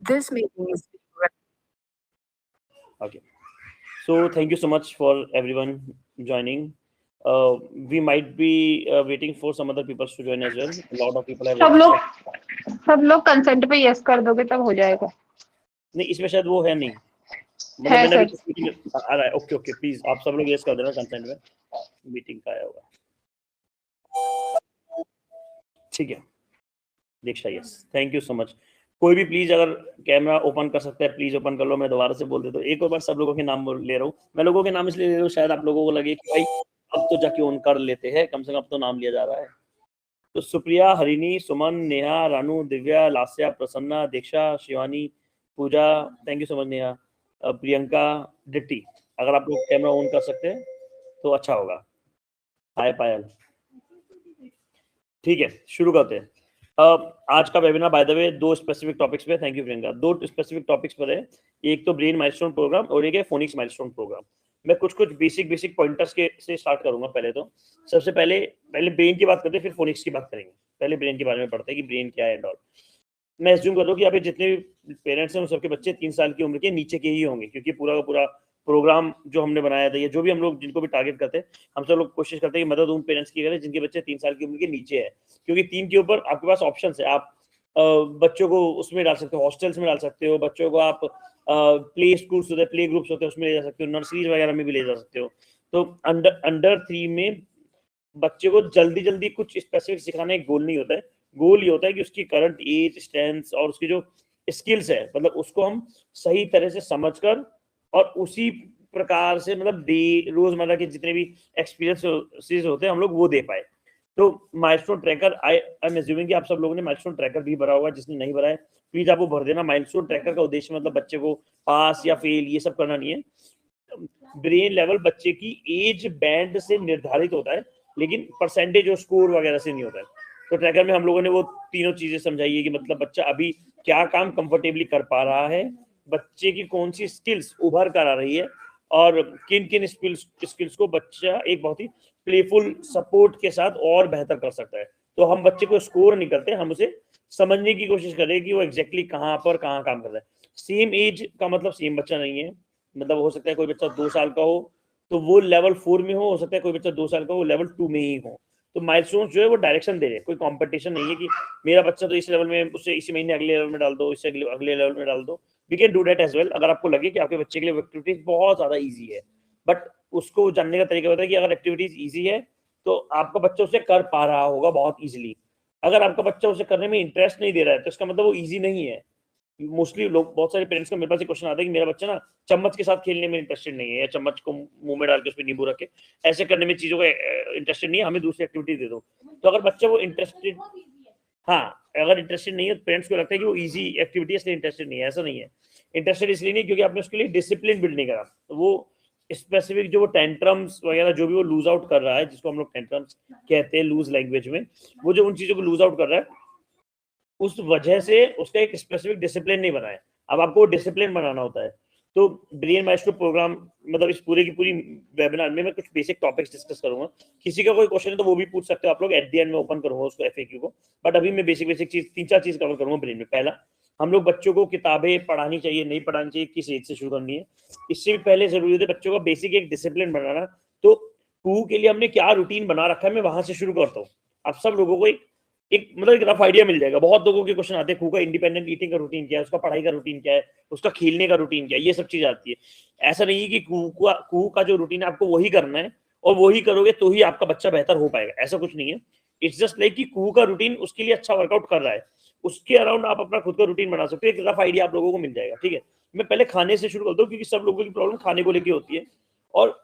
This meeting is Okay. So thank you so much for everyone joining. We might be waiting for some other people to join as well. A lot of people have सब लोग consent पे yes कर दोगे तब हो जाएगा। नहीं, इसमें शायद वो है नहीं, मतलब है मैंने अभी सर। मीटिंग आ रहा है। ओके ओके, प्लीज आप सब लोग यस कर देना कंसेंट में, मीटिंग का आया होगा। ठीक है Diksha, yes, thank you so much. कोई भी प्लीज अगर कैमरा ओपन कर सकता है प्लीज ओपन कर लो। मैं दोबारा से बोल देता हूँ, एक और बार सब लोगों के नाम ले रहा हूँ। मैं लोगों के नाम इसलिए ले रहा हूँ, शायद आप लोगों को लगे कि भाई अब तो जाके ऑन कर लेते हैं, कम से कम अब तो नाम लिया जा रहा है। तो Supriya, Harini, Suman, Neha, Ranu, Divya, Lasya, Prasanna, Diksha, Shivani, Pooja, thank you so much Neha, Priyanka, डिट्टी, अगर आप लोग कैमरा ऑन कर सकते हैं तो अच्छा होगा। हाय पायल, ठीक है शुरू करते हैं। आज का webinar by the way 2 specific topics पे, thank you Priyanka, 2 specific topics पर है। एक तो ब्रेन माइलस्टोन प्रोग्राम और एक है फोनिक्स माइलस्टोन प्रोग्राम। मैं कुछ बेसिक पॉइंटर्स के से स्टार्ट करूंगा। पहले तो सबसे पहले ब्रेन की बात करते हैं, फिर फोनिक्स की बात करेंगे। पहले ब्रेन के बारे में पढ़ते हैं कि ब्रेन क्या है एंड ऑल। मैं एज्यूम कर लूँ कि यहाँ पे जितने भी पेरेंट्स हैं उन सबके बच्चे 3 साल की उम्र के नीचे के ही होंगे, क्योंकि पूरा का पूरा प्रोग्राम जो हमने बनाया था, या जो भी हम लोग जिनको भी टारगेट करते हैं, हम सब लोग कोशिश करते हैं कि मदद उन पेरेंट्स की करें जिनके बच्चे 3 साल की उम्र के नीचे है। क्योंकि 3 के ऊपर आपके पास ऑप्शन है, आप बच्चों को उसमें डाल सकते हो, हॉस्टल्स में डाल सकते हो, बच्चों को आप प्ले स्कूल्स होते हैं, प्ले ग्रुप्स होते हैं, उसमें ले जा सकते हो, नर्सरीज वगैरह में भी ले जा सकते हो। तो अंडर 3 में बच्चे को जल्दी कुछ स्पेसिफिक सिखाना एक गोल नहीं होता है। गोल ये होता है कि उसकी करंट एज, स्ट्रेंथ और उसकी जो स्किल्स है, मतलब उसको हम सही तरह से समझकर और उसी प्रकार से मतलब रोजमर्रा के जितने भी एक्सपीरियंसेस होते हैं हम लोग वो दे पाए। तो milestone tracker, I am assuming कि आप सब लोगों ने माइलस्टोन ट्रैकर भी भरा होगा। जिसने नहीं भरा है प्लीज आप वो भर देना। माइलस्टोन ट्रैकर का उद्देश्य मतलब बच्चे को पास या फेल ये सब करना नहीं है। ब्रेन लेवल बच्चे की एज बैंड से निर्धारित होता है, लेकिन परसेंटेज और स्कोर वगैरह से नहीं होता है। तो ट्रैकर में हम लोगों ने वो तीनों चीजें समझाई है कि मतलब बच्चा अभी क्या काम कंफर्टेबली कर पा रहा है, बच्चे की कौन सी स्किल्स उभर कर आ रही है, और किन किन स्किल्स को बच्चा एक बहुत ही प्लेफुल सपोर्ट के साथ और बेहतर कर सकता है। तो हम बच्चे को स्कोर नहीं करते, हम उसे समझने की कोशिश करें कि वो एग्जैक्टली कहाँ पर कहाँ काम कर रहा है। सेम एज का मतलब सेम बच्चा नहीं है। मतलब हो सकता है कोई बच्चा 2 साल का हो तो वो लेवल 4 में हो सकता है कोई बच्चा 2 साल का वो लेवल 2 में ही हो। तो माइलस्टोन्स जो है वो डायरेक्शन दे रहे हैं, कोई कंपटीशन नहीं है कि मेरा बच्चा तो इस लेवल में, उससे इसी महीने अगले लेवल में डाल दो, इससे अगले लेवल में डाल दो। We can do that as well. अगर आपको लगे कि आपके बच्चे के लिए एक्टिविटीज बहुत ज्यादा ईजी है, बट उसको जानने का तरीका होता है कि अगर एक्टिविटीज ईजी है तो आपका बच्चा उसे कर पा रहा होगा बहुत ईजिली। अगर आपका बच्चा उसे करने में इंटरेस्ट नहीं दे रहा है तो इसका मतलब वो ईजी नहीं है। मोस्टली लोग, बहुत सारे पेरेंट्स का मेरे पास एक क्वेश्चन आता है कि मेरा बच्चा ना चम्मच के साथ खेलने में इंटरेस्टेड नहीं है, या चम्मच को मुंह में डाल के उसमें नींबू रख के ऐसे करने में चीजों का इंटरेस्टेड नहीं है, हमें दूसरी एक्टिविटी दे दो। तो अगर बच्चा वो इंटरेस्टेड, हाँ अगर इंटरेस्टेड नहीं है तो पेरेंट्स को लगता है कि वो इजी एक्टिविटी है इसलिए इंटरेस्टेड नहीं है। ऐसा नहीं है, इंटरेस्टेड इसलिए नहीं क्योंकि आपने उसके लिए डिसिप्लिन बिल्ड नहीं करा। तो वो स्पेसिफिक जो वो टेंट्रम्स वगैरह जो भी वो लूज आउट कर रहा है, जिसको हम लोग टेंट्रम्स कहते हैं लूज लैंग्वेज में, वो जो उन चीजों को लूज आउट कर रहा है उस वजह से उसका एक स्पेसिफिक डिसिप्लिन नहीं बना है। अब आपको डिसिप्लिन बनाना होता है। तो ब्रेन माइलस्टोन प्रोग्राम मतलब इस पूरी की पूरी वेबिनार में मैं कुछ बेसिक टॉपिक्स डिस्कस करूंगा। किसी का कोई क्वेश्चन है तो वो भी पूछ सकते हो आप लोग, एट द एंड में ओपन करूंगा उसको एफएक्यू को। बट अभी मैं बेसिक चीज 3-4 चीज कवर करूंगा ब्रेन में। पहला, हम लोग बच्चों को किताबें पढ़ानी चाहिए नहीं पढ़ानी चाहिए, किस एज से शुरू करनी है, इससे भी पहले जरूरी है बच्चों का बेसिक एक डिसिप्लिन बनाना। तो कू के लिए हमने क्या रूटीन बना रखा है मैं वहां से शुरू करता हूँ। आप सब लोगों को एक मतलब एक रफ आइडिया मिल जाएगा। बहुत लोगों के क्वेश्चन आते हैं, कू का इंडिपेंडेंट ईटिंग का रूटीन क्या है, उसका पढ़ाई का रूटीन क्या है, उसका खेलने का रूटीन क्या है, ये सब चीज आती है। ऐसा नहीं है कि कू का जो रूटीन है आपको वही करना है और वही करोगे तो ही आपका बच्चा बेहतर हो पाएगा, ऐसा कुछ नहीं है। इट्स जस्ट लाइक कि कू का रूटीन उसके लिए अच्छा वर्कआउट कर रहा है, उसके अराउंड आप अपना खुद का रूटीन बना सकते हो। एक रफ आइडिया आप लोगों को मिल जाएगा, ठीक है। मैं पहले खाने से शुरू करता हूँ क्योंकि सब लोगों की प्रॉब्लम खाने को लेकर होती है, और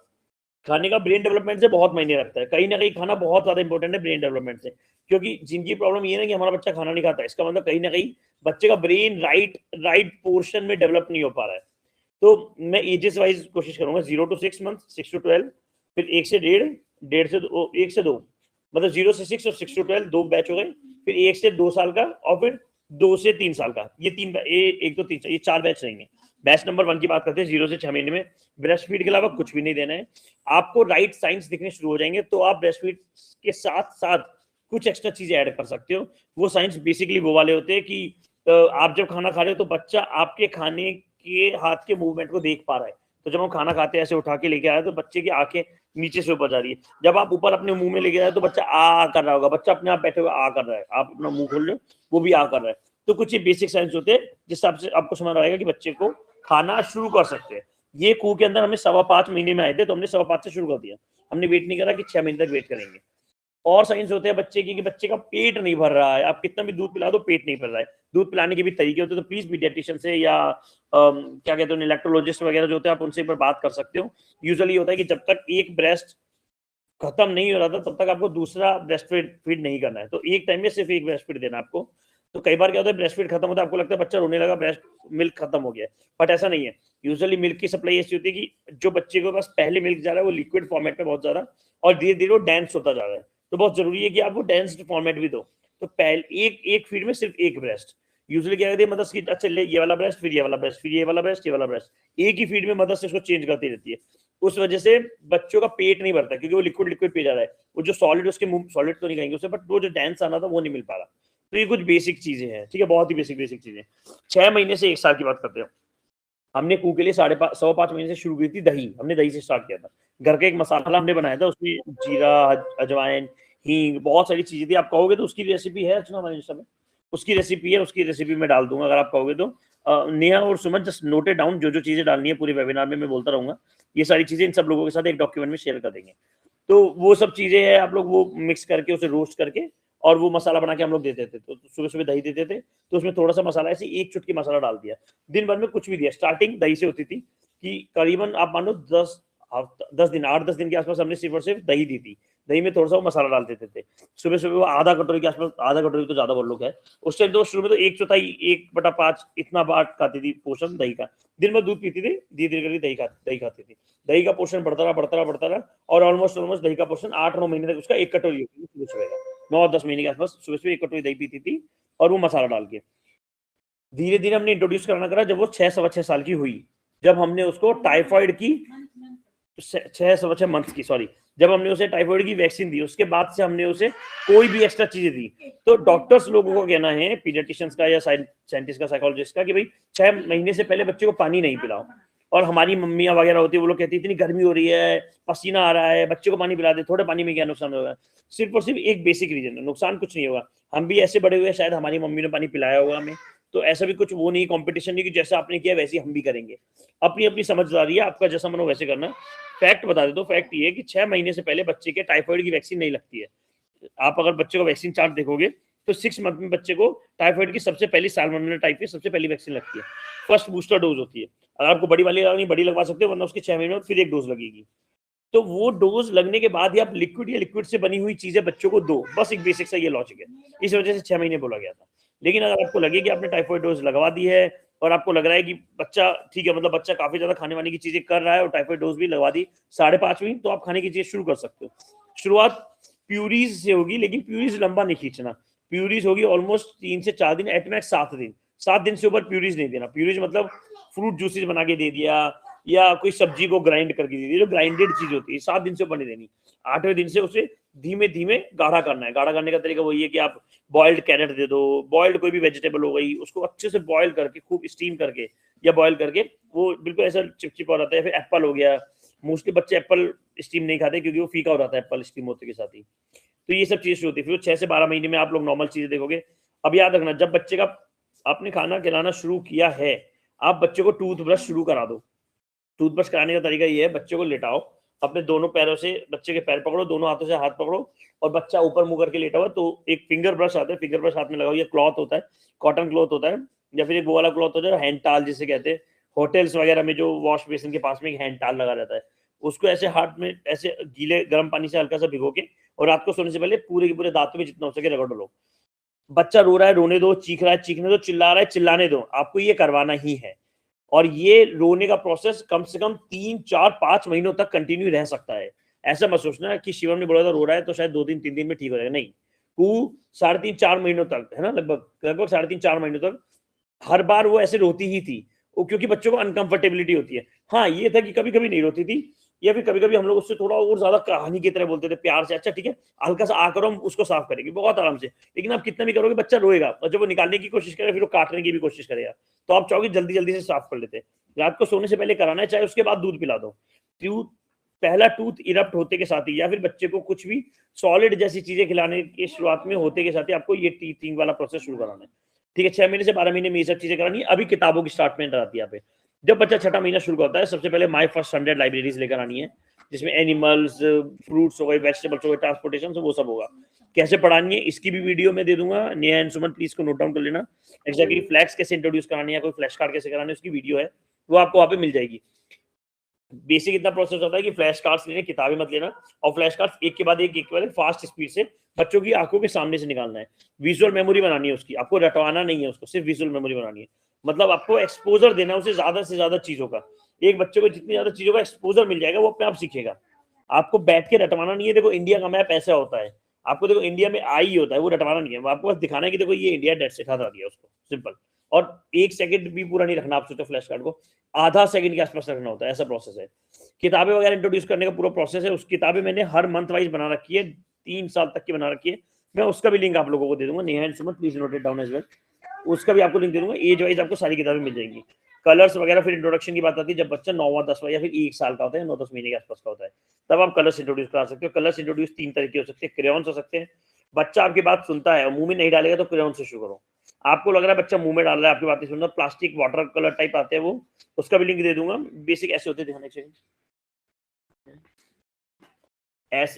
खाने का ब्रेन डेवलपमेंट से बहुत मायने रखता है। कहीं ना कहीं खाना बहुत ज्यादा इंपॉर्टेंट है ब्रेन डेवलपमेंट से, क्योंकि जिनकी प्रॉब्लम ये है कि हमारा बच्चा खाना नहीं खाता, इसका मतलब कहीं ना कहीं बच्चे का ब्रेन राइट पोर्शन में डेवलप नहीं हो पा रहा है। तो मैं एजेस वाइज कोशिश करूंगा, 0 to 6 मंथ, 6 to 12, फिर 1 से 1.5, 1.5 से 1 से 2, मतलब 0 से 6 और 6 to 12 2 बैच हो गए। फिर 1 से 2 साल का और फिर 2 से 3 साल का, ये 1 2 3 ये 4 बैच रहेंगे। बैच नंबर 1 की बात करते हैं, 0 से 6 महीने में ब्रेस्ट फीड के अलावा कुछ भी नहीं देना है। आपको राइट साइंस दिखने शुरू हो जाएंगे तो आप ब्रेस्ट फीड के साथ साथ कुछ एक्स्ट्रा चीजें ऐड कर सकते हो। वो साइंस बेसिकली वो वाले होते हैं कि आप जब खाना खा रहे हो तो बच्चा आपके खाने के हाथ के मूवमेंट को देख पा रहा है। तो जब हम खाना खाते हैं ऐसे उठा के लेके आए तो बच्चे की आंखें नीचे से ऊपर जा रही है। जब आप ऊपर अपने मुंह में लेके जाए तो बच्चा आ कर रहा होगा, बच्चा अपने आप बैठे हुए आ कर रहा है, आप अपना मुंह खोल रहे हो वो भी आ कर रहा है। तो कुछ ये बेसिक साइंस होते हैं जिस हिसाब से आपको समझ आएगा कि बच्चे को खाना शुरू कर सकते हैं। ये कू के अंदर हमें 5.25 महीने में आए थे, तो हमने 5.25 से शुरू कर दिया। हमने वेट नहीं करा कि 6 महीने तक वेट करेंगे। और साइंस होते हैं बच्चे की कि बच्चे का पेट नहीं भर रहा है, आप कितना भी दूध पिला दो पेट नहीं भर रहा है। दूध पिलाने के भी तरीके होते हैं, तो प्लीज पीडियाट्रिशियन से या क्या कहते हैं इलेक्ट्रोलॉजिस्ट वगैरह जो होते हैं आप उनसे एक बार बात कर सकते हो। यूजुअली होता है कि जब तक एक ब्रेस्ट खत्म नहीं हो रहा था तब तक आपको दूसरा ब्रेस्ट फीड नहीं करना है, तो एक टाइम में सिर्फ एक ब्रेस्ट फीड देना आपको। तो कई बार क्या होता है ब्रेस्ट फीड खत्म होता है, आपको लगता है बच्चा रोने लगा, ब्रेस्ट मिल्क खत्म हो गया, बट ऐसा नहीं है। यूजुअली मिल्क की सप्लाई ऐसी होती है कि जो बच्चे को बस पहले मिल्क जा रहा है वो लिक्विड फॉर्मेट में बहुत ज्यादा, और धीरे धीरे वो डेंस होता जा रहा है। तो बहुत जरूरी है कि आप वो डेंस फॉर्मेट भी दो। तो पहले एक फीड में सिर्फ एक ब्रेस्ट। यूजुअली क्या कहते हैं मदर्स की, अच्छा ले ये वाला ब्रेस्ट, फिर ये वाला ब्रेस्ट, फिर ये वाला ब्रेस्ट, ये वाला ब्रेस्ट, एक ही फीड में मदर्स इसको चेंज करती रहती है। उस वजह से बच्चों का पेट नहीं भरता क्योंकि वो लिक्विड पी जा रहा है। वो जो सॉलिड उसके मुंह, सॉलिड तो नहीं कहेंगे उसे, बट वो जो डेंस आना था वो नहीं मिल पा रहा। तो ये कुछ बेसिक चीजें हैं, ठीक है, बहुत ही बेसिक चीजें। 6 महीने से 1 साल की बात करते हो। हमने कू के लिए 5.5 महीने से शुरू की थी दही, हमने दही से स्टार्ट किया था। घर का एक मसाला हमने बनाया था, उसमें जीरा, अजवाइन, हींग, बहुत सारी चीजें थी। आप कहोगे तो उसकी रेसिपी है अर्चना हमारे इंस्टा में, उसकी रेसिपी है, उसकी रेसिपी में डाल दूंगा अगर आप कहोगे तो। नेहा और सुमन जस्ट नोटेड डाउन, जो चीजें डालनी है पूरे वेबिनार में मैं बोलता रहूंगा। ये सारी चीजें इन सब लोगों के साथ एक डॉक्यूमेंट में शेयर कर देंगे। तो वो सब चीजें हैं, आप लोग वो मिक्स करके उसे रोस्ट करके और वो मसाला बना के हम लोग देते थे। तो सुबह सुबह दही देते थे, तो उसमें थोड़ा सा मसाला, ऐसे 1 चुटकी मसाला डाल दिया। दिन भर में कुछ भी दिया। स्टार्टिंग दही से होती थी कि करीबन आप मान लो 10 दिन 8-10 दिन के आसपास हमने सिर्फ और सिर्फ दही दी थी। दही में थोड़ा सा वो मसाला डाल देते थे। सुबह सुबह वो आधा कटोरी के आसपास, आधा कटोरी तो ज्यादा बोल लोग है उस टाइम, तो शुरू में तो 1/4 1/5 इतना बाट खाती थी पोर्शन दही का। दिन भर दूध पीती थी, धीरे धीरे करके दही खाती थी। दही का पोर्शन बढ़ता रहा और ऑलमोस्ट दही का पोर्शन 8-9 महीने तक उसका 1 कटोरी होती थी सुबह सुबह का। 9-10 महीने के आसपास सुबह सुबह 1 कटोरी दही पीती थी और वो मसाला डाल के। धीरे धीरे हमने इंट्रोड्यूस कराना करा जब वो 6-6.25 साल की हुई, जब हमने उसको टाइफाइड की 6-6.25 मंथ की, सॉरी, जब हमने उसे टाइफाइड की वैक्सीन दी, उसके बाद से हमने उसे कोई भी एक्स्ट्रा चीजें दी। तो डॉक्टर्स लोगों को कहना है, पीडियाट्रिशियंस का या साइंटिस्ट का, साइकोलॉजिस्ट का, कि भाई 6 महीने से पहले बच्चे को पानी नहीं पिलाओ। और हमारी मम्मियां वगैरह होती है वो लोग कहती है इतनी गर्मी हो रही है, पसीना आ रहा है, बच्चे को पानी पिला दे, थोड़े पानी में क्या नुकसान होगा। सिर्फ और सिर्फ एक बेसिक रीजन है, नुकसान कुछ नहीं होगा। हम भी ऐसे बड़े हुए, शायद हमारी मम्मी ने पानी पिलाया होगा हमें, तो ऐसा भी कुछ वो नहीं, कंपटीशन नहीं कि जैसा आपने किया वैसे हम भी करेंगे। अपनी अपनी समझदारी है, आपका जैसा मन हो वैसे करना। फैक्ट बता देता हूं, फैक्ट ये है कि 6 महीने से पहले बच्चे के टाइफाइड की वैक्सीन नहीं लगती है। आप अगर बच्चे को वैक्सीन चार्ट देखोगे तो 6 मंथ में बच्चे को टाइफाइड की सबसे पहली, साल्मोनेला टाइप की सबसे पहली वैक्सीन लगती है। फर्स्ट बूस्टर डोज होती है। अगर आपको बड़ी वाली लगानी, बड़ी लगवा सकते हो, वरना उसके 6 महीने में फिर एक डोज लगेगी। तो वो डोज लगने के बाद ही आप लिक्विड या लिक्विड से बनी हुई चीजें बच्चों को दो, बस एक बेसिक सा ये लॉजिक है। इस वजह से 6 महीने बोला गया था। लेकिन अगर आपको लगे कि आपने टाइफाइड डोज लगवा दी है और आपको लग रहा है कि बच्चा ठीक है, मतलब बच्चा काफी ज्यादा खाने वाने की चीजें कर रहा है और टाइफाइड डोज भी लगवा दी 5.5वीं, तो आप खाने की चीजें शुरू कर सकते हो। शुरुआत प्यूरीज से होगी, लेकिन प्यूरीज लंबा नहीं खींचना। प्यूरीज होगी ऑलमोस्ट 3 से 4 दिन, एट मैक्स 7 दिन। 7 दिन से ऊपर प्यूरीज नहीं देना। प्यूरीज मतलब फ्रूट जूसेस बना के दे दिया या कोई सब्जी को ग्राइंड करके दे दी, जो ग्राइंडेड चीज होती है, 7 दिन से ऊपर नहीं देनी। 8वें दिन से उसे धीमे धीमे गाढ़ा करना है। गाढ़ा करने का तरीका वही है कि आप बॉइल्ड कैरेट दे दो, बॉइल्ड कोई भी वेजिटेबल हो गई, उसको अच्छे से बॉइल करके, खूब स्टीम करके या बॉइल करके, वो बिल्कुल ऐसा चिपचिपा हो जाता है। फिर एप्पल हो गया, मोस्टली बच्चे एप्पल स्टीम नहीं खाते क्योंकि वो फीका हो जाता है एप्पल स्टीम होते के साथ ही। तो ये सब चीजें होती है। फिर 6 से 12 महीने में आप लोग नॉर्मल चीजें देखोगे। अब याद रखना, जब बच्चे का आपने खाना खिलाना शुरू किया है, आप बच्चे को टूथब्रश शुरू करा दो। टूथब्रश कराने का तरीका ये है, बच्चे को लेटाओ, अपने दोनों पैरों से बच्चे के पैर पकड़ो, दोनों हाथों से हाथ पकड़ो और बच्चा ऊपर मुंह करके लेटा हुआ, तो एक फिंगर ब्रश आता है, फिंगर ब्रश हाथ में लगाओ। ये क्लॉथ होता है, कॉटन क्लॉथ होता है, या फिर एक वो वाला क्लॉथ होता है हैंड टाल जिसे कहते हैं। होटल्स वगैरह में जो वॉश बेसिन के पास में एक हैंड टाल लगा रहता है, उसको ऐसे हाथ में ऐसे गीले गर्म पानी से हल्का सा भिगो के, और रात को सोने से पहले पूरे के पूरे दांतों में जितना हो सके रगड़ लो। बच्चा रो रहा है रोने दो, चीख रहा है चीखने दो, चिल्ला रहा है चिल्लाने दो, आपको ये करवाना ही है। और ये रोने का प्रोसेस कम से कम 3-4-5 महीनों तक कंटिन्यू रह सकता है। ऐसा मत सोचना कि शिवम ने बोला था रो रहा है तो शायद 2-3 दिन में ठीक हो जाएगा, नहीं। वो 3.5-4 महीनों तक है ना, लगभग 3.5-4 महीनों तक हर बार वो ऐसे रोती ही थी, वो क्योंकि बच्चों को अनकंफर्टेबिलिटी होती है। हाँ, ये था कि कभी कभी नहीं रोती थी, या फिर कभी कभी हम लोग उससे थोड़ा और ज्यादा कहानी की तरह बोलते थे प्यार से, अच्छा ठीक है हल्का सा आकर हम उसको साफ करेंगे बहुत आराम से, लेकिन आप कितना भी करोगे बच्चा रोएगा, और जब वो निकालने की कोशिश करेगा फिर वो काटने की भी कोशिश करेगा, तो आप चाहोगे जल्दी जल्दी से साफ कर लेते। रात को सोने से पहले कराना है, चाहे उसके बाद दूध पिला दो। पहला टूथ इरप्ट होते के साथ ही, या फिर बच्चे को कुछ भी सॉलिड जैसी चीजें खिलाने की शुरुआत में होते के साथ ही आपको ये टीथिंग वाला प्रोसेस शुरू कराना है। ठीक है, 6 महीने से 12 महीने में ये सब चीजें करानी है। अभी किताबों की स्टार्टमेंट आती है यहाँ पे। जब बच्चा छठा महीना शुरू होता है, सबसे पहले माई फर्स्ट 100 लाइब्रेरीज लेकर आनी है, जिसमें एनिमल्स, फ्रूट्स हो गए, वेजिटेबल्स हो गए, ट्रांसपोर्टेशन, वो सब होगा। कैसे पढ़ानी है इसकी भी वीडियो मैं दे दूंगा, नेहा एंड सुमन प्लीज को नोट डाउन कर लेना। एक्जैक्टली फ्लैक्स कैसे इंट्रोड्यूस करानी है, कोई फ्लैश कार्ड कैसे करानी है, उसकी वीडियो है, वो आपको वहाँ पे मिल जाएगी। बेसिक इतना प्रोसेस होता है कि फ्लैश कार्ड्स लेने, किताबें मत लेना, और फ्लैश कार्ड्स एक के बाद एक फास्ट स्पीड से बच्चों की आंखों के सामने से निकालना है। विजुअल मेमोरी बनानी है उसकी, आपको रटवाना नहीं है उसको, सिर्फ विजुअल मेमोरी बनानी है। मतलब आपको एक्सपोजर देना है उसे ज्यादा से ज्यादा चीजों का। एक बच्चे को जितनी ज्यादा चीजों का एक्सपोजर मिल जाएगा वो अपने आप सीखेगा। आपको बैठ के रटवाना नहीं है। देखो इंडिया का मैप ऐसा होता है, आपको देखो इंडिया में आई होता है, वो रटवाना नहीं है, आपको बस दिखाना है कि देखो ये इंडिया, डेट से हटा दिया उसको, सिंपल। और 1 सेकंड भी पूरा नहीं रखना आप सोचो, फ्लैश कार्ड को आधा सेकंड के आसपास रखना होता है, ऐसा प्रोसेस है। किताबें वगैरह इंट्रोड्यूस करने का पूरा प्रोसेस है। उस किताबें मैंने हर मंथ वाइज बना रखी है, 3 साल तक की बना रखी है। मैं उसका भी लिंक आप लोगों को दे दूंगा, Neha and Suman please note it down as well. उसका भी आपको लिंक दे दूंगा, एज वाइज आपको सारी किताबें मिल जाएंगी। कलर्स वगैरह फिर इंट्रोडक्शन की बात आती है, जब बच्चा 9वां 10वां या फिर 1 साल का होता है, 9-10 महीने के आसपास का होता है, तब आप कलर्स इंट्रोड्यूस करा सकते हो। कलर्स इंट्रोड्यूस 3 तरीके हो सकते हैं, क्रेयॉन्स हो सकते हैं। बच्चा आपकी बात सुनता है और मुंह में नहीं डालेगा तो क्रेयॉन से शुरू करो। आपको लग रहा है बच्चा मुंह में डाल रहा है, आपकी बातें सुन रहा है, प्लास्टिक वाटर कलर टाइप आते हैं वो, उसका भी लिंक दे दूंगा। बेसिक ऐसे होते हैं, दिखाने चाहिए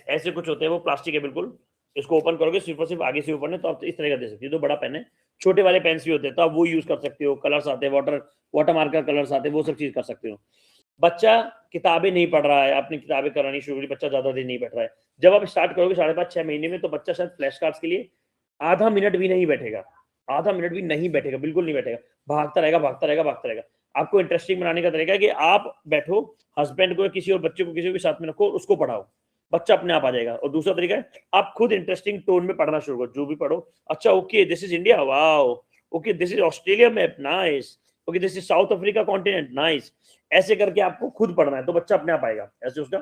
ऐसे कुछ होते हैं, वो प्लास्टिक है बिल्कुल। इसको ओपन करोगे सिर्फ आगे से ऊपर ने, तो आप इस तरह का दे सकते हो। तो बड़ा पेन है, छोटे वाले पेन्स भी होते हैं, तो आप वो यूज कर सकते हो। कलर्स आते हैं, वाटर मार्कर कलर्स आते हैं, वो सब चीज कर सकते हो। बच्चा किताबें नहीं पढ़ रहा है, आपने किताबें करानी शुरू करी, बच्चा ज्यादा देर नहीं बैठ रहा है, जब आप स्टार्ट करोगे 5.5-6 महीने में, तो बच्चा शायद फ्लैश कार्ड्स के लिए आधा मिनट भी नहीं बैठेगा, आधा मिनट भी नहीं बैठेगा, बिल्कुल नहीं बैठेगा, भागता रहेगा भागता रहेगा भागता रहेगा। आपको इंटरेस्टिंग बनाने का तरीका है कि आप बैठो, हस्बैंड को किसी और बच्चे को किसी के साथ में रखो, उसको पढ़ाओ, बच्चा अपने आप आ जाएगा। और दूसरा तरीका है आप खुद इंटरेस्टिंग टोन में पढ़ना शुरू करो, जो भी पढ़ो। अच्छा okay this is India, wow, okay this is Australia map, nice, okay this is south Africa continent, nice. ऐसे करके आपको खुद पढ़ना है, तो बच्चा अपने आप आएगा। ऐसे उसका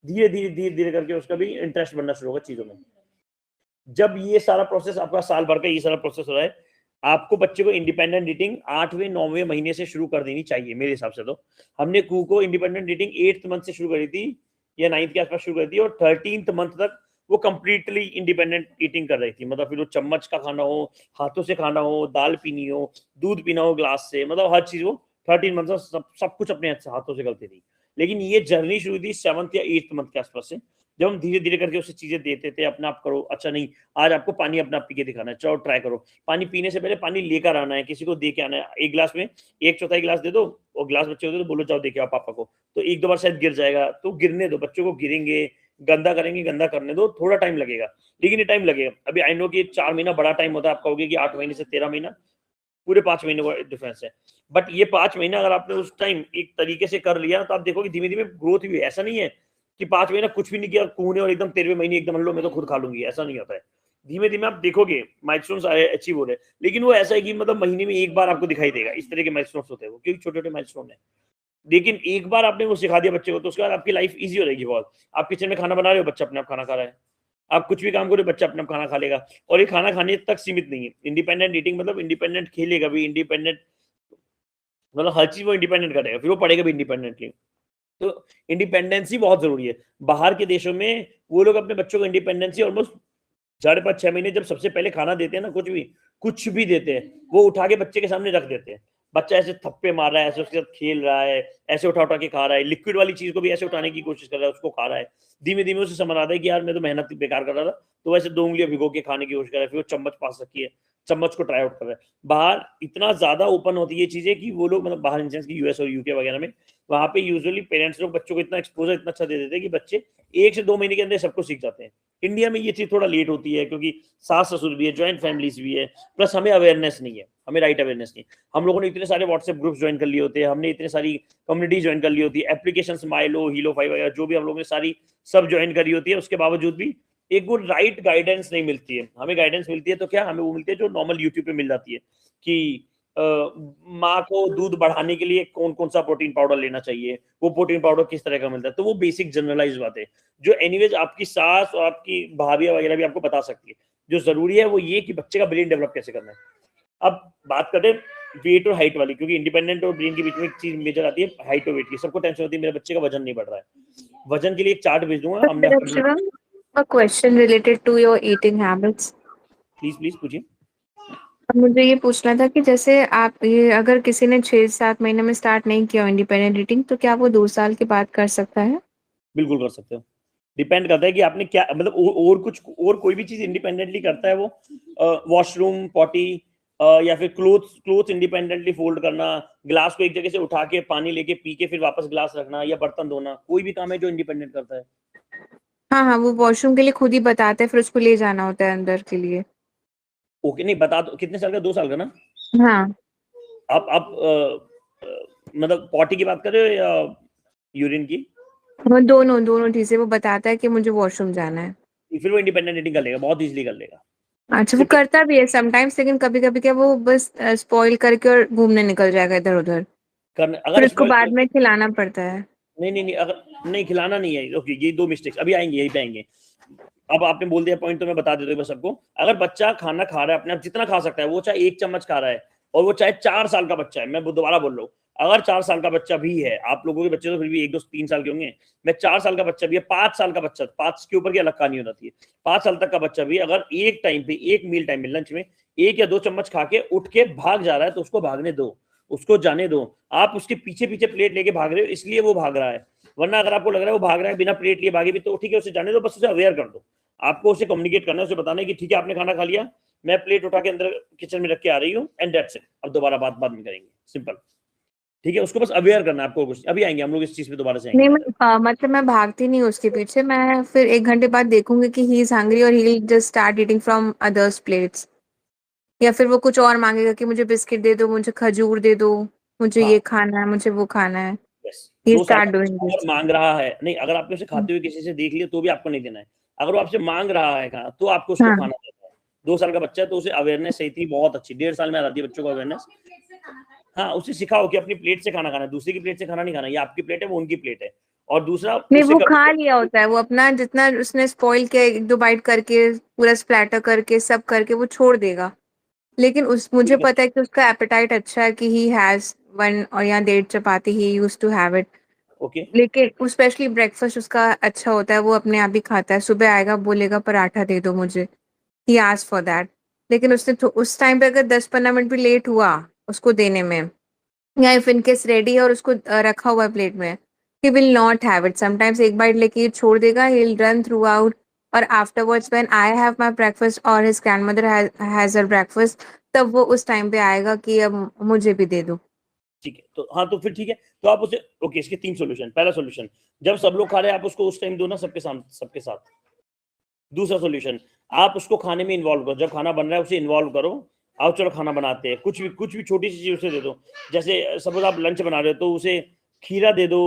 धीरे धीरे धीरे धीरे करके उसका भी इंटरेस्ट बनना शुरू होगा चीजों में। जब ये सारा प्रोसेस आपका साल भर का ये सारा प्रोसेस हो रहा है, आपको बच्चे को इंडिपेंडेंट रीडिंग 8वें 9वें महीने से शुरू कर देनी चाहिए मेरे हिसाब से। तो हमने कू को इंडिपेंडेंट रीडिंग 8th मंथ से शुरू करी थी, या 9th के आसपास शुरू करी थी, और 13th मंथ तक वो कंप्लीटली इंडिपेंडेंट ईटिंग कर रही थी। मतलब फिर वो चम्मच का खाना हो, हाथों से खाना हो, दाल पीनी हो, दूध पीना हो ग्लास से, मतलब हर चीज वो 13 मंथ से सब कुछ अपने हाथों से करती थी। लेकिन ये जर्नी शुरू थी 7th या 8th मंथ के आसपास से, जब हम धीरे धीरे करके उसे चीजें देते थे, अपना आप करो, अच्छा नहीं आज आपको पानी अपना आप पी के दिखाना है, चलो ट्राई करो। पानी पीने से पहले पानी लेकर आना है, किसी को दे के आना है। एक गिलास में 1/4 गिलास दे दो, और गिलास बच्चे को दे दो, बोलो जाओ देके आओ पापा को, तो 1-2 बार शायद गिर जाएगा, तो गिरने दो, बच्चों को गिरेंगे, गंदा करेंगे, गंदा करने दो, थोड़ा टाइम लगेगा, लेकिन ये टाइम लगेगा। अभी आई नो कि 4 महीना बड़ा टाइम होता है, आप कहोगे कि 8 महीने से 13 महीना, पूरे 5 महीने का डिफरेंस है। बट ये 5 महीना अगर आपने उस टाइम एक तरीके से कर लिया, तो आप देखोगे धीमे धीमे ग्रोथ भी। ऐसा नहीं है कि 5 महीना कुछ भी नहीं किया, कूने और एकदम 13वें महीने एकदम लो मैं तो खुद खा लूंगी, ऐसा नहीं होता है। धीमे धीमे आप देखोगे माइलस्टोन्स अचीव हो रहे हैं, लेकिन वो ऐसा है कि मतलब महीने में एक बार आपको दिखाई देगा, इस तरह के माइलस्टोन्स होते हैं वो, क्योंकि छोटे छोटे माइलस्टोन है। लेकिन एक बार आपने वो सिखा दिया बच्चे को, तो उसके बाद आपकी लाइफ इजी हो जाएगी बहुत। आप किचन में खाना बना रहे हो, बच्चा अपने आप खाना खा रहा है, आप कुछ भी काम करो, बच्चा अपने आप खाना खा लेगा। और ये खाना खाने तक सीमित नहीं है, इंडिपेंडेंट ईटिंग मतलब इंडिपेंडेंट खेलेगा भी, इंडिपेंडेंट मतलब हर चीज वो इंडिपेंडेंट करेगा, फिर वो पढ़ेगा भी इंडिपेंडेंटली। तो इंडिपेंडेंसी बहुत जरूरी है। बाहर के देशों में वो लोग अपने बच्चों को इंडिपेंडेंसी ऑलमोस्ट 5.5-6 महीने जब सबसे पहले खाना देते हैं ना, कुछ भी देते हैं, वो उठा के बच्चे के सामने रख देते हैं। बच्चा ऐसे थप्पे मार रहा है, ऐसे उसके साथ खेल रहा है, ऐसे उठा उठा के खा रहा है, लिक्विड वाली चीज को भी ऐसे उठाने की कोशिश कर रहा है, उसको खा रहा है। धीमे धीमे उसे समझ आता है कि यार मैं तो मेहनत बेकार कर रहा था, तो वैसे 2 उंगलियां भिगो के खाने की कोशिश कर रहा है, फिर वो चम्मच पास रखी है, चम्मच को ट्राई आउट कर रहा है। बाहर इतना ज्यादा ओपन होती है ये चीजें कि वो लोग, मतलब बाहर इन सेंस की यूएस और यूके वगैरह में, वहां पे यूजुअली पेरेंट्स लोग बच्चों को इतना एक्सपोजर इतना अच्छा दे देते हैं कि बच्चे 1 से 2 महीने के अंदर सब कुछ सीख जाते हैं। इंडिया में ये चीज थोड़ा लेट होती है, क्योंकि सास ससुर भी है, ज्वाइंट फैमिलीज भी है, प्लस हमें अवेयरनेस नहीं है, हमें राइट अवेयरनेस नहीं। हम लोगों ने इतने सारे व्हाट्सएप ग्रुप्स ज्वाइन कर लिए होते हैं, हमने इतने सारी कम्युनिटी ज्वाइन कर ली होती है, एप्लीकेशन माइलो हीलो 5 वगैरह जो भी हम लोगों ने सारी सब ज्वाइन करी होती है, उसके बावजूद भी एक वो राइट गाइडेंस नहीं मिलती है। हमें गाइडेंस मिलती है तो क्या, हमें वो मिलती है जो नॉर्मल यूट्यूब पे मिल जाती है, कि माँ को दूध बढ़ाने के लिए कौन कौन सा प्रोटीन पाउडर लेना चाहिए, वो प्रोटीन पाउडर किस तरह का मिलता है, तो वो बेसिक जनरलाइज बात है जो एनीवेज आपकी सास और आपकी भाभी वगैरह भी आपको बता सकती है। जो जरूरी है वो ये कि बच्चे का ब्रेन डेवलप कैसे करना है। अब बात करते हैं वेट और हाइट वाली, क्योंकि इंडिपेंडेंट और ब्रेन के बीच में एक चीज मेजर आती है हाइट और वेट की। सबको टेंशन होती है मेरे बच्चे का वजन नहीं बढ़ रहा है। वजन के लिए एक चार्ट भेज दूंगा हमने। Shivam, a question related to your eating habits. Please please पूछिए। अब मुझे ये पूछना था कि जैसे आप ये अगर किसी ने 6-7 महीने में स्टार्ट नहीं किया इंडिपेंडेंट ईटिंग, तो क्या वो 2 साल के बाद कर सकता है? बिल्कुल कर सकते हो। डिपेंड करता है कि आपने क्या मतलब और कुछ और कोई भी चीज इंडिपेंडेंटली करता है वो, वॉशरूम पॉटी या फिर क्लोथ्स इंडिपेंडेंटली फोल्ड करना, ग्लास को एक जगह से उठा के पानी लेके पी के फिर वापस ग्लास रखना, या बर्तन धोना, कोई भी काम है जो इंडिपेंडेंट करता है। हाँ हाँ, वो वॉशरूम के लिए खुद ही बताते हैं, फिर उसको ले जाना होता है अंदर के लिए। ओके, नहीं बता दो कितने साल का, 2 साल का ना। हाँ, आप मतलब पॉटी की बात कर रहे हो या यूरिन की? वो दोनों दोनों चीजें वो बताता है कि मुझे वॉशरूम जाना है। फिर वो इंडिपेंडेंट ईटिंग कर लेगा, बहुत इजीली कर लेगा। अच्छा, वो सिर्फ करता भी है समटाइम्स, लेकिन कभी कभी क्या वो बस स्पॉइल करके और घूमने निकल जाएगा इधर उधर, करने फिर अगर उसको स्पॉइल, बाद में खिलाना पड़ता है। नहीं नहीं नहीं, अगर नहीं खिलाना नहीं है, ओके ये 2 मिस्टेक्स अभी आएंगे, यही पे आएंगे। अब आपने बोल दिया पॉइंट, तो मैं बता देता हूँ बस सबको। अगर बच्चा खाना खा रहा है अपने आप जितना खा सकता है, वो चाहे 1 चम्मच खा रहा है और वो चाहे 4 साल का बच्चा है, मैं दोबारा बोल रहा हूँ, अगर 4 साल का बच्चा भी है, आप लोगों के बच्चे तो फिर भी 1 2 3 साल के होंगे, मैं 4 साल का बच्चा भी है, 5 साल का बच्चा, 5 के ऊपर की अलग कहानी हो जाती है, 5 साल तक का बच्चा भी अगर एक टाइम पे, एक मील टाइम में लंच में 1 या 2 चम्मच खा के उठ के भाग जा रहा है, तो उसको भागने दो, उसको जाने दो। आप उसके पीछे पीछे प्लेट लेके भाग रहे हो इसलिए वो भाग रहा है, वरना अगर आपको लग रहा है वो भाग रहा है बिना प्लेट लिए भागे भी, तो ठीक है उसे जाने दो, बस उसे अवेयर कर दो। आपको उसे कम्युनिकेट करना है, उसे बताना है कि ठीक है आपने खाना खा लिया, मैं प्लेट उठा के अंदर किचन में रख के आ रही हूँ, एंड दैट्स इट, अब दोबारा बात बाद में करेंगे, सिंपल। ठीक है, उसको बस अवेयर करना है आपको कुछ। अभी आएंगे हम लोग इस चीज पे, दोबारा से नहीं, आएंगे। मतलब मैं भागती नहीं हूँ उसके पीछे, मैं फिर 1 घंटे बाद देखूंगी कि ही इज हंग्री और he will just start eating from others plates, या फिर वो कुछ और मांगेगा कि मुझे बिस्किट दे दो, मुझे खजूर दे दो, मुझे हाँ, ये खाना है, मुझे वो खाना है। बस ही 2 साल स्टार्ट का डूइंग बच्चा अगर दिस। मांग रहा है, नहीं अगर आपने उसे खाते हुए किसी से देख लिया तो भी आपको नहीं देना है। अगर वो आपसे मांग रहा है खाना, तो आपको उसको हाँ, खाना देना है। 2 साल का बच्चा है तो उसे अवेयरनेस सही थी, बहुत अच्छी, 1.5 साल में आ जाती है बच्चों को अवेयरनेस। हाँ, उसे सिखाओ कि अपनी प्लेट से खाना खाना है, दूसरे की प्लेट से खाना नहीं खाना, ये आपकी प्लेट है वो उनकी प्लेट है। और दूसरा नहीं उसे वो कभी, खा लिया होता है, वो अपना जितना उसने स्पॉइल किया 1-2 बाइट करके, पूरा स्प्लैटर करके सब करके वो छोड़ देगा। लेकिन उस मुझे पता है कि उसका एपेटाइट अच्छा है, कि ही हैज 1 और या 1.5 चपाती ही used to have it. Okay लेकिन स्पेशली ब्रेकफास्ट उसका अच्छा होता है, वो अपने आप ही खाता है, सुबह आएगा बोलेगा पराठा दे दो मुझे, ही आस्क्ड फॉर दैट। लेकिन उसने तो उस टाइम पे अगर 10-15 मिनट भी लेट हुआ उसको देने में, या इफ इन केस रेडी है और उसको रखा हुआ है प्लेट में, he will not have it. Sometimes 1 bite लेके ये छोड़ देगा, he will run through out. और afterwards when I have my breakfast और his grandmother has her breakfast, तब वो उस टाइम पे आएगा कि अब मुझे भी दे दो। ठीक है, तो हाँ तो फिर ठीक है, तो आप उसे, ओके इसके 3 सॉल्यूशन। पहला सॉल्यूशन, जब सब लोग खा रहे हैं आप उसको उस टाइम दो ना सबके सामने, सबके साथ। दूसरा सॉल्यूशन, आप उसको खाने में इन्वॉल्व करो, जब खाना बन रहा है उसे इन्वॉल्व करो, आओ चलो खाना बनाते हैं, कुछ भी छोटी सी चीज उसे दे दो। जैसे सपोज आप लंच बना रहे हो तो उसे खीरा दे दो,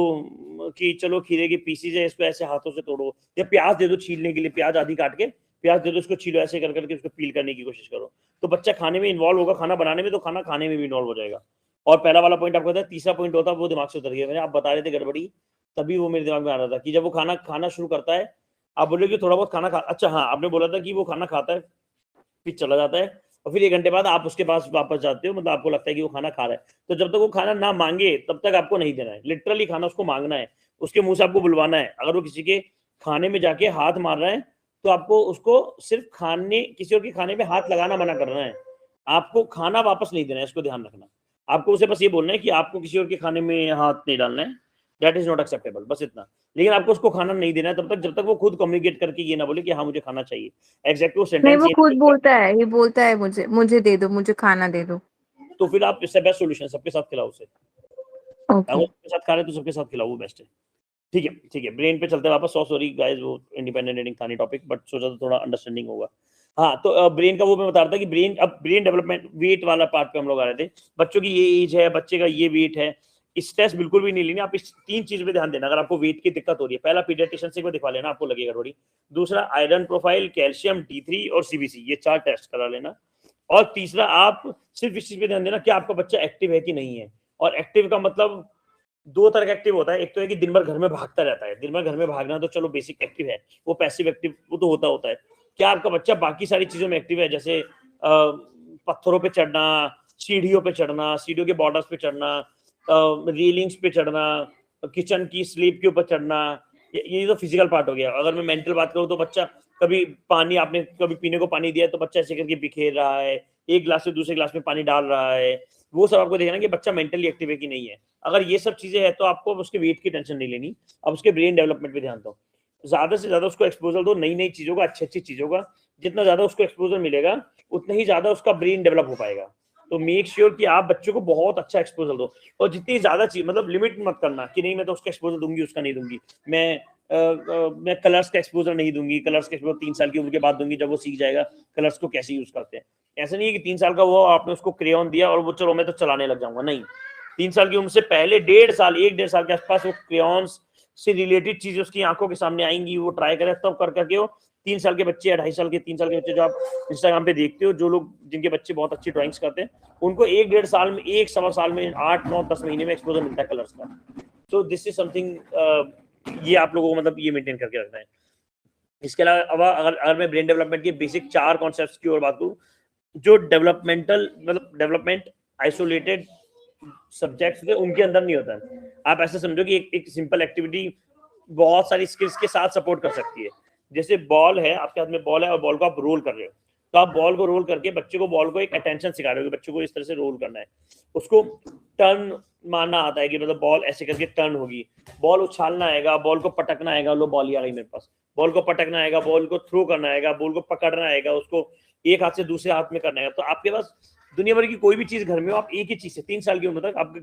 कि चलो खीरे की पीसीज है, इसको ऐसे हाथों से तोड़ो, या प्याज दे दो छीलने के लिए, प्याज आधी काट के प्याज दे दो, उसको छीलो, ऐसे कर करके उसको पील करने की कोशिश करो। तो बच्चा खाने में इन्वॉल्व होगा, खाना बनाने में, तो खाना खाने में भी इन्वॉल्व हो जाएगा। और पहला वाला पॉइंट आपका था, तीसरा पॉइंट होता वो दिमाग से उतर गया, मैंने आप बता रहे थे गड़बड़ी, तभी वो मेरे दिमाग में आ रहा था कि जब वो खाना खाना शुरू करता है, आप बोले कि थोड़ा बहुत खाना खा, अच्छा हाँ आपने बोला था कि वो खाना खाता है फिर चला जाता है, और फिर 1 घंटे बाद आप उसके पास वापस जाते हो, मतलब आपको लगता है कि वो खाना खा रहा है। तो जब तक वो खाना ना मांगे तब तक आपको नहीं देना है, लिटरली खाना उसको मांगना है, उसके मुंह से आपको बुलवाना है। अगर वो किसी के खाने में जाके हाथ मार रहा है, तो आपको उसको सिर्फ खाने, किसी और के खाने में हाथ लगाना मना करना है, आपको खाना वापस नहीं देना है, इसको ध्यान रखना। आपको उसे बस ये बोलना है कि आपको किसी और के खाने में हाथ नहीं डालना है, दैट इज नॉट एक्सेप्टेबल, बस इतना। लेकिन आपको उसको खाना नहीं देना है तब तक, जब तक वो खुद कम्युनिकेट करके ये ना बोले कि हाँ मुझे खाना चाहिए। एग्जैक्ट वो नहीं, सेंटेंस वो ये खुद नहीं, बोलता है, ये बोलता है मुझे मुझे दे दो, मुझे खाना दे दो। तो फिर आप इससे बेस्ट सॉल्यूशन सबके साथ खिलाओ उसे। अगर ओके। सबके साथ खा रहे हैं तो सबके साथ खिलाओ, वो बेस्ट है। ठीक है ठीक है, ब्रेन पे चलते हैं वापस। सॉरी गाइस, वो इंडिपेंडेंट रीडिंग था नहीं टॉपिक, बट सोचा तो थोड़ा अंडरस्टैंडिंग होगा। हाँ, तो ब्रेन का वो मैं बता रहा था कि ब्रेन, अब ब्रेन डेवलपमेंट वेट वाला पार्ट पे हम लोग आ रहे थे। बच्चों की ये एज है, बच्चे का ये वेट है, स्ट्रेस बिल्कुल भी नहीं लेनी। आप इस 3 चीज पे ध्यान देना अगर आपको वेट की दिक्कत हो रही है। पहला, पीडियाट्रिशियन से दिखवा लेना, आपको लगेगा थोड़ी। दूसरा, आयरन प्रोफाइल, कैल्शियम D3 और CBC, ये 4 टेस्ट करा लेना। और तीसरा, आप सिर्फ इस चीज पे ध्यान देना कि आपका बच्चा एक्टिव है कि नहीं है। और एक्टिव का मतलब दो तरह का एक्टिव होता है। एक तो है कि दिन भर घर में भागता रहता है, दिन भर घर में भागना तो चलो बेसिक एक्टिव है, वो पैसिव एक्टिव वो तो होता है। क्या आपका बच्चा बाकी सारी चीजों में एक्टिव है, जैसे पत्थरों पे चढ़ना, सीढ़ियों पे चढ़ना, सीढ़ियों के बॉर्डर्स पे चढ़ना, रेलिंग्स पे चढ़ना, किचन की स्लीप के ऊपर चढ़ना, ये तो फिजिकल पार्ट हो गया। अगर मैं मेंटल बात करूँ तो बच्चा कभी पानी, आपने कभी पीने को पानी दिया तो बच्चा ऐसे करके बिखेर रहा है, एक ग्लास से दूसरे ग्लास में पानी डाल रहा है, वो सब आपको देखना कि बच्चा मेंटली एक्टिव है कि नहीं है। अगर ये सब चीजें है तो आपको उसके वेट की टेंशन नहीं लेनी, अब उसके ब्रेन डेवलपमेंट पे ध्यान दो। ज्यादा से ज्यादा उसको एक्सपोजर दो नई नई चीजों का, अच्छी चीजों का। जितना ज्यादा उसको एक्सपोजर मिलेगा उतना ही ज्यादा उसका ब्रेन डेवलप हो पाएगा। तो मेक श्योर कि आप बच्चों को बहुत अच्छा एक्सपोजर दो, और जितनी ज्यादा चीज, मतलब लिमिट मत करना कि नहीं मैं तो उसका एक्सपोजर दूंगी उसका नहीं दूंगी। मैं कलर्स का एक्सपोजर नहीं दूंगी, कलर्स का एक्सपोजर 3 साल की उम्र के बाद दूंगी, जब वो सीख जाएगा कलर्स को कैसे यूज करते हैं। ऐसा नहीं है कि 3 साल का वो आपने उसको क्रेयॉन दिया और वो चलो मैं तो चलाने लग जाऊंगा, नहीं। 3 साल की उम्र से पहले 1.5 साल के आसपास वो क्रेयॉन्स से रिलेटेड चीजें उसकी आंखों के सामने आएंगी, वो ट्राई करे, तब कर करके वो 3 साल के बच्चे या 2.5 साल के 3 साल के बच्चे जो आप इंस्टाग्राम पे देखते हो, जो लोग जिनके बच्चे बहुत अच्छी ड्राइंग्स करते हैं, उनको 1.5 साल में, 1 सवा साल में, 8 9 10 महीने में एक्सपोजर मिलता है कलर्स का। सो दिस इज समथिंग, ये आप लोगों को मतलब ये मेंटेन करके रखना है। इसके अलावा अगर मैं ब्रेन डेवलपमेंट के बेसिक 4 कॉन्सेप्ट्स की ओर बात करूं, जो डेवलपमेंटल मतलब डेवलपमेंट आइसोलेटेड सब्जेक्ट्स थे उनके अंदर नहीं होता है। आप ऐसे समझो कि एक सिंपल एक्टिविटी बहुत सारी स्किल्स के साथ सपोर्ट कर सकती है। जैसे बॉल है, आपके हाथ में बॉल है और बॉल को आप रोल कर रहे हो, तो आप बॉल को रोल करके बच्चे को बॉल को एक अटेंशन सिखा रहे हो कि बच्चे को इस तरह से रोल करना है। उसको टर्न मारना आता है कि मतलब बॉल ऐसे करके टर्न होगी, बॉल उछालना आएगा, बॉल को पटकना आएगा, लो बॉल आ गई मेरे पास, बॉल को पटकना आएगा, बॉल को थ्रो करना आएगा, बॉल को पकड़ना आएगा, उसको एक हाथ से दूसरे हाथ में करना आएगा। तो आपके पास दुनिया भर की कोई भी चीज घर में हो, आप एक ही चीज से 3 साल की उम्र तक आपके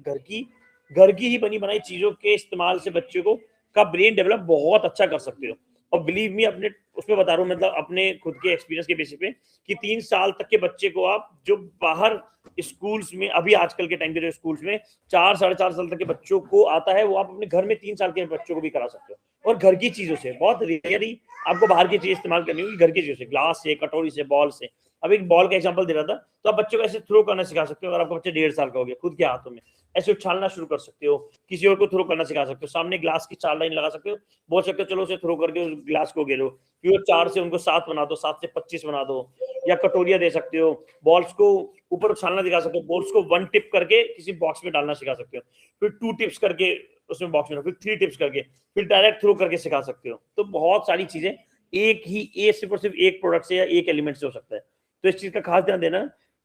घर की ही बनी बनाई चीजों के इस्तेमाल से बच्चे को का ब्रेन डेवलप बहुत अच्छा कर सकते हो। और बिलीव मी, अपने उसमें बता रहा हूँ, मतलब अपने खुद के एक्सपीरियंस के बेसिस पे, कि 3 साल तक के बच्चे को आप जो बाहर स्कूल्स में, अभी आजकल के टाइम के जो स्कूल्स में 4 साढ़े 4 साल तक के बच्चों को आता है, वो आप अपने घर में 3 साल के बच्चों को भी करा सकते हो। और घर की चीजों से, बहुत रेयरली आपको बाहर की चीज इस्तेमाल करनी होगी, घर की चीजों से, ग्लास से, कटोरी से, बॉल से। अब एक बॉल का एग्जांपल दे रहा था, तो आप बच्चों को ऐसे थ्रो करना सिखा सकते हो। अगर आपका बच्चा 1.5 साल का हो गया, खुद के हाथों में ऐसे उछालना शुरू कर सकते हो, किसी और को थ्रो करना सिखा सकते हो, सामने ग्लास की 4 लाइन लगा सकते हो, बोल सकते हो चलो उसे थ्रो करके उस ग्लास को गिरो, फिर 4 से उनको 7 बना दो, 7 से 25 बना दो। या कटोरिया दे सकते हो, बॉल्स को ऊपर उछालना दिखा सकते हो, बॉल्स को 1 टिप करके किसी बॉक्स में डालना सिखा सकते हो, फिर 2 टिप्स करके उसमें बॉक्स में, फिर 3 टिप्स करके, फिर डायरेक्ट थ्रो करके सिखा सकते हो। तो बहुत सारी चीजें एक ही सिर्फ और सिर्फ एक प्रोडक्ट से या एक एलिमेंट से हो सकता है। तो इस चीज का खास ध्यान देना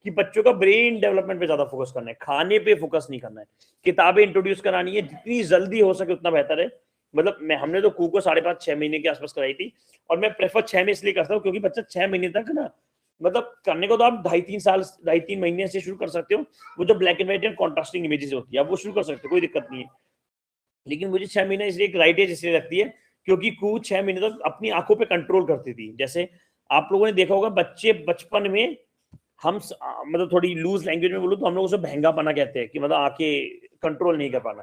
कि बच्चों का ब्रेन डेवलपमेंट पे ज्यादा फोकस करना है, खाने पे फोकस नहीं करना है। किताबें इंट्रोड्यूस करानी है, जितनी जल्दी हो सके उतना बेहतर है। मतलब हमने तो कू को 5.5-6 महीने के आसपास कराई थी, और मैं प्रेफर 6 में इसलिए करता हूँ क्योंकि बच्चा 6 महीने तक ना, मतलब करने को तो आप 2.5-3 महीने से शुरू कर सकते हो। वो जो black and white and contrasting images होती है, आप वो शुरू कर सकते हो, कोई दिक्कत नहीं है। लेकिन मुझे 6 महीने इसलिए एक राइट एज इसलिए लगती है क्योंकि कू 6 महीने तक अपनी आंखों पे कंट्रोल करती थी। जैसे आप लोगों ने देखा होगा, बच्चे बचपन में, मतलब थोड़ी लूज लैंग्वेज में बोलूं तो हम लोग उसे बहंगा पाना कहते हैं, कि मतलब आंखें कंट्रोल नहीं कर पाना।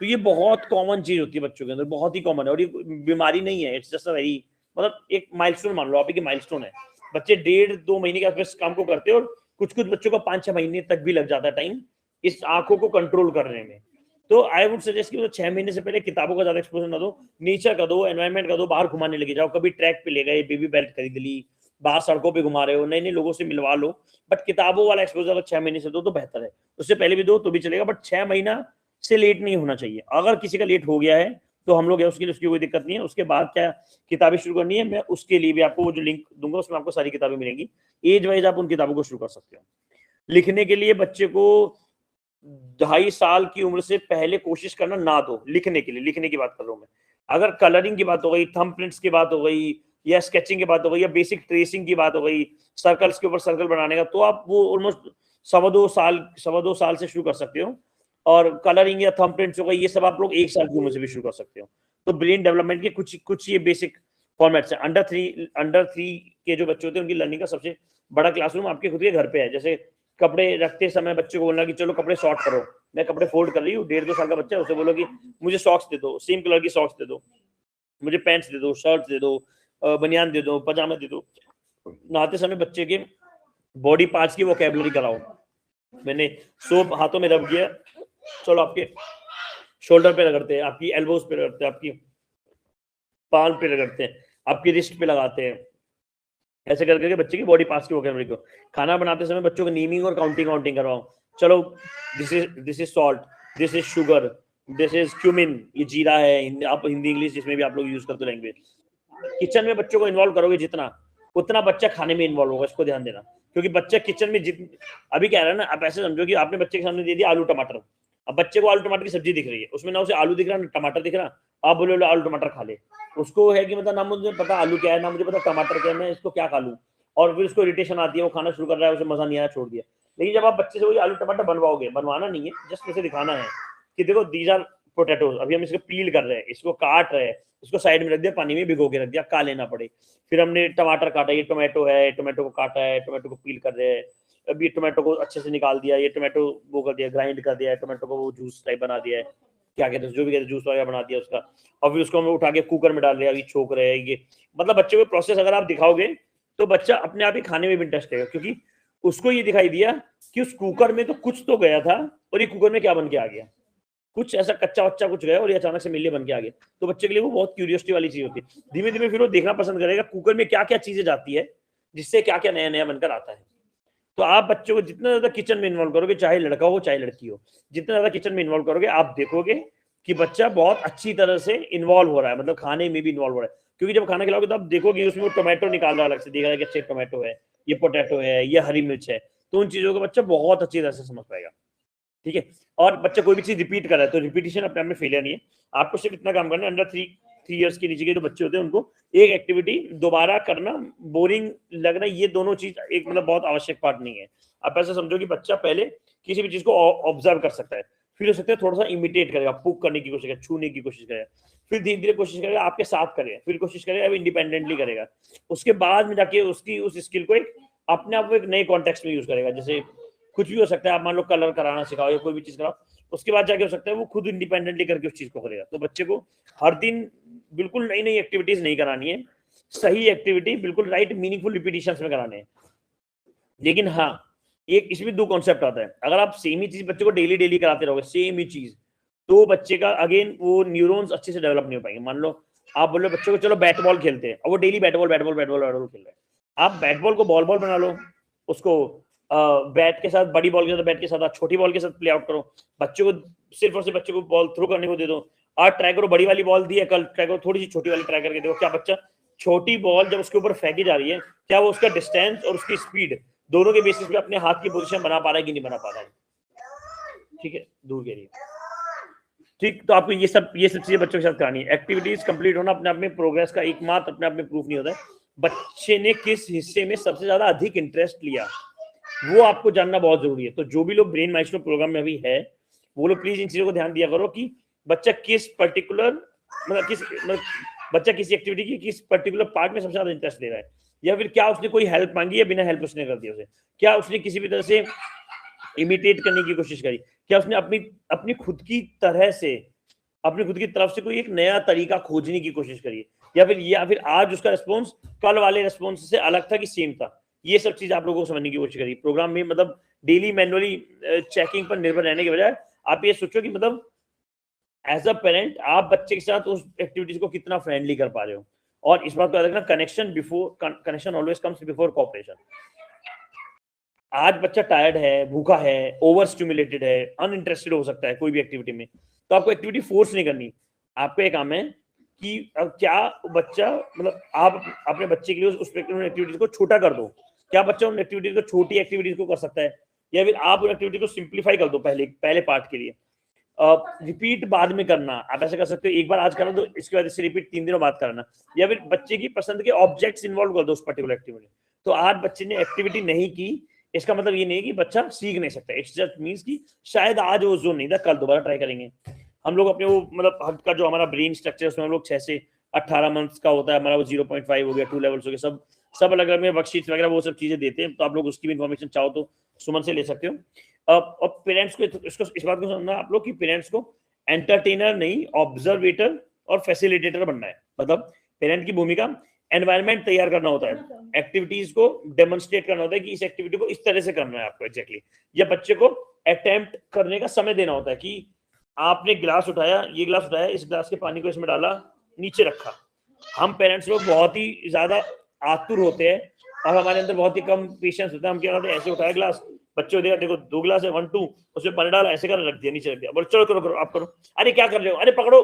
तो ये बहुत कॉमन चीज होती है बच्चों के अंदर, बहुत ही कॉमन है, और ये बीमारी नहीं है, इट्स जस्ट अ वेरी, मतलब एक माइलस्टोन मान लो आप, एक माइलस्टोन है। बच्चे 1.5-2 महीने के आसपास काम को करते हैं, और कुछ बच्चों का 5-6 महीने तक भी लग जाता है टाइम इस आंखों को कंट्रोल करने में। तो आई वुड सजेस्ट कि 6 महीने से पहले किताबों का ज्यादा एक्सपोजर ना दो, नेचर का दो, एनवायरमेंट का दो, बाहर घुमाने लेके जाओ, कभी ट्रैक पे ले गए, बेबी बेल्ट खरीद ली, बाहर सड़कों पे घुमा रहे हो, नए नए लोगों से मिलवा लो। बट किताबों वाला एक्सपोजर अगर 6 महीने से दो तो बेहतर है, उससे पहले भी दो तो भी चलेगा, बट 6 महीना से लेट नहीं होना चाहिए। अगर किसी का लेट हो गया है तो हम लोग है उसके लिए, उसकी कोई दिक्कत नहीं है। उसके बाद क्या किताबें शुरू करनी है, मैं उसके लिए भी आपको वो जो लिंक दूंगा उसमें आपको सारी किताबें मिलेंगी, एज वाइज आप उन किताबों को शुरू कर सकते हो। लिखने के लिए बच्चे को 2.5 साल की उम्र से पहले कोशिश करना ना दो लिखने के लिए, लिखने की बात कर रहा हूं मैं। अगर कलरिंग की बात हो गई, थंब प्रिंट्स की बात हो गई, या स्केचिंग की बात हो गई, या बेसिक ट्रेसिंग की बात हो गई, सर्कल्स के ऊपर सर्कल बनाने का, तो आप वो ऑलमोस्ट 2.25 साल से शुरू कर सकते हो। और कलरिंग या थंब प्रिंट्स हो गई, ये सब आप लोग 1 साल की उम्र से भी शुरू कर सकते हो। तो ब्रेन डेवलपमेंट के कुछ ये बेसिक फॉर्मेट्स है। अंडर 3 के जो बच्चे होते हैं उनकी लर्निंग का सबसे बड़ा क्लासरूम आपके खुद के घर पे है। जैसे कपड़े रखते समय बच्चे को बोलना कि चलो कपड़े सॉर्ट करो, मैं कपड़े फोल्ड कर रही हूँ, 1.5-2 साल का बच्चा है, उसे बोलो कि मुझे सॉक्स दे दो, सेम कलर की सॉक्स दे दो, मुझे पैंट्स दे दो, शर्ट्स दे दो, बनियान दे दो, पजामा दे दो। नहाते समय बच्चे के बॉडी पार्ट्स की वोकैबुलरी कराओ। मैंने सोप हाथों में रब किया, चलो आपके शोल्डर पे रगड़ते हैं, आपकी एल्बोज पे रगड़ते हैं, आपकी पाल्म पे रगड़ते हैं, आपकी रिस्ट पे लगाते हैं, ऐसे कर करके बच्चे की बॉडी पार्ट्स की वोकैबुलरी को। खाना बनाते समय बच्चों को नीमिंग और काउंटिंग करवाओ। चलो this is salt, this is sugar, this is cumin, ये जीरा है, आप हिंदी इंग्लिश जिसमें भी आप लोग यूज करते हो लैंग्वेज। किचन में बच्चों को इन्वॉल्व करोगे जितना, उतना बच्चा खाने में इन्वॉल्व होगा, इसको ध्यान देना। क्योंकि बच्चा किचन में अभी कह रहा है ना, आप ऐसे समझो कि आपने बच्चे के सामने दे दिया आलू टमाटर, अब बच्चे को आलू टमाटर की सब्जी दिख रही है, उसमें ना उसे आलू दिख रहा ना टमाटर दिख रहा, आप बोले आलू टमाटर खा ले, उसको है कि मतलब ना मुझे पता आलू क्या है, ना मुझे पता टमाटर क्या है, मैं इसको क्या खा लूं, और फिर उसको इरिटेशन आती है, वो खाना शुरू कर रहा है, उसे मजा नहीं आया, छोड़ दिया। लेकिन जब आप बच्चे से वही आलू टमाटर बनवाओगे, बनवाना नहीं है, जस्ट उसे दिखाना है कि देखो दीज आर पोटैटोज, अभी हम इसको पील कर रहे हैं, इसको काट रहे हैं, इसको साइड में रख दिया, पानी में भिगो के रख दिया, का लेना पड़े। फिर हमने टमाटर काटा, ये टोमेटो है, टोमेटो को काटा है, टोमेटो को पील कर रहे हैं, अभी टोमेटो को अच्छे से निकाल दिया, ये टोमेटो वो कर दिया, ग्राइंड कर दिया है, टोमेटो को वो जूस टाइप बना दिया है, क्या कहते हैं जो भी कहते हैं, जूस वगैरह बना दिया उसका, और फिर उसको हम उठा के कुकर में डाल रहे हैं, अभी छोक रहे हैं। ये मतलब बच्चे को प्रोसेस अगर आप दिखाओगे तो बच्चा अपने आप ही खाने में भी इंटरेस्ट लेगा, क्योंकि उसको ये दिखाई दिया कि उस कुकर में तो कुछ तो गया था और ये कुकर में क्या बन के आ गया, कुछ ऐसा कच्चा वच्चा कुछ गया और ये अचानक से मिलने बन के आ गया। तो बच्चे के लिए वो बहुत क्यूरियोसिटी वाली चीज होती है। धीमे धीमे फिर वो देखना पसंद करेगा कुकर में क्या क्या चीजें जाती है, जिससे क्या क्या नया नया बनकर आता है। तो आप बच्चों को जितना ज्यादा किचन में इन्वॉल्व करोगे, चाहे लड़का हो चाहे लड़की हो, जितना ज्यादा किचन में इन्वॉल्व करोगे, आप देखोगे कि बच्चा बहुत अच्छी तरह से इन्वॉल्व हो रहा है, मतलब खाने में भी इन्वॉल्व हो रहा है। क्योंकि जब खाना खिलाओगे तो आप देखोगे उसमें वो टोमेटो निकाल रहा है अलग से, देख रहा है कि अच्छा टोमेटो है, ये पोटैटो है, ये हरी मिर्च है, तो उन चीजों को बच्चा बहुत अच्छी तरह से समझ पाएगा। ठीक है, और बच्चा कोई भी चीज रिपीट कर रहा है तो रिपीटिशन अपने आप में फेलियर नहीं है। आपको सिर्फ इतना काम करना है, अंडर 3 इयर्स के नीचे के जो बच्चे होते हैं उनको एक एक्टिविटी दोबारा करना, बोरिंग लगना, ये दोनों चीज एक मतलब बहुत आवश्यक पार्ट नहीं है। आप ऐसा समझो कि बच्चा पहले किसी भी चीज को ऑब्जर्व कर सकता है, फिर हो सकता है थोड़ा सा इमिटेट करेगा, पुक करने की कोशिश करेगा, छूने की कोशिश करेगा, फिर धीरे धीरे कोशिश करेगा आपके साथ करेगा, फिर कोशिश करेगा इंडिपेंडेंटली करेगा, उसके बाद में जाके उसकी उस स्किल को एक अपने आप को एक नए कॉन्टेक्स्ट में यूज करेगा। जैसे कुछ भी हो सकता है, आप मान लो कलर कराना सिखाओ या कोई भी चीज कराओ, उसके बाद जाके हो सकता है वो खुद इंडिपेंडेंटली करके उस चीज को करेगा। तो बच्चे को हर दिन बिल्कुल नई नई एक्टिविटीज नहीं करानी है, सही एक्टिविटी बिल्कुल राइट मीनिंगफुल रिपीटिशंस में कराने हैं। लेकिन हाँ, एक इसमें 2 कॉन्सेप्ट आता है, अगर आप सेम ही चीज बच्चे को डेली डेली कराते रहोगे सेम ही चीज, तो बच्चे का अगेन वो न्यूरॉन्स अच्छे से डेवलप नहीं हो पाएंगे। मान लो आप बोलो बच्चों को चलो बैट बॉल खेलते हैं, और वो डेली बैट बॉल खेल रहे हैं, आप बैट बॉल को बॉल बना लो, उसको बैट के साथ, बड़ी बॉल के साथ बैट के साथ, छोटी बॉल के साथ प्ले आउट करो, बच्चों को सिर्फ और सिर्फ बच्चे को बॉल थ्रो करने को दे दो। आज ट्राई करो बड़ी वाली बॉल दी है, कल ट्राई करो थोड़ी सी छोटी वाली ट्राई करके देखो, क्या बच्चा छोटी बॉल जब उसके ऊपर फेंकी जा रही है, क्या वो उसका डिस्टेंस और उसकी स्पीड दोनों के बेसिस पे अपने हाथ की पोजीशन बना पा रहा है कि नहीं बना पा रहा है। ठीक है, दूर के लिए ठीक। तो आपको ये सब चीजें बच्चों के साथ करानी है। एक्टिविटीज कंप्लीट होना अपने आप में प्रोग्रेस का एकमात्र अपने आप में प्रूफ नहीं होता है, बच्चे ने किस हिस्से में सबसे ज्यादा अधिक इंटरेस्ट लिया वो आपको जानना बहुत जरूरी है। तो जो भी लोग ब्रेन माइलस्टोन प्रोग्राम में अभी है, वो लोग प्लीज इन चीजों को ध्यान दिया करो कि बच्चा किस पर्टिकुलर बच्चा किसी एक्टिविटी की किस पर्टिकुलर पार्ट में सबसे ज्यादा इंटरेस्ट ले रहा है, या फिर क्या उसने कोई हेल्प मांगी या बिना हेल्प उसने कर दिया उसे, क्या उसने किसी भी तरह से इमिटेट करने की कोशिश करी, क्या उसने अपनी खुद की तरह से अपनी खुद की तरफ से कोई एक नया तरीका खोजने की कोशिश करी, या फिर आज उसका रिस्पॉन्स कल वाले रिस्पॉन्स से अलग था कि सेम था। ये सब चीज आप लोगों को समझने की कोशिश करी प्रोग्राम में। मतलब डेली मैनुअली चेकिंग पर निर्भर रहने के बजाय आप ये सोचो कि मतलब एज अ पेरेंट आप बच्चे के साथ उस एक्टिविटीज को कितना फ्रेंडली कर पा रहे हो। और इस बात को याद रखना, connection always comes before cooperation. आज बच्चा टायर्ड है, भूखा है, ओवर स्टिमुलेटेड है, अनइंटरेस्टेड हो सकता है कोई भी एक्टिविटी में, तो आपको एक्टिविटी फोर्स नहीं करनी। आपका एक काम है कि अब क्या बच्चा मतलब आप अपने बच्चे के लिए उस एक्टिविटीज को छोटा कर दो। क्या बच्चा उन एक्टिविटीज को छोटी एक्टिविटीज को कर सकता है, या फिर आप उन एक्टिविटी को सिंप्लीफाई कर दो पहले पार्ट के लिए। रिपीट बाद में करना, आप ऐसा कर सकते हो, एक बार आज करना तो इसके बाद इससे रिपीट 3 दिनों बाद करना, या फिर बच्चे की पसंद के ऑब्जेक्ट्स इन्वॉल्व कर दो उस पर्टिकुलर एक्टिविटी। तो आज बच्चे ने एक्टिविटी नहीं की, इसका मतलब ये नहीं कि बच्चा सीख नहीं सकता, इट्स जस्ट मींस कि शायद आज वो जोन नहीं था, कल दोबारा ट्राई करेंगे। हम लोग अपने वो मतलब हद का जो हमारा ब्रेन स्ट्रक्चर उसमें हम लोग 6 से 18 मंथ्स का होता है हमारा, वो 0.5 हो गया, 2 लेवल्स हो गए, सब अलग अलग में वर्कशीट्स वगैरह वो सब चीजें देते हैं। तो आप लोग उसकी भी इन्फॉर्मेशन चाहो तो सुमन से ले सकते हो। अब पेरेंट्स को इसको इस बात को समझना आप लोग कि पेरेंट्स को एंटरटेनर नहीं, ऑब्जर्वेटर और फैसिलिटेटर बनना है। मतलब पेरेंट की भूमिका एनवायरनमेंट तैयार करना होता है, एक्टिविटीज को डेमोन्स्ट्रेट करना होता है कि इस एक्टिविटी को इस तरह से करना है आपको एग्जैक्टली, या बच्चे को अटेम्प्ट करने का समय देना होता है कि आपने गिलास उठाया, ये गिलास उठाया, इस गिलास के पानी को इसमें डाला, नीचे रखा। हम पेरेंट्स लोग बहुत ही ज्यादा आतुर होते हैं और हमारे अंदर बहुत ही कम पेशेंस होता है। हम क्या करते हैं, ऐसे उठाया गिलास, बच्चे को देखा, देखो 2 गिलास है, 1 2, उसमें पानी डाला, ऐसे कर रख दिया, नीचे रख दिया, बोलो चलो करो करो आप करो। अरे क्या कर रहे हो, अरे पकड़ो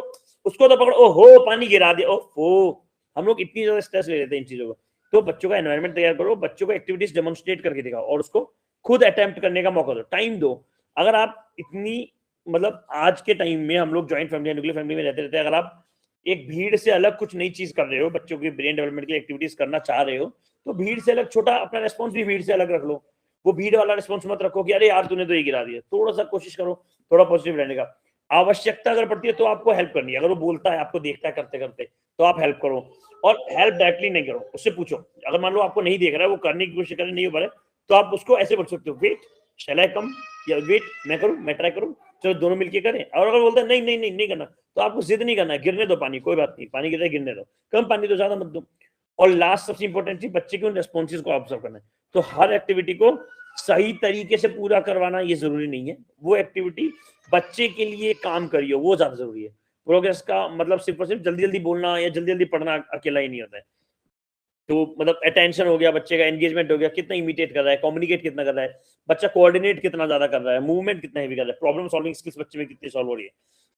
उसको तो पकड़ो, ओहो पानी गिरा दिया, ओहो। हम लोग इतनी ज्यादा स्ट्रेस ले लेते हैं इन चीजों को। तो बच्चों का एनवायरनमेंट तैयार करो, बच्चों को एक्टिविटीज डेमोन्स्ट्रेट करके दिखाओ और उसको खुद अटेम्प्ट करने का मौका दो, टाइम दो। अगर आप इतनी मतलब आज के टाइम में हम लोग ज्वाइंट फैमिली, न्यूक्लियर फैमिली में रहते हैं, अगर आप एक भीड़ से अलग कुछ नई चीज कर रहे हो, बच्चों की ब्रेन डेवलपमेंट की एक्टिविटीज करना चाह रहे हो, तो भीड़ से अलग छोटा अपना रेस्पॉन्स भी भीड़ से अलग रख लो। वो भीड़ वाला रिस्पॉन्स मत रखो कि अरे यार तूने तो ये गिरा दिया। थोड़ा सा कोशिश करो थोड़ा पॉजिटिव रहने का। आवश्यकता अगर पड़ती है तो आपको हेल्प करनी है, अगर वो बोलता है, आपको देखता है करते करते, तो आप हेल्प करो। और हेल्प डायरेक्टली नहीं करो, उससे पूछो। अगर मान लो आपको नहीं देख रहा है, वो करने की कोशिश कर नहीं हो पा रहा है, तो आप उसको ऐसे बोल सकते हो, वेट शैल आई कम, या वेट मैं करूं, मैं ट्राई करूं, चलो दोनों मिलके करें। और अगर बोलता है नहीं नहीं नहीं नहीं करना, तो आपको जिद नहीं करना है, गिरने दो पानी, कोई बात नहीं, पानी गिर गिरने दो, कम पानी दो, ज्यादा मत दो। और लास्ट सबसे इंपॉर्टेंट चीज, बच्चे के उन रेस्पॉन्सेज को ऑब्जर्व करना है। तो हर एक्टिविटी को सही तरीके से पूरा करवाना ये जरूरी नहीं है, वो एक्टिविटी बच्चे के लिए काम करिए, वो ज्यादा जरूरी है। प्रोग्रेस का मतलब सिर्फ और सिर्फ जल्दी जल्दी बोलना या जल्दी जल्दी पढ़ना अकेला ही नहीं होता है। तो मतलब अटेंशन हो गया बच्चे का, एंगेजमेंट हो गया, कितना इमिटेट कर रहा है, कम्युनिकेट कितना कर रहा है बच्चा, कोऑर्डिनेट कितना ज्यादा कर रहा है, मूवमेंट कितना हेवी कर रहा है, प्रॉब्लम सॉल्विंग स्किल्स बच्चे में कितनी सॉल्व हो रही है,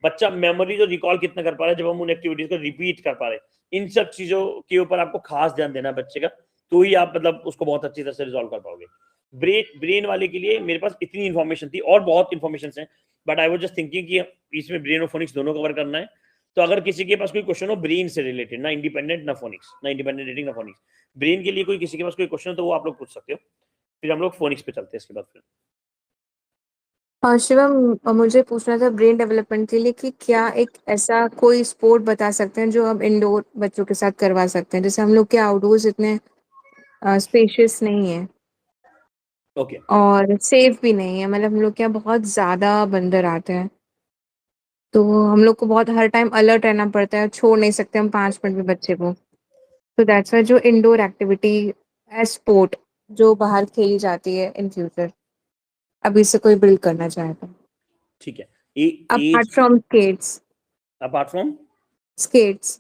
बच्चा मेमोरी जो रिकॉल कितना कर पा रहा है जब हम उन एक्टिविटीज को रिपीट कर पा रहे हैं। इन सब चीजों के ऊपर आपको खास ध्यान देना है बच्चे का, तो ही आप मतलब उसको बहुत अच्छी तरह से रिजॉल्व कर पाओगे। ब्रेन वाले के लिए मेरे पास इतनी इन्फॉर्मेशन थी, और बहुत इन्फॉर्मेशन है, but I was just thinking कि इसमें ब्रेन और फोनिक्स दोनों कवर करना है। तो अगर किसी के पास कोई क्वेश्चन हो ब्रेन से रिलेटेड, ना इंडिपेंडेंट ना फोनिक्स, ना इंडिपेंडेंट रीडिंग ना फोनिक्स, ब्रेन के लिए कोई किसी के पास कोई क्वेश्चन हो तो वो आप लोग पूछ सकते हो, फिर हम लोग फोनिक्स पे चलते हैं इसके बाद। फिर शिवम, मुझे पूछना था ब्रेन डेवलपमेंट के लिए कि क्या एक ऐसा कोई स्पोर्ट बता सकते हैं जो हम इंडोर बच्चों के साथ करवा सकते हैं, जैसे हम लोग के आउटडोर्स इतने स्पेशियस नहीं है ओके और सेफ भी नहीं है, मतलब हम लोग के यहाँ बहुत ज्यादा बंदर आते हैं, तो हम लोग को बहुत हर टाइम अलर्ट रहना पड़ता है, छोड़ नहीं सकते हम 5 मिनट भी बच्चे को। तो दैट्स वाई जो इंडोर एक्टिविटी एज स्पोर्ट जो बाहर खेली जाती है इन फ्यूचर, अभी से कोई बिल्ड करना चाहे तो, ठीक है। Apart as from skates. Apart from skates.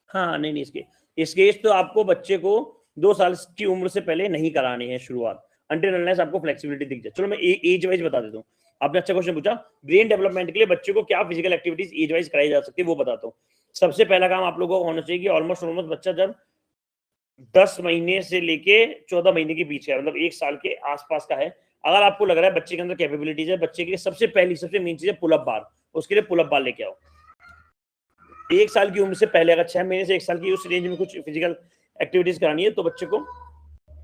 हाँ नहीं नहीं, इसके एज तो आपको बच्चे को 2 साल की उम्र से पहले नहीं करानी है शुरुआत, अनटिल अनलेस आपको फ्लेक्सिबिलिटी दिख जाए। चलो मैं एज वाइज बता देता हूँ। आपने अच्छा क्वेश्चन पूछा, ब्रेन डेवलपमेंट के लिए बच्चे को क्या फिजिकल एक्टिविटीज एज वाइज कराई जा सकती है वो बताता हूँ। सबसे पहला काम आप लोगों को होना चाहिए कि ऑलमोस्ट बच्चा जब 10 महीने से लेके 14 महीने के बीच का, मतलब 1 साल के आसपास का है, अगर आपको लग रहा है बच्चे के अंदर कैपेबिलिटीज है, बच्चे के लिए सबसे मेन चीज है पुल अप बार। उसके लिए पुल अप बार लेके आओ। 1 साल की उम्र से पहले अगर 6 महीने से 1 साल की उस रेंज में कुछ फिजिकल एक्टिविटीज करानी है तो बच्चे को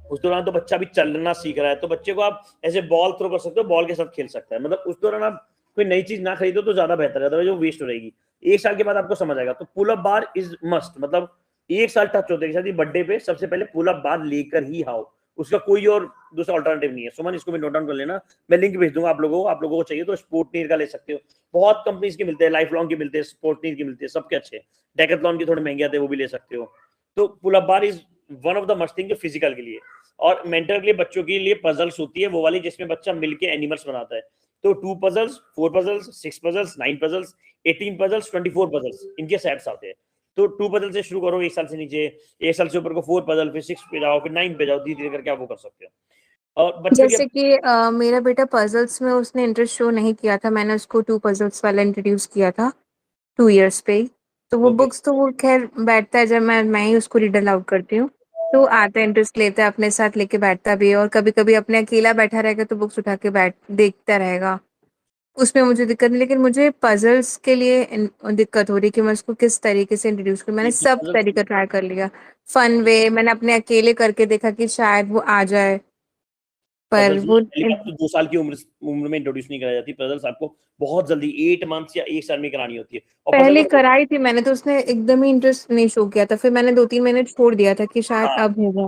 उस दौरान, तो बच्चा भी चलना सीख रहा है, तो बच्चे को आप ऐसे बॉल थ्रो कर सकते हो, बॉल के साथ खेल सकता है। मतलब उस दौरान आप कोई नई चीज ना खरीदो तो ज्यादा बेहतर है, अदरवाइज वो वेस्ट हो जाएगी। 1 साल के बाद आपको समझ आएगा। तो pull up bar is must, मतलब 1 साल टच होते के साथ ही बर्थडे पे सबसे पहले पुल अप बार लेकर ही आओ, उसका कोई और दूसरा ऑल्टरनेटिव नहीं है। सुमन इसको भी नोट डाउन कर लेना, मैं लिंक भेज दूंगा आप लोगों को चाहिए तो स्पोर्टनीर का ले सकते हो, बहुत कंपनीज के मिलते हैं, लाइफ लॉन्ग के मिलते हैं, स्पोर्टनीर के मिलते हैं, सबके अच्छे। डेकेथलॉन के थोड़े महंगे आते हैं, वो भी ले सकते हो। तो pull up bar is one of the must thing जो फिजिकल के लिए। और मेंटल के लिए बच्चों के लिए पजल्स होती है, वो वाली जिसमें बच्चा मिलके एनिमल्स बनाता है। तो 2 puzzles, 4 puzzles, 6 puzzles, 9 puzzles, 18 puzzles, 24 puzzles, इनके सेट्स आते हैं। तो 2 पजल से शुरू करो 1 साल से नीचे, 1 साल से ऊपर को 4 पजल, फिर 6 पे जाओ, फिर 9 पे जाओ, धीरे धीरे करके आप वो कर सकते हो। और बच्चों जैसे के कि मेरा बेटा पजल्स में उसने इंटरेस्ट शो नहीं किया था, मैंने उसको 2 पजल्स वाला इंट्रोड्यूस किया था 2 इयर्स पे ही। तो वो ओके बुक्स तो वो खैर बैठता है, जब मैं ही उसको रीड अलाउड करती हूँ तो आता है, इंटरेस्ट लेता है, अपने साथ लेके बैठता भी है, और कभी कभी अपने अकेला बैठा रहेगा तो बुक्स उठा के बैठ देखता रहेगा, उसमें मुझे दिक्कत नहीं। लेकिन मुझे पजल्स के लिए दिक्कत हो रही कि मैं उसको किस तरीके से इंट्रोड्यूस करूँ। मैंने ये सब पजल्स, तरीका ट्राई कर लिया, फन वे, मैंने अपने अकेले करके देखा कि शायद वो आ जाए, पर पजल्स वो पहली बात तो 2 साल की उम्र में इंट्रोड्यूस नहीं कराई जाती। पजल्स आपको बहुत जल्दी 8 मंथ्स या 1 साल में करानी होती है। और पजल पहले में कराई थी मैंने, तो उसने एकदम ही इंटरेस्ट नहीं शो किया था, फिर मैंने 2-3 महीने छोड़ दिया था कि शायद हाँ अब होगा।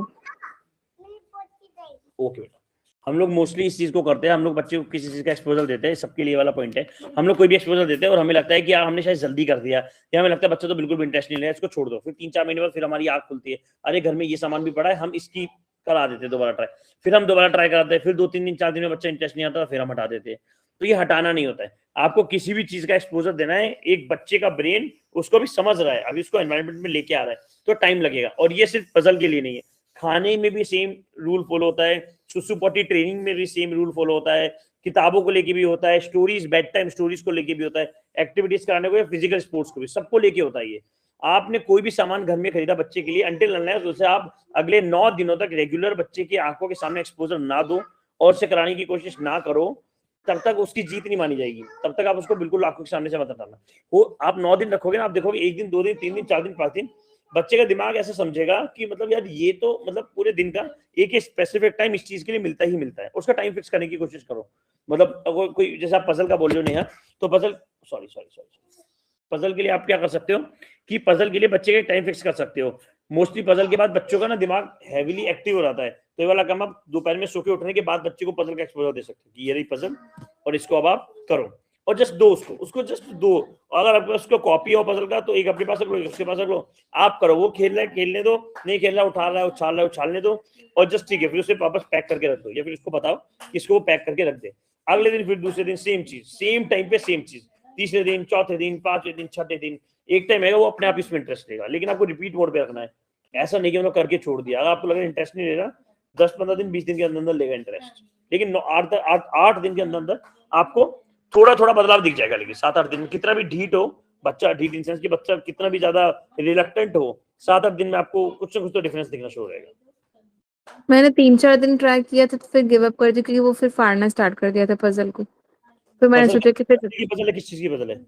ओके बेटा, हम लोग मोस्टली इस चीज को करते हैं, हम लोग बच्चे को किसी चीज का एक्सपोजर देते हैं, सबके लिए वाला पॉइंट है, हम लोग कोई भी एक्सपोजर देते हैं और हमें लगता है कि यार हमने शायद जल्दी कर दिया, या हमें लगता है बच्चा तो बिल्कुल भी इंटरेस्ट नहीं ले, इसको छोड़ दो। फिर 3-4 महीने बाद फिर हमारी आंख खुलती है, अरे घर में ये सामान भी पड़ा है, हम इसकी करा देते हैं दोबारा ट्राई, फिर हम दोबारा ट्राई कराते हैं, फिर 2-3 दिन 4 दिन में बच्चा इंटरेस्ट नहीं आता, फिर हम हटा देते हैं। तो ये हटाना नहीं होता है, आपको किसी भी चीज का एक्सपोजर देना है, एक बच्चे का ब्रेन उसको भी समझ रहा है, अभी उसको एनवायरनमेंट में लेके आ रहा है, तो टाइम लगेगा। और ये सिर्फ पजल के लिए नहीं है, खाने में भी सेम रूल फॉलो होता है, सुसु पॉटी ट्रेनिंग में भी सेम रूल फॉलो होता है, किताबों को लेके भी होता है, स्टोरीज बेड टाइम स्टोरीज को लेके भी होता है, एक्टिविटीज कराने को या फिजिकल स्पोर्ट्स को भी, सबको लेके होता है। ये आपने कोई भी सामान घर में खरीदा बच्चे के लिए, अंटिल अनलेस उसे आप अगले 9 दिनों तक रेगुलर बच्चे की आंखों के सामने एक्सपोजर ना दो और से कराने की कोशिश ना करो, तब तक उसकी जीत नहीं मानी जाएगी, तब तक आप उसको बिल्कुल आंखों के सामने से मत हटाना। वो आप 9 दिन रखोगे ना, आप देखोगे 1 दिन 2 दिन 3 दिन 4 दिन 5 दिन बच्चे का दिमाग ऐसे समझेगा कि मतलब यार ये तो मतलब पूरे दिन का एक स्पेसिफिक टाइम इस चीज के लिए मिलता ही मिलता है, उसका टाइम फिक्स करने की कोशिश करो। मतलब अगर कोई जैसे आप पजल का बोल रहे हो नेहा, तो पजल पजल के लिए आप क्या कर सकते हो कि पजल के लिए बच्चे का टाइम फिक्स कर सकते हो। मोस्टली पजल के बाद बच्चों का ना दिमाग हैवीली एक्टिव हो जाता है, तो ये वाला काम आप दोपहर में सो के उठने के बाद बच्चे को पजल का एक्सपोजर दे सकते हो कि ये रही पजल और इसको अब आप करो, और जस्ट दो उसको जस्ट दो। अगर आपके पास उसको कॉपी हो पजल का तो एक अपने पास रख लो, एक उसके पास रख लो, आप करो, वो खेल रहा है खेलने दो, नहीं खेल रहा उठा रहा है उछाल रहा है उछालने दो, और जस्ट ठीक है, फिर उसे वापस पैक करके रख दो, या फिर उसको बताओ इसको वो पैक करके रख दे। अगले दिन फिर दूसरे दिन सेम चीज, सेम टाइम पे सेम चीज, तीसरे दिन चौथे दिन 5वें दिन 6ठे दिन, एक टाइम है वो अपने आप इसमें इंटरेस्ट लेगा, लेकिन आपको रिपीट मोड पे रखना है। ऐसा नहीं कि उन्होंने करके छोड़ दिया, अगर आपको लगे इंटरेस्ट नहीं ले रहा, 10-15 दिन 20 दिन के अंदर लेगा इंटरेस्ट, लेकिन 8 दिन के अंदर आपको थोड़ा थोड़ा बदलाव दिख जाएगा। लेकिन 7-8 दिन में कितना भी ढीठ हो बच्चा, ढीठ इन सेंस कि बच्चा कितना भी ज्यादा रिलक्टेंट हो, 7-8 दिन में आपको कुछ ना कुछ तो डिफरेंस दिखना शुरू हो जाएगा। मैंने 3-4 दिन ट्राई किया था, तो फिर गिव अप कर दिया क्योंकि वो फिर फाड़ना स्टार्ट कर दिया था पजल को। फिर मैंने पजल सोचा कि फिर की पजल है, किस चीज की पजल है?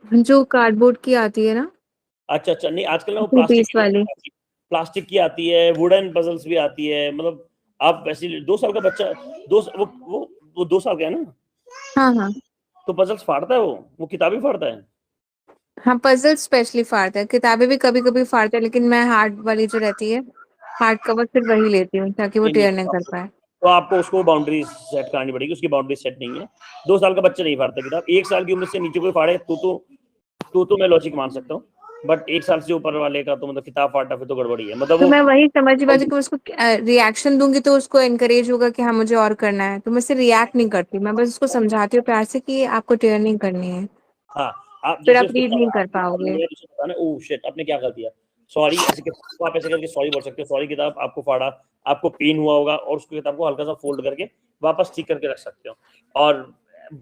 जो कार्डबोर्ड की आती है ना, अच्छा, नहीं आजकल ना वो 2 पीस वाली। प्लास्टिक की आती है, वुडन पजल्स भी आती है, मतलब आप वैसे 2 साल का बच्चा, वो 2 साल का है ना, हाँ तो पजल्स फाड़ता है, वो किताबें फाड़ता है। हाँ, पजल स्पेशली फाड़ता है, किताबें भी कभी कभी फाड़ता है, लेकिन मैं हार्ड वाली जो रहती है, हार्ड कवर फिर वही लेती हूँ ताकि वो नहीं टेयर नहीं नहीं, कर पाए। तो आपको उसको बाउंड्री सेट करनी पड़ेगी, उसकी बाउंड्री सेट नहीं है। 2 साल का बच्चा नहीं फाड़ता किताब, 1 साल की उम्र से नीचे कोई फाड़े तो मैं लॉजिक मान सकता हूँ, बट 1 साल से ऊपर वाले का तो मतलब किताब फाड़ना फिर तो गड़बड़ी है, मतलब तो वो मैं वही समझ ही बात कि उसको रिएक्शन दूंगी तो उसको एनकरेज होगा कि हाँ मुझे और करना है, तो मैं उससे रिएक्ट नहीं करती, मैं बस उसको समझाती हूँ प्यार से कि आपको टेयर नहीं करनी है, हाँ, आप फिर जैसे आप उसको रीड नहीं कर पाओगे। बताना, ओह शिट आपने क्या कर दिया, सॉरी, आप ऐसे करके सॉरी बोल सकते हो, सॉरी किताब आपको फाड़ा, आपको पेन हुआ होगा, और उसको किताब को हल्का सा फोल्ड करके वापस ठीक करके रख सकते हो। और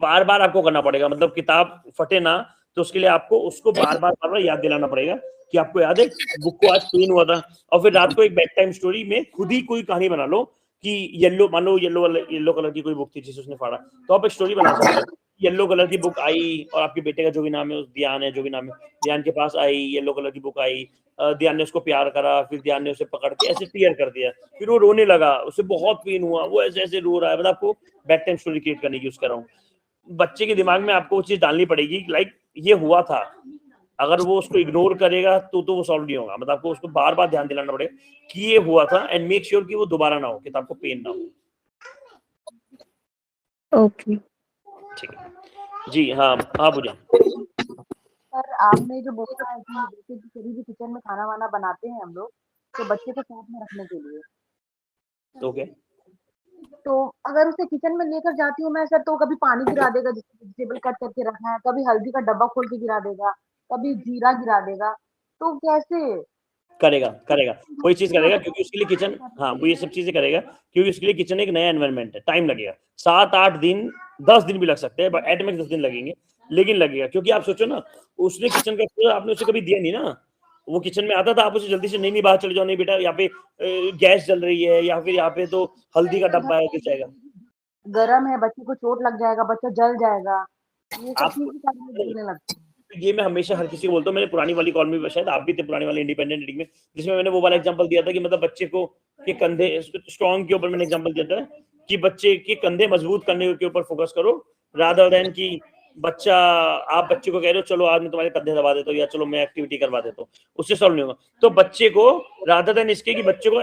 बार बार आपको करना पड़ेगा, मतलब किताब फटे ना, तो उसके लिए आपको उसको बार बार याद दिलाना पड़ेगा कि आपको याद है बुक को आज पेन हुआ था। और फिर रात को एक बेड टाइम स्टोरी में खुद ही कोई कहानी बना लो कि येलो, मान लो येलो कलर की कोई बुक थी जिसे उसने फाड़ा, तो आप एक स्टोरी बना सकते हो, येलो कलर की बुक आई और आपके बेटे का जो भी नाम है, ध्यान है, जो भी नाम है, ध्यान के पास आई, येलो कलर की बुक आई, ध्यान ने उसको प्यार करा, फिर ध्यान ने उसे पकड़ के ऐसे टीयर कर दिया, फिर वो रोने लगा, उसे बहुत पेन हुआ, वो ऐसे ऐसे रो रहा है, मतलब आपको बेड टाइम स्टोरी क्रिएट करने की यूज कर रहा हूँ। बच्चे के दिमाग में आपको वो चीज डालनी पड़ेगी, लाइक ये हुआ था, अगर वो उसको इग्नोर करेगा तो वो सॉल्व नहीं होगा, मतलब आपको उसको बार बार ध्यान दिलाना पड़ेगा कि ये हुआ था, एंड मेक श्योर कि वो दोबारा ना हो, कि आपको पेन ना हो। ओके, ठीक है जी, हाँ पूजा। सर आपने जो बोला है कि जैसे कि कभी भी किचन में खाना वाना बनाते हैं हम लोग, तो बच्चे को साथ में रखने के लिए, ओके, तो अगर उसे किचन में लेकर जाती हूँ मैं सर, तो कभी पानी गिरा देगा जिसमें वेजिटेबल कट करके रखना है, कभी हल्दी का डब्बा खोल के गिरा देगा, कभी जीरा गिरा देगा, तो कैसे? करेगा कोई चीज करेगा, क्योंकि उसके लिए किचन, हाँ वो ये सब चीजें करेगा, क्योंकि उसके लिए किचन एक नया एनवायरनमेंट है, टाइम लगेगा, 7-8 दिन 10 दिन भी लग सकते हैं, बट एट मैक्स 10 दिन लगेंगे, लेकिन लगेगा, क्योंकि आप सोचो ना, उसने किचन का आपने उसे कभी दिया नहीं ना, वो किचन में आता था, आप उसे जल्दी से नहीं बाहर चले जाओ, नहीं बेटा यहाँ पे गैस जल रही है, या फिर यहाँ पे तो हल्दी का डब्बा है, गिर जाएगा, गरम है, बच्चे को चोट लग जाएगा, बच्चा जल जाएगा, ये सब आप चीजें बोलने लगते हैं। ये मैं हमेशा हर किसी को बोलता हूँ, मैंने पुरानी वाली कॉल में, शायद आप भी थे पुरानी वाली इंडिपेंडेंट रीडिंग में, जिसमें मैंने वो वाला एग्जांपल दिया था कि मतलब बच्चे को के कंधे स्ट्रॉन्ग के ऊपर मैंने एग्जांपल दिया था कि बच्चे के कंधे मजबूत करने के ऊपर फोकस करो, रादर देन कि बच्चा, आप बच्चे को कह रहे हो चलो आज मैं तुम्हारे कंधे दबा देता हूँ या चलो मैं एक्टिविटी करवा देता हूँ, उससे सॉल्व नहीं होगा। तो बच्चे को रादर देन इसके कि बच्चे को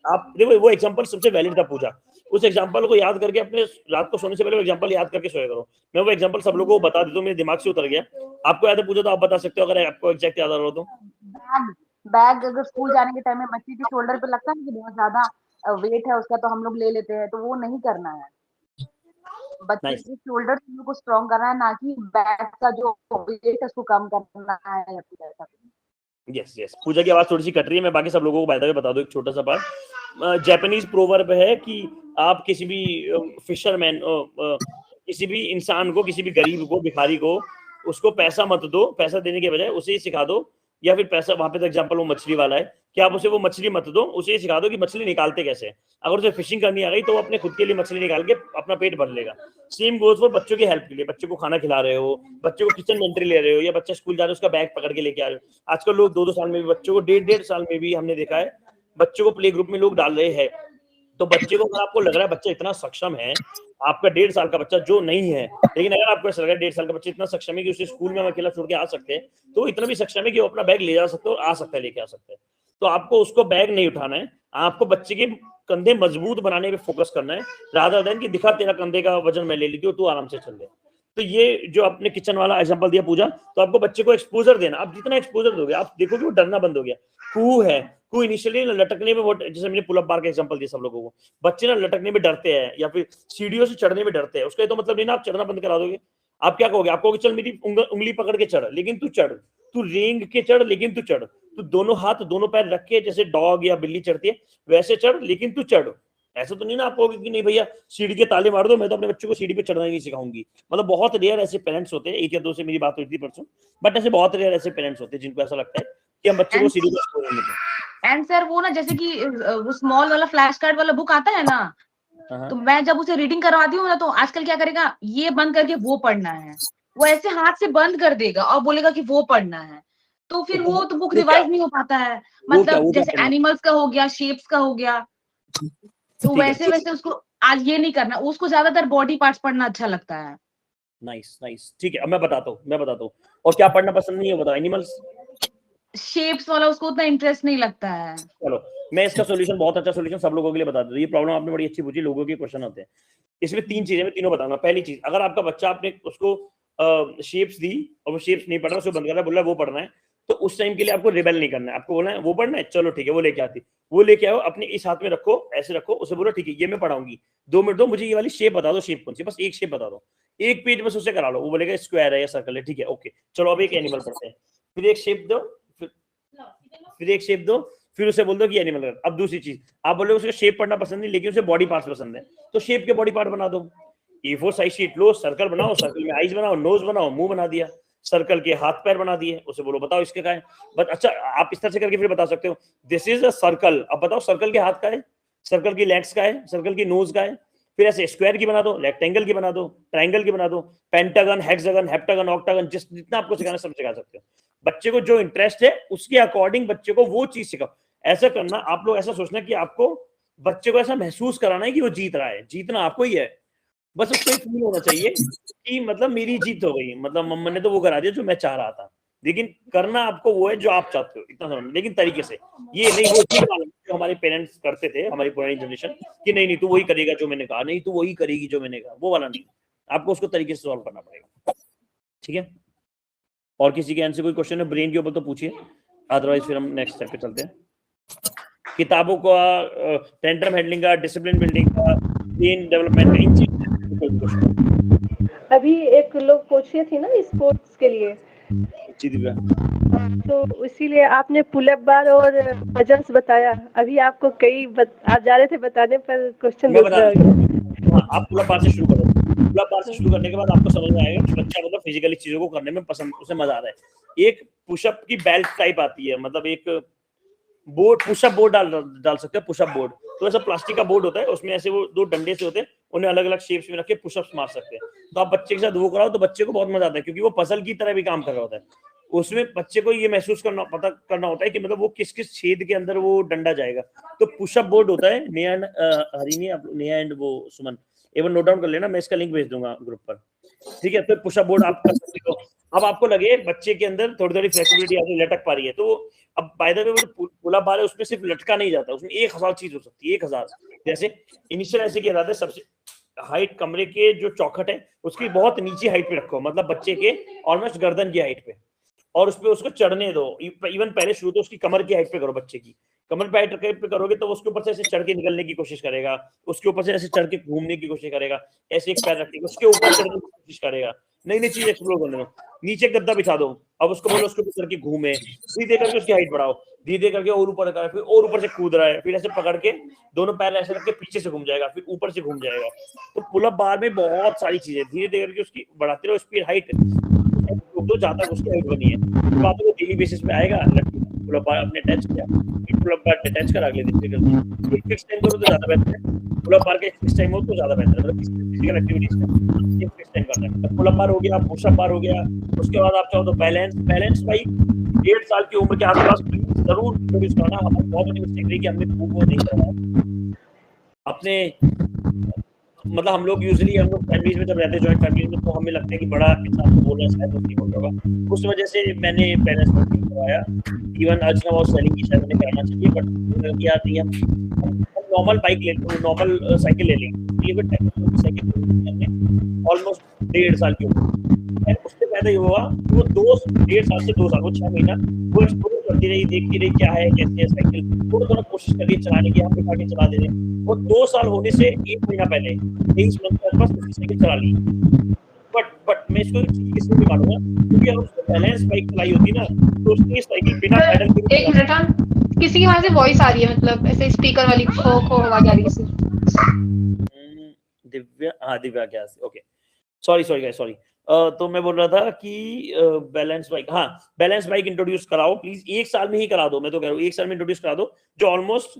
आप देखो, वो एग्जांपल सबसे वैलिड था पूजा, उस एग्जांपल को याद करके अपने रात को सोने से पहले वो एग्जांपल याद करके सोया करो। मैं वो एग्जांपल सब लोगों को बता देता हूँ, मेरे दिमाग से उतर गया। आपको याद है पूजा तो आप बता सकते हो अगर आपको एग्जैक्ट याद आ रहा हो तो। बैग बैग अगर स्कूल जाने के टाइम में बच्चे के शोल्डर पे लगता है कि बहुत ज्यादा वेट है उसका, तो हम लोग ले लेते हैं, तो वो नहीं करना है। बच्चे नाइस। के शोल्डर को स्ट्रॉन्ग करना है, ना कि बैक का जो वेट है उसको कम करना है या फिर ऐसा। यस यस, पूजा की आवाज थोड़ी सी कट रही है, मैं बाकी सब लोगों को बाय द वे बता दूं एक छोटा सा पार्ट। जापानीज प्रोवर्ब है कि आप किसी भी फिशरमैन, किसी भी इंसान को, किसी भी गरीब को, भिखारी को, उसको पैसा मत दो, पैसा देने के बजाय उसे ही सिखा दो, या फिर पैसा, वहां पे तो एग्जांपल वो मछली वाला है कि आप उसे वो मछली मत दो, उसे ही सिखा दो कि मछली निकालते कैसे हैं। अगर उसे फिशिंग करनी आ गई तो वो अपने खुद के लिए मछली निकाल के अपना पेट भर लेगा। सेम गोज फॉर बच्चों की हेल्प के लिए, बच्चे को खाना खिला रहे हो, बच्चे को किचन में एंट्री ले रहे हो, या बच्चा स्कूल जा रहे हो उसका बैग पकड़ के लेके आ रहे हो। आजकल लोग 2-2 साल में भी, बच्चों को 1.5 साल में भी हमने देखा है बच्चों को प्ले ग्रुप में लोग डाल रहे हैं। तो बच्चे को, अगर आपको लग रहा है बच्चा इतना सक्षम है, आपका 1.5 साल का बच्चा जो नहीं है, लेकिन अगर आपको ऐसा लग रहा है 1.5 साल का बच्चा इतना सक्षम है कि उसे स्कूल में हम अकेला छोड़ के आ सकते हैं, तो वो इतना भी सक्षम है कि वो अपना बैग ले जा सकते हो और आ सकता है, लेके आ सकता है। तो आपको उसको बैग नहीं उठाना है, आपको बच्चे के कंधे मजबूत बनाने पे फोकस करना है, रादर देन कि दिखा तेरा कंधे का वजन मैं ले लेती हूँ, तू आराम से चल ले। तो ये जो आपने किचन वाला एग्जांपल दिया पूजा, तो आपको बच्चे को एक्सपोजर देना, आप जितना एक्सपोजर दोगे आप देखोगे वो डरना बंद हो गया। कू है, कू इनिशियली लटकने में बहुत, जैसे मैंने पुल अप बार का एग्जांपल दिया सब लोगों को, बच्चे ना लटकने में डरते हैं या फिर सीढ़ियों से चढ़ने में डरते हैं, उसका ये तो मतलब नहीं ना आप चढ़ना बंद करा दोगे। आप क्या कहोगे, आप कहोगे चल मेरी उंगली पकड़ के चढ़, लेकिन तू चढ़, तू रेंग के चढ़, लेकिन तू चढ़, तू दोनों हाथ दोनों पैर रख के जैसे डॉग या बिल्ली चढ़ती है वैसे चढ़, लेकिन तू चढ़। ऐसा तो नहीं ना आप कहोगे कि नहीं भैया सीढ़ी के ताले मार दो, मैं तो अपने बच्चों को सीढ़ी पे चढ़ना नहीं सिखाऊंगी। मतलब बहुत रेयर ऐसे पेरेंट्स होते हैं, 1 या 2 से मेरी बात हुई थी परसों, बट ऐसे बहुत रेयर ऐसे पेरेंट्स होते हैं जिनको ऐसा लगता है कि हम बच्चे को सीढ़ी पे छोड़ने दें। एंड सर वो ना जैसे कि वो स्मॉल वाला फ्लैश कार्ड वाला बुक आता है ना, तो मैं जब उसे रीडिंग करवाती हूँ ना, तो आजकल क्या करेगा, ये बंद करके वो पढ़ना है, वो ऐसे हाथ से बंद कर देगा और बोलेगा कि वो पढ़ना है, तो फिर वो तो बुक रिवाइज नहीं हो पाता है। मतलब जैसे एनिमल्स का हो गया, शेप्स का हो गया, तो वैसे वैसे उसको आज ये नहीं करना, उसको ज्यादातर बॉडी पार्ट्स पढ़ना अच्छा लगता है। नाइस नाइस, ठीक है, अब मैं बताता हूँ और क्या पढ़ना पसंद नहीं है बताओ। एनिमल्स, शेप्स वाला उसको उतना इंटरेस्ट नहीं लगता है। चलो मैं इसका सॉल्यूशन, बहुत अच्छा सॉल्यूशन सब लोगों के लिए बता देता हूँ। ये प्रॉब्लम आपने बड़ी अच्छी पूछी, लोगों के क्वेश्चन होते हैं इसमें। 3 चीजें मैं तीनों बताऊंगा। पहली चीज, अगर आपका बच्चा, आपने उसको शेप्स दी और वो शेप्स नहीं पढ़ रहा, उसको बंद कर रहा है, बोल रहा है वो पढ़ना है, तो उस टाइम के लिए आपको रिबेल नहीं करना है। आपको बोलना है वो पढ़ना है, चलो ठीक है वो लेके आती, वो लेके आओ, अपने इस हाथ में रखो, ऐसे रखो, उसे बोलो ठीक है ये मैं पढ़ाऊंगी, 2 मिनट दो, मुझे ये वाली शेप बता दो, शेप कौन सी, बस एक शेप बता दो, एक पेज बस उससे करा लो। वो बोलेगा स्क्वायर है या सर्कल है, ठीक है ओके, चलो अब एक एनिमल पढ़ते हैं, फिर एक शेप दो, फिर एक शेप दो, फिर उसे बोल दो कि एनिमल कर। अब दूसरी चीज, आप बोले उसे शेप पढ़ना पसंद नहीं लेकिन उसे बॉडी पार्ट्स पसंद है, तो शेप के बॉडी पार्ट बना दो। A4 साइज शीट लो, सर्कल बनाओ, सर्कल में आईज बनाओ, नोज बनाओ, मुंह बना दिया, सर्कल के हाथ पैर बना दिए, उसे बोलो बताओ इसके का है। बट अच्छा, आप इस तरह से करके फिर बता सकते हो दिस इज अ सर्कल, अब बताओ सर्कल के हाथ का है, सर्कल की लेग्स का है, सर्कल की नोज का है, फिर ऐसे स्क्वायर की बना दो, रेक्टेंगल की बना दो, ट्रायंगल की बना दो, पेंटागन, हेक्सागन, हेप्टागन, ऑक्टागन, जितना आपको सिखाना सब सिखा सकते हो। बच्चे को जो इंटरेस्ट है उसके अकॉर्डिंग बच्चे को वो चीज सिखाओ। ऐसा करना, आप लोग ऐसा सोचना कि आपको बच्चे को ऐसा महसूस कराना है कि वो जीत रहा है, जीतना आपको ही है, बस उसको एक फील होना चाहिए कि मतलब मेरी जीत हो गई, मतलब मम्मा ने तो वो करा दिया जो मैं चाह रहा था, लेकिन करना आपको वो है जो आप चाहते हो, इतना समझना, लेकिन तरीके से। ये नहीं वो चीज जो हमारे पेरेंट्स करते थे, हमारी पुरानी जनरेशन, कि नहीं नहीं तू वही करेगा जो मैंने कहा, नहीं तू वही करेगी जो मैंने कहा, वो वाला नहीं, आपको उसको तरीके से सॉल्व करना पड़ेगा, ठीक है। और किसी के आंसर कोई क्वेश्चन है ब्रेन के ऊपर तो पूछिए, अदरवाइज फिर हम नेक्स्ट स्टेप पे चलते हैं। किताबों का, टेंट्रम हैंडलिंग का, डिसिप्लिन बिल्डिंग का, ब्रेन डेवलपमेंट का, इन चीजों। अभी एक लोग पूछ रहे थे ना स्पोर्ट्स के लिए, जी दिव्या, तो इसीलिए आपने पुलअप बार और वजन्स बताया। अभी आपको आप जा रहे थे बताने पर क्वेश्चन दूसरा। आप पुलअप बार से शुरू करो। पुलअप बार से शुरू करने के बाद आपको समझ में आएगा कि बच्चा मतलब फिजिकली चीजों को करने में पसंद, उसे मजा आ रहा है। एक पुशअप की बेल्ट टाइप आती है, मतलब एक बोर्ड, पुशअप बोर्ड डाल सकते हैं, पुशअप बोर्ड, तो ऐसा प्लास्टिक का बोर्ड होता है, उसमें ऐसे वो 2 डंडे से होते हैं, उन्हें अलग अलग शेप्स में रख के पुशअप्स मार सकते हैं। तो आप बच्चे के साथ वो कराओ तो बच्चे को बहुत मजा आता है, क्योंकि वो पजल की तरह भी काम कर रहा होता है। उसमें बच्चे को ये महसूस पता करना होता है कि मतलब वो किस किस छेद के अंदर वो डंडा जाएगा। तो पुशअप बोर्ड होता है, नेहा एंड वो सुमन, एक बार नोट डाउन कर लेना, मैं इसका लिंक भेज दूंगा ग्रुप पर। ठीक है, फिर पुशअप बोर्ड आप कर सकते हो। अब आपको लगे बच्चे के अंदर थोड़ी थोड़ी फ्लेक्सिबिलिटी आती है, लटक पा रही है, तो अब बाय द वे वो पुल अप बार है, उसमें सिर्फ लटका नहीं जाता, उसमें 1000 चीज हो सकती है, 1000। जैसे इनिशियल ऐसे किया जाता है, सबसे हाइट कमरे के जो चौखट है उसकी बहुत नीचे हाइट पे रखो, मतलब बच्चे के ऑलमोस्ट गर्दन की हाइट पे, और उस पे उसको चढ़ने दो। इवन पहले शुरू तो उसकी कमर की हाइट पे करो, बच्चे की कमर पे हाइट पे करोगे तो उसके ऊपर से ऐसे चढ़ के निकलने की कोशिश करेगा, उसके ऊपर से ऐसे चढ़ के घूमने की कोशिश करेगा, ऐसे एक पैर रखेगा उसके ऊपर चढ़ने की कोशिश करेगा, नई नई चीज एक्सप्लोर करने दो। नीचे गद्दा बिछा दो, अब उसको बोलो उसके ऊपर चढ़ के घूमे, धीरे करके उसकी हाइट बढ़ाओ, धीरे करके और ऊपर कर, फिर और ऊपर से कूद रहा है, फिर ऐसे पकड़ के दोनों पैर ऐसे रख के पीछे से घूम जाएगा, फिर ऊपर से घूम जाएगा। तो पुल अप बार में बहुत सारी चीजें धीरे धीरे करके उसकी बढ़ाते रहो, स्पीड हाइट तो जहाँ तक उसकी हाइट बनी है, तो आप डेली बेसिस पे आएगा, पुल अप बार आपने अटैच किया, पुल अप बार अटैच कर अगले दिन से फिक्स टाइम करो तो ज्यादा बेहतर है। पुल अप बार के फिक्स टाइम हो तो ज्यादा बेहतर है, मतलब फिजिकल एक्टिविटीज का फिक्स टाइम करना है। तो पुल अप बार हो गया, पुश अप बार हो गया, उसके बाद आप चाहो तो बैलेंस भाई 1.5 साल की उम्र के आसपास जरूर इंट्रोड्यूस करना। हमारी बहुत बड़ी मिस्टेक रही कि हमने खूब वो नहीं कराया अपने, मतलब हम लोग यूजुअली हम लोग फैमिलीज में जब रहते हैं, जॉइंट फैमिली में, तो हमें लगता है कि बड़ा इंसान को बोलना शायद नहीं होगा, उस वजह से मैंने बैलेंस करवाया। इवन आज का सेलिंग की शायद मैंने कराना चाहिए, बट क्या नहीं, हम नॉर्मल बाइक ले, नॉर्मल साइकिल ले लेंगे, ये टेक्नोलॉजी साइकिल हमने ऑलमोस्ट 1.5 साल की उम्र, उससे पहले ये हुआ वो 1.5 साल से 2 साल, वो 6 महीना वो एक्सप्लोर करती रही, देखती रही क्या है कैसे है साइकिल, थोड़ा थोड़ा कोशिश करिए चलाने की, हम बिठा के चला दे रहे। वो 2 साल होने से 1 महीना पहले 23 मंथ के आसपास उसकी साइकिल चला ली। बट मैं इसको इसलिए भी मानूंगा क्योंकि अगर उसको बैलेंस बाइक चलाई होती ना, तो उसकी साइकिल बिना पैडल के। एक मिनट, हाँ, किसी की वहां से वॉइस आ रही है, मतलब ऐसे स्पीकर वाली खो खो आवाज आ रही है। दिव्या क्या, ओके, सॉरी गाइस, सॉरी। तो मैं बोल रहा था कि बैलेंस बाइक, हाँ बैलेंस बाइक इंट्रोड्यूस कराओ प्लीज, 1 साल में ही करा दो, मैं तो कह रहा हूँ 1 साल में इंट्रोड्यूस करा दो, जो ऑलमोस्ट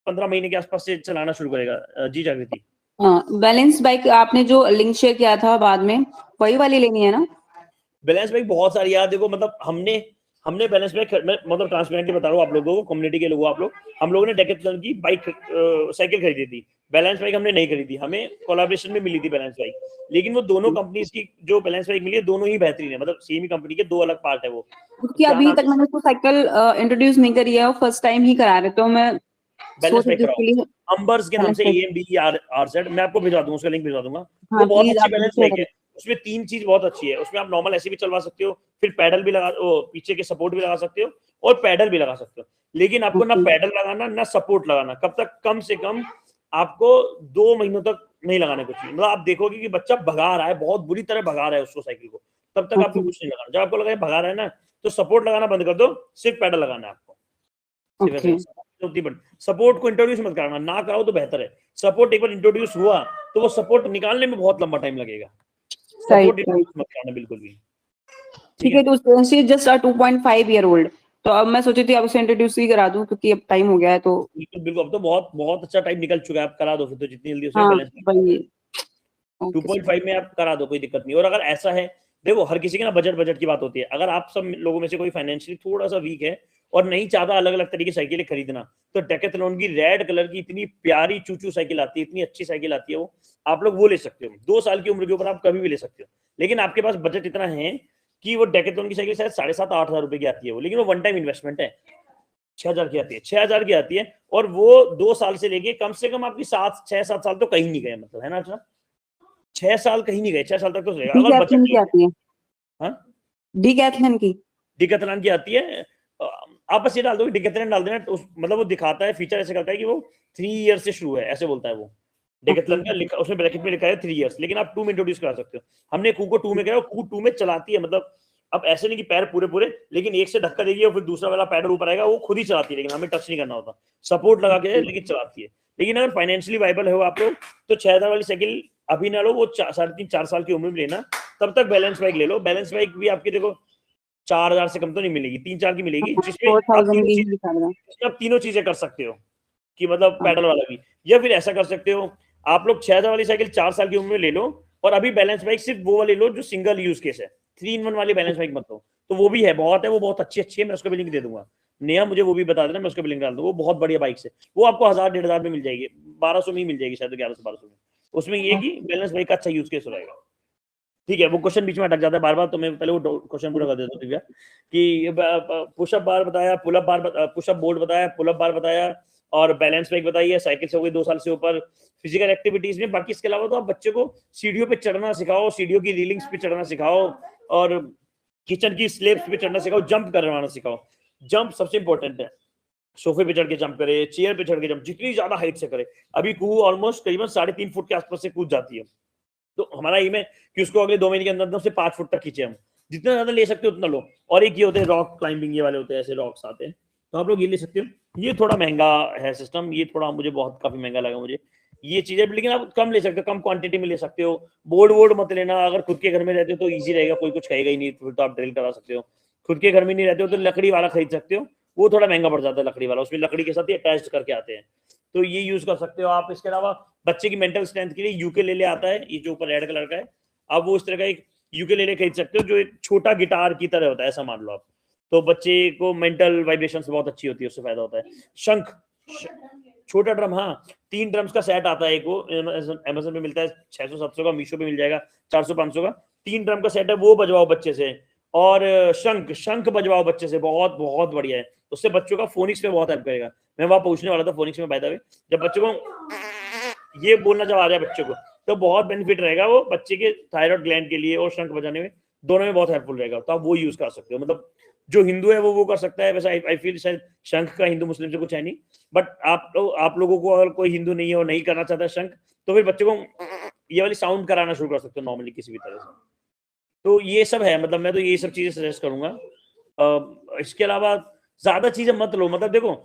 15 महीने के आसपास से चलाना शुरू करेगा। जी जागृति। बैलेंस बाइक आपने जो लिंक शेयर किया था बाद में, वही वाली लेनी है ना? बैलेंस बाइक बहुत सारी यार, देखो मतलब हमने बैलेंस बाइक, मतलब ट्रांसपेरेंटली बता रहा हूँ आप लोगों को, कम्युनिटी के लोगों, आप लोग, हम लोगों ने डेकेथलॉन की बाइक साइकिल खरीदी थी, बैलेंस बाइक हमने नहीं खरीदी, हमें कोलैबोरेशन में मिली थी बैलेंस बाइक, लेकिन वो दोनों कंपनीज की जो बैलेंस बाइक मिली है दोनों ही बेहतरीन है, मतलब सेम ही कंपनी के 2 अलग पार्ट है वो। उसकी अभी तक मैंने उसको साइकिल इंट्रोड्यूस नहीं करी है, वो फर्स्ट टाइम ही करा रहे, तो मैं बैलेंस बाइक कराओ, अंबर्स के नाम से AMBERZ, मैं आपको भिजवा दूंगा, उसका लिंक भिजवा दूंगा। वो बहुत अच्छी बैलेंस बाइक है, उसमें 3 चीज बहुत अच्छी है, उसमें आप नॉर्मल ऐसे भी चलवा सकते हो, फिर पैडल भी लगा, पीछे के सपोर्ट भी लगा सकते हो और पैडल भी लगा सकते हो, लेकिन आपको ना पैडल लगाना ना सपोर्ट लगाना, कब तक, कम से कम आपको 2 महीनों तक नहीं लगाना कुछ, मतलब आप देखोगे कि बच्चा भगा रहा है, बहुत बुरी तरह भगा रहा है उसको साइकिल को, तब तक आपको कुछ नहीं लगाना। जब आपको लगा भगा रहा है ना, तो सपोर्ट लगाना बंद कर दो, सिर्फ पैडल लगाना है आपको। सपोर्ट को इंट्रोड्यूस मत कराना, ना कराओ तो बेहतर है। सपोर्ट एक बार इंट्रोड्यूस हुआ तो वो सपोर्ट निकालने में बहुत लंबा टाइम लगेगा, सपोर्ट इंट्रोड्यूस मत कराना बिल्कुल भी। ठीक है, तो she is just 2.5 year old, तो अब मैं सोची थी अब उसे इंट्रोड्यूस ही करा दूं, क्योंकि अब टाइम हो गया है, तो बिल्कुल अब तो बहुत अच्छा टाइम निकल चुका है, आप करा दो फिर तो जितनी जल्दी हाँ, बैलेंस 2.5 में आप करा दो, कोई दिक्कत नहीं। और अगर ऐसा है, देखो हर किसी के ना बजट की बात होती है, अगर आप सब लोगों में से कोई फाइनेंशियली थोड़ा सा वीक है और नहीं चाहता अलग अलग तरीके की साइकिलें खरीदना, तो डेकेथलॉन की रेड कलर की इतनी प्यारी चूचू साइकिल आती है, इतनी अच्छी साइकिल आती है, वो आप लोग वो ले सकते हो, 2 साल की उम्र के ऊपर आप कभी भी ले सकते हो, लेकिन आपके पास बजट इतना है कि वो डेकेथलॉन की साइकिल शायद 7,500-8 हजार रुपए की आती है वो, लेकिन वो वन टाइम इन्वेस्टमेंट है, 6,000 की आती है, 6,000 की आती है, और वो 2 साल से लेके कम से कम आपकी 6-7 साल तो कहीं नहीं गए, मतलब है ना, अच्छा 6 साल कहीं नहीं गए, 6 साल तक तो रहेगा। अगर बजट की आती है, हाँ डिकैथलॉन की आती है, आप बस ये डाल दो डिकैथलॉन डाल देना, मतलब वो दिखाता है, फीचर ऐसे करता है कि वो 3 ईयर से शुरू है, ऐसे बोलता है वो डेकेथलॉन का, लिखा उसमें ब्रैकेट में लिखा है 3 इयर्स, लेकिन आप 2 में इंट्रोड्यूस करा सकते हो। हमने कूको 2 में करा, कू 2 में चलाती है, मतलब अब ऐसे नहीं कि पैर पूरे, लेकिन एक से धक्का देगी और फिर दूसरा वाला पैडल ऊपर आएगा, वो खुद ही चलाती है, लेकिन हमें टच नहीं करना होता, सपोर्ट लगा के, लेकिन चलाती है। लेकिन अगर फाइनेंशियली वाइबल हो आप लोग, तो 6,000 वाली साइकिल अभी ना लो, वो 3.5-4 साल की उम्र में लेना, तब तक बैलेंस बाइक ले लो। बैलेंस बाइक भी आपकी देखो 4,000 से कम तो नहीं मिलेगी, 3-4 की मिलेगी, जिसमें आप तीनों चीजें कर सकते हो, कि मतलब पैडल वाला भी, या फिर ऐसा कर सकते हो आप लोग 6,000 वाली साइकिल 4 साल की उम्र में ले लो, और अभी बैलेंस बाइक सिर्फ वो वाली लो जो सिंगल यूज केस है, 3-in-1 वाली बैलेंस बाइक मत लो, तो वो भी है, बहुत है, वो बहुत अच्छी है, मैं उसका भी लिंक दे दूंगा। नया मुझे वो भी बता देना, मैं उसका भी लिंक डाल दूंगा, वो बहुत बढ़िया बाइक है, वो आपको 1,000-1,500 में मिल जाएगी, 1,200 में ही मिल जाएगी शायद, 1,100 से 1,200 में। उसमें ये कि बैलेंस बाइक का अच्छा यूज केस रहेगा। ठीक है, वो क्वेश्चन बीच में अटक जाता है बार बार, तो मैं पहले वो क्वेश्चन पूरा कर देता हूँ दिव्या कि पुशअप बार बताया, पुलअप बार, पुशअप बोर्ड बताया, पुलअप बार बताया, और बैलेंस बाइक बताई है, साइकिल से हो गई 2 साल से ऊपर, फिजिकल एक्टिविटीज में। बाकी इसके अलावा तो आप बच्चे को सीढ़ियों पे चढ़ना सिखाओ, सीढ़ियों की रीलिंग्स पे चढ़ना सिखाओ, और किचन की स्लेब्स पे चढ़ना सिखाओ, जंप करवाना सिखाओ। जंप सबसे इंपॉर्टेंट है, सोफे पे चढ़ के जंप करे, चेयर पे चढ़ के जंप, जितनी ज्यादा हाइट से करे। अभी कुहू ऑलमोस्ट करीबन 3.5 फुट के आसपास से कूद जाती है, तो हमारा एम है कि उसको अगले 2 महीने के अंदर से 5 फुट तक खींचे हम, जितना ज्यादा ले सकते हो उतना लो। और एक ये होते हैं रॉक क्लाइंबिंग, ये वाले होते हैं, ऐसे रॉक्स आते हैं, तो आप लोग ये ले सकते हो। ये थोड़ा महंगा है सिस्टम, ये थोड़ा मुझे बहुत काफी महंगा लगा मुझे ये चीजें, लेकिन आप कम ले सकते हो, कम क्वांटिटी में ले सकते हो। बोर्ड वोर्ड मत लेना, अगर खुद के घर में रहते हो तो ईजी रहेगा, कोई कुछ कहेगा ही नहीं, फिर तो आप ड्रिल करा सकते हो। खुद के घर में नहीं रहते हो तो लकड़ी वाला खरीद सकते हो, वो थोड़ा महंगा पड़ जाता है लकड़ी वाला, उसमें लकड़ी के साथ ही अटैच करके आते हैं, तो ये यूज कर सकते हो आप। इसके अलावा बच्चे की मेंटल स्ट्रेंथ के लिए यूकेलेले आता है, ये जो ऊपर रेड कलर का है, आप वो इस तरह का एक यूकेलेले खरीद सकते हो, जो एक छोटा गिटार की तरह होता है, ऐसा मान लो आप, तो बच्चे को मेंटल वाइब्रेशन बहुत अच्छी होती है, उससे फायदा होता है। शंख, छोटा ड्रम, हाँ 3 ड्रम्स का सेट आता है एक, वो अमेज़न पे मिलता है 600-700 का, मीशो पे मिल जाएगा 400-500 का, 3 ड्रम का सेट है, वो बजवाओ बच्चे से। और शंख बजवाओ बच्चे से, बहुत बहुत बढ़िया है, उससे बच्चों का फोनिक्स पे बहुत हेल्प करेगा। मैं वहां पूछने वाला था फोनिक्स में, बाय द वे, जब बच्चों को ये बोलना जब आ जाए बच्चों को, तो बहुत बेनिफिट रहेगा वो बच्चे के थायराइड ग्लैंड के लिए, और शंख बजाने में, दोनों में बहुत हेल्पफुल रहेगा, तो आप वो यूज कर सकते हो। मतलब जो हिंदू है वो कर सकता है, वैसे आई फील शायद शंख का हिंदू मुस्लिम से कुछ है नहीं, बट आप लोगों को अगर कोई हिंदू नहीं है और नहीं करना चाहता शंख, तो फिर बच्चों को ये वाली साउंड कराना शुरू कर सकते हो नॉर्मली किसी भी तरह से। तो ये सब है, मतलब मैं तो ये सब चीजें सजेस्ट करूंगा। इसके अलावा ज्यादा चीजें मत लो, मतलब देखो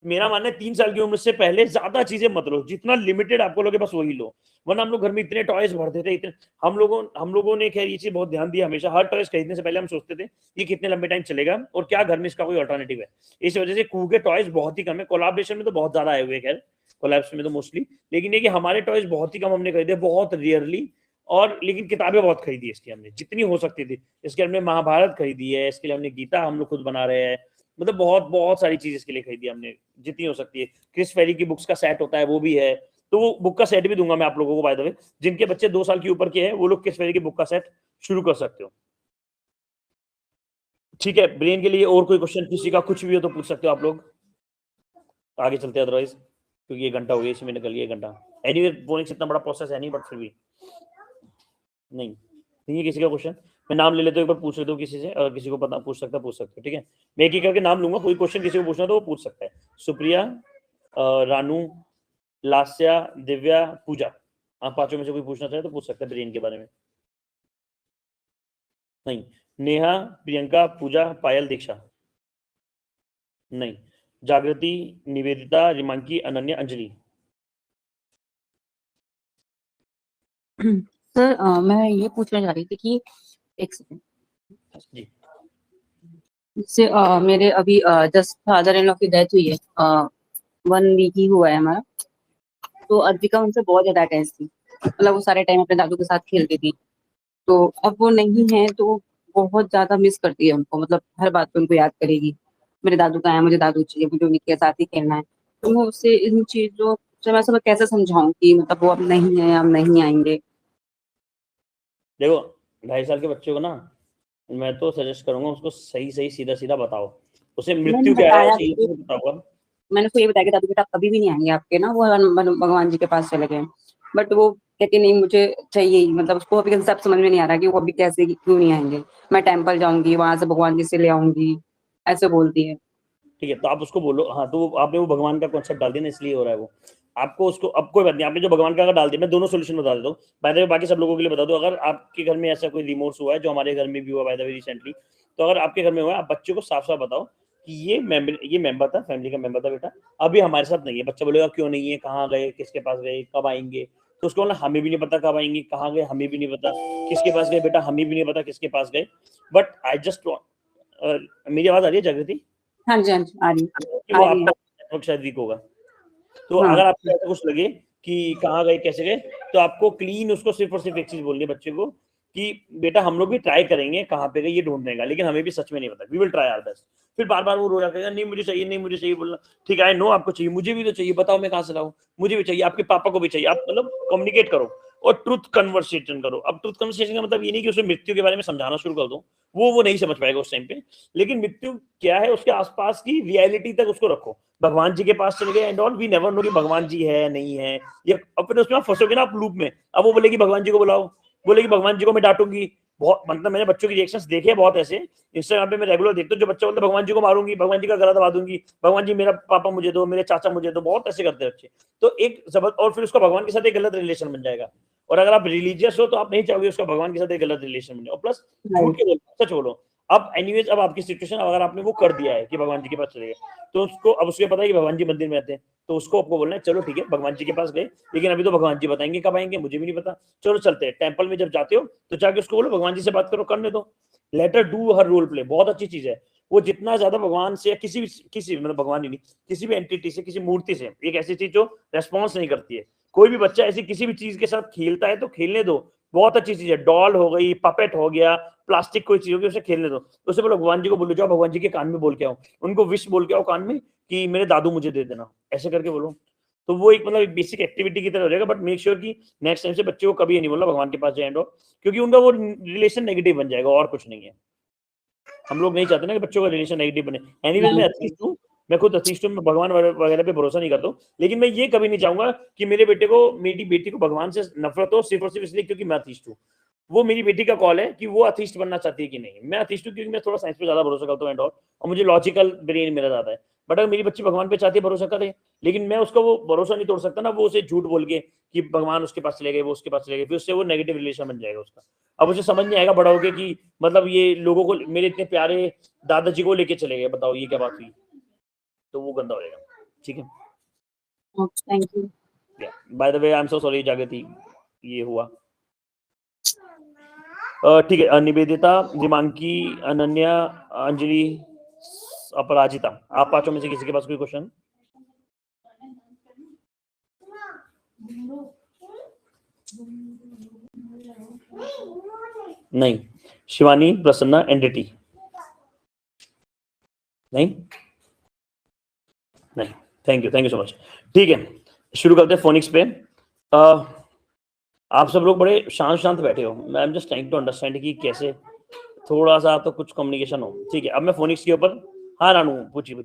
मेरा मानना है 3 साल की उम्र से पहले ज्यादा चीजें मत लो, जितना लिमिटेड आपको लगे बस वही लो। वरना हम लोग घर में इतने टॉयज भरते थे, इतने हम लोगों ने खैर ये चीज बहुत ध्यान दिया हमेशा, हर टॉयज खरीदने से पहले हम सोचते थे ये कितने लंबे टाइम चलेगा और क्या घर में इसका कोई अल्टरनेटिव है। इस वजह से कुहू के टॉयज बहुत ही कम है, कोलैबोरेशन में तो बहुत ज्यादा आए हुए, खैर कोलैब्स में तो मोस्टली, लेकिन ये कि हमारे टॉयज बहुत ही कम हमने खरीदे, बहुत रियरली। और लेकिन किताबें बहुत खरीदी इसकी हमने, जितनी हो सकती थी। इसके हमने महाभारत खरीदी है, इसके लिए हमने गीता हम लोग खुद बना रहे हैं, मतलब बहुत बहुत सारी चीज इसके लिए खरीदी हमने, जितनी हो सकती है। क्रिस फेरी की बुक्स का सेट होता है, वो भी है, तो वो बुक का सेट भी दूंगा मैं आप लोगों को, बाय द वे। जिनके बच्चे 2 साल के ऊपर के हैं वो लोग क्रिस फेरी की बुक का सेट शुरू कर सकते हो। ठीक है, ब्रेन के लिए और कोई क्वेश्चन किसी का कुछ भी हो तो पूछ सकते हो आप लोग, आगे चलते हैं अदरवाइज, क्योंकि 1 घंटा हो गया, इसी में निकल गया 1 घंटा। एनीवे फोनिक्स इतना बड़ा प्रोसेस है नहीं, बट फिर भी नहीं है किसी का क्वेश्चन, मैं नाम ले लेता हूँ, एक बार पूछ लेता हूँ किसी से, अगर किसी को पता पूछ सकता है पूछ सकते हो, ठीक है। मैं एक एक करके नाम लूंगा, कोई क्वेश्चन किसी को पूछना तो वो पूछ सकता है। सुप्रिया, रानू, लास्या, दिव्या, पूजा, आप 5 में से कोई पूछना चाहे तो पूछ सकते हैं ब्रेन के बारे में। नहीं, नेहा, प्रियंका, पूजा, पायल, दीक्षा, नहीं, जागृति, निवेदिता, रिमांकी, अनन्या, अंजलि। सर मैं ये पूछना चाह रही थी कि एक सेकंड जी, जैसे मेरे अभी जस्ट फादर इन लॉ की डेथ हुई है, 1 वीक ही हुआ है हमारा, तो अर्पिका उनसे बहुत ज्यादा अटैच थी, मतलब वो सारे टाइम अपने दादू के साथ खेलती थी, तो अब वो नहीं है तो बहुत ज्यादा मिस करती है उनको, मतलब हर बात पे उनको याद करेगी, मेरे दादू कहाँ है, मुझे दादू चाहिए, मुझे उनके साथ ही खेलना है। तो मैं उससे इन चीजों से मैं सब कैसे समझाऊं कि मतलब वो अब नहीं है, अब नहीं आएंगे। देखो 2.5 साल के बच्चे को ना, मैं तो सजेस्ट करूंगा उसको सही सही सीधा सीधा बताओ, उसे मृत्यु क्या है सही बताओ। मैंने उसको ये बताया कि दादू बेटा कभी भी नहीं आएंगे आपके ना, वो भगवान जी के पास चले गए, बट वो कहती नहीं मुझे चाहिए ही, मतलब उसको अभी कंसेप्ट समझ में नहीं आ रहा कि वो अभी कैसे क्यों नहीं आएंगे, मैं टेम्पल जाऊंगी वहां से भगवान जी से ले आऊंगी, ऐसे बोलती है। ठीक है, तो आप उसको बोलो, हाँ तो आपने वो भगवान का कॉन्सेप्ट डाल दिया ना, इसलिए हो रहा है वो। आपको उसको अब कोई बात नहीं, आपने जो भगवान का अगर डाल दिया, मैं दोनों सोल्यूशन बता देता हूँ बाय द वे, बाकी सब लोगों के लिए बता दो। अगर आपके घर में ऐसा कोई रिमोर्स हुआ है, जो हमारे घर में भी हुआ बाय द वे रिसेंटली, तो अगर आपके घर में हुआ है, आप बच्चे को साफ साफ बताओ कि ये मेंबर था, फैमिली का मेंबर था बेटा, अभी हमारे साथ नहीं है। बच्चा बोलेगा क्यों नहीं है, कहाँ गए, किसके पास गए, कब आएंगे, तो उसको बोलना हमें भी नहीं पता कब आएंगे, कहाँ गए हमें भी नहीं पता, किसके पास गए बेटा हमें भी नहीं पता किसके पास गए। बट आई जस्ट मेरी आवाज आ रही है जागृति? हाँ जी, हाँ जी, आ रही कि वो आपका नेटवर्क शायद वीक होगा, तो हाँ। अगर आपको ऐसा कुछ लगे कि कहाँ गए कैसे गए, तो आपको क्लीन उसको सिर्फ और सिर्फ एक चीज बोलनी है बच्चे को कि बेटा हम लोग भी ट्राई करेंगे कहाँ पे गए ये ढूंढने का, लेकिन हमें भी सच में नहीं पता, we will try our best. फिर बार बार वो रोया करेगा नहीं मुझे चाहिए, नहीं मुझे चाहिए, बोलना ठीक है आई नो आपको चाहिए, मुझे भी तो चाहिए, बताओ मैं कहाँ से लाऊं, मुझे भी चाहिए, आपके पापा को भी चाहिए, आप मतलब कम्युनिकेट करो, और ट्रुथ कन्वर्सेशन करो। अब ट्रुथ कन्वर्सेशन का मतलब ये नहीं कि उसे मृत्यु के बारे में समझाना शुरू कर दो, वो नहीं समझ पाएगा उस टाइम पे, लेकिन मृत्यु क्या है उसके आसपास की रियलिटी तक उसको रखो। भगवान जी के पास चले गए and all, we never know कि भगवान जी है नहीं है, ये अपने उसमें आप फंसोगे ना आप लूप में। अब वो बोलेगी भगवान जी को बुलाओ, बोलेगी भगवान जी को मैं डांटूंगी। बहुत मतलब मैंने बच्चों के रिएक्शंस देखे हैं बहुत ऐसे, इंस्टाग्राम पे मैं रेगुलर देखता हूँ, जो बच्चा बोलता है भगवान जी को मारूंगी, भगवान जी का गला दबा दूंगी, भगवान जी मेरा पापा मुझे दो, मेरे चाचा मुझे दो, बहुत ऐसे करते हैं बच्चे। तो एक जबरदस्त, और फिर उसका भगवान के साथ एक गलत रिलेशन बन जाएगा। और अगर आप रिलीजियस हो तो आप नहीं चाहोगे उसका भगवान के साथ एक गलत रिलेशन बन जाए। और प्लस झूठ के बोलो, सच बोलो। अब एनीवेज, अब आपकी सिचुएशन, अगर आपने वो कर दिया है कि भगवान जी के पास चले गए, तो उसको अब उसको पता है कि भगवान जी मंदिर में रहते हैं, तो उसको आपको बोलना है चलो ठीक है भगवान जी के पास गए, लेकिन अभी तो भगवान जी बताएंगे कब आएंगे, मुझे भी नहीं पता, चलो चलते हैं। टेंपल में जब जाते हो तो जाके उसको बोलो भगवान जी से बात करो, करने दो, let her do her role play. बहुत अच्छी चीज है वो, जितना ज्यादा भगवान से, किसी मतलब भगवान ही नहीं, किसी भी एंटिटी से, किसी मूर्ति से, एक ऐसी चीज जो रेस्पॉन्स नहीं करती है। कोई भी बच्चा ऐसी किसी भी चीज के साथ खेलता है तो खेलने दो, बहुत अच्छी चीज है। डॉल हो गई, पपेट हो गया, प्लास्टिक कोई चीज होगी, उसे खेलने दो। उसे बोलो भगवान जी को बोलो, जाओ भगवान जी के कान में बोल के आओ, उनको विश बोल के आओ कान में कि मेरे दादू मुझे दे देना, ऐसे करके बोलो। तो वो एक मतलब बेसिक एक्टिविटी की तरह हो जाएगा। बट मेक श्योर कि नेक्स्ट टाइम से बच्चे को कभी नहीं बोलना भगवान के पास जाए, क्योंकि उनका वो रिलेशन नेगेटिव बन जाएगा, और कुछ नहीं है। हम लोग नहीं चाहते ना कि बच्चों का रिलेशन नेगेटिव बने। एनीवेज मैं अथीस्ट हूँ, मैं खुद अथीस्ट हूँ, मैं भगवान वगैरह पे भरोसा नहीं करता हूँ, लेकिन मैं ये कभी नहीं चाहूंगा कि मेरे बेटे को, मेरी बेटी को भगवान से नफरत हो सिर्फ और सिर्फ इसलिए क्योंकि मैं अथीस्ट हूँ। वो मेरी बेटी का कॉल है कि वो अथीस्ट बनना चाहती है कि नहीं। मैं अथीस्ट हूँ क्योंकि मैं थोड़ा साइंस पे ज्यादा भरोसा करता हूँ एंड ऑल, और मुझे लॉजिकल ब्रेन मेरा ज्यादा है। बट अगर मेरी बच्ची भगवान पे चाहती है भरोसा करे, लेकिन मैं उसका वो भरोसा नहीं तोड़ सकता ना, वो उसे झूठ बोल के कि भगवान उसके पास चले गए, वो उसके पास चले गए, फिर उससे वो नेगेटिव रिलेशन बन जाएगा उसका। अब उसे समझ नहीं आएगा बड़ा होके कि मतलब ये लोगों को, मेरे इतने प्यारे दादाजी को लेके चले गए, बताओ ये क्या बात हुई, तो वो गंदा हो जाएगा। ठीक है, thank you. Bye the way I am so sorry जागृति, ये हुआ। ठीक है, निवेदिता, दिमांकी, अनन्या, अंजलि, अपराजिता, आप पांचों में से किसी के पास कोई क्वेश्चन? नहीं। शिवानी, प्रसन्ना, एनडीटी? नहीं। Thank you so much. ठीक है, शुरू करते हैं फोनिक्स पे। आप सब लोग बड़े शांत बैठे हो, मैं जस्ट ट्राइंग टू अंडरस्टैंड कि कैसे थोड़ा सा तो कुछ कम्युनिकेशन हो। ठीक है, अब मैं फोनिक्स के ऊपर, हाँ रानू पूछिए।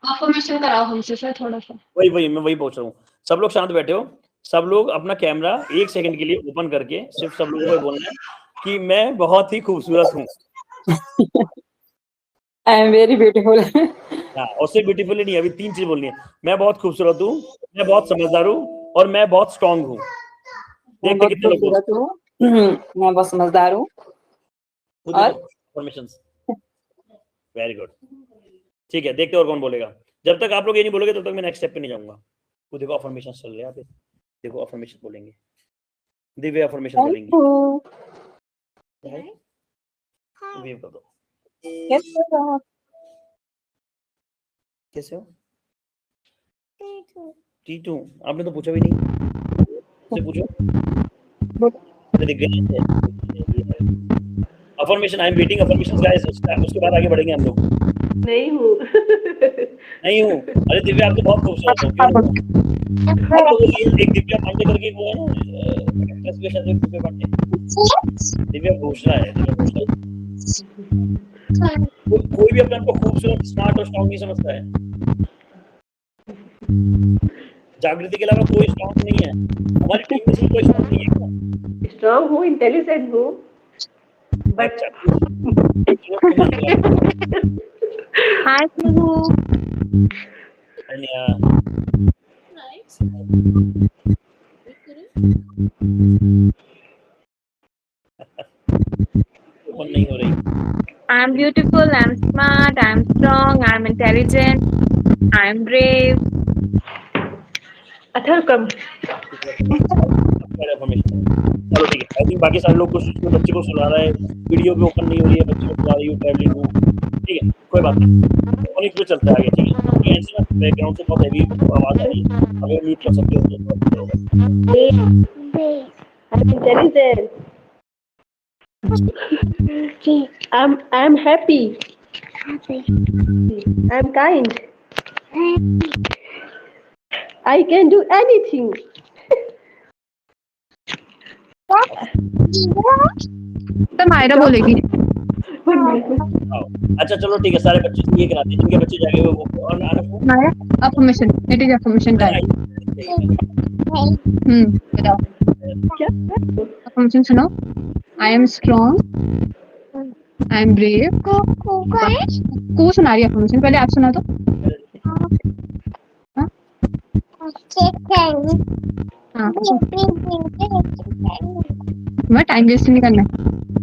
अफर्मेशन कराओ हमसे सर थोड़ा सा। वही मैं वही पूछ रहा हूँ। सब लोग शांत बैठे हो, सब लोग अपना कैमरा 1 सेकंड के लिए ओपन करके सिर्फ सब लोगों को बोलना है कि मैं बहुत ही खूबसूरत हूँ। I am very beautiful. हाँ, और सिर्फ ब्यूटीफुल ही नहीं, अभी 3 चीज बोलनी है। मैं बहुत खूबसूरत हूँ, मैं बहुत समझदार हूँ, और मैं बहुत स्ट्रांग हूँ। देखते कितने लोग बोलते हैं। मैं बहुत समझदार हूँ। Very good. ठीक है, देखते और कौन बोलेगा। जब तक आप लोग ये नहीं बोलोगे तब तक मैं नेक्स्ट स्टेप पे नहीं जाऊंगा। वो देखो अफर्मेशन चल रहे हैं, देखो अफर्मेशन बोलेंगे, दिव्य अफर्मेशन बोलेंगे। वेव कर दो। कैसे हो? टीटू, आपने तो पूछा भी नहीं, से पूछो। Affirmation, I am waiting affirmation guys, उसके बाद आगे बढ़ेंगे हम लोग। नहीं हूँ। नहीं हूँ? अरे दिव्या, आप तो बहुत खूबसूरत हो। क्यों? तो ये एक दिव्या पांडे करके वो है ना, एक्ट्रेस के साथ दिव्या पांडे, दिव्या घोषणा है, दिव्या घोषणा। कोई भी अपने आप को खूबसूरत, स्मार्ट और स्ट्रांग नहीं समझता है। जागृति के अलावा कोई स्ट्रांग नहीं है हमारी टीम में, कोई स्ट्रांग नहीं है। स्ट्रांग हूँ, इंटेलिजेंट हूँ, बट हाय प्रभु। अनिया, नहीं हो रही। I'm beautiful, I'm smart, I'm strong, I'm intelligent, I'm brave. अथर्वम। चलो ठीक है, आई थिंक बाकी सारे लोग कुछ बच्चे को सुना रहा है, वीडियो भी ओपन नहीं हो रही है, बच्चे को सुना रही हूँ, ट्रैवलिंग हूँ। ठीक है, कोई बात नहीं, और एक पे चलता है आगे। ठीक है, ऐसे ना बैकग्राउंड से बहुत हैवी आवाज आ रही है, अगर म्यूट कर सकते हो तो I'm intelligent. I'm happy. I'm kind. I can do anything. तो मायरा बोलेगी। अच्छा चलो ठीक है, सारे बच्चे से ये कराते हैं, जिनके बच्चे जागे वो और आना Myra affirmation, it is affirmation time. बताओ क्या अफर्मेशन सुनो। I am strong, I am brave. को सुना रही है अफर्मेशन, पहले आप सुना तो। हाँ? हाँ, मैं टाइम वेस्ट नहीं करना है।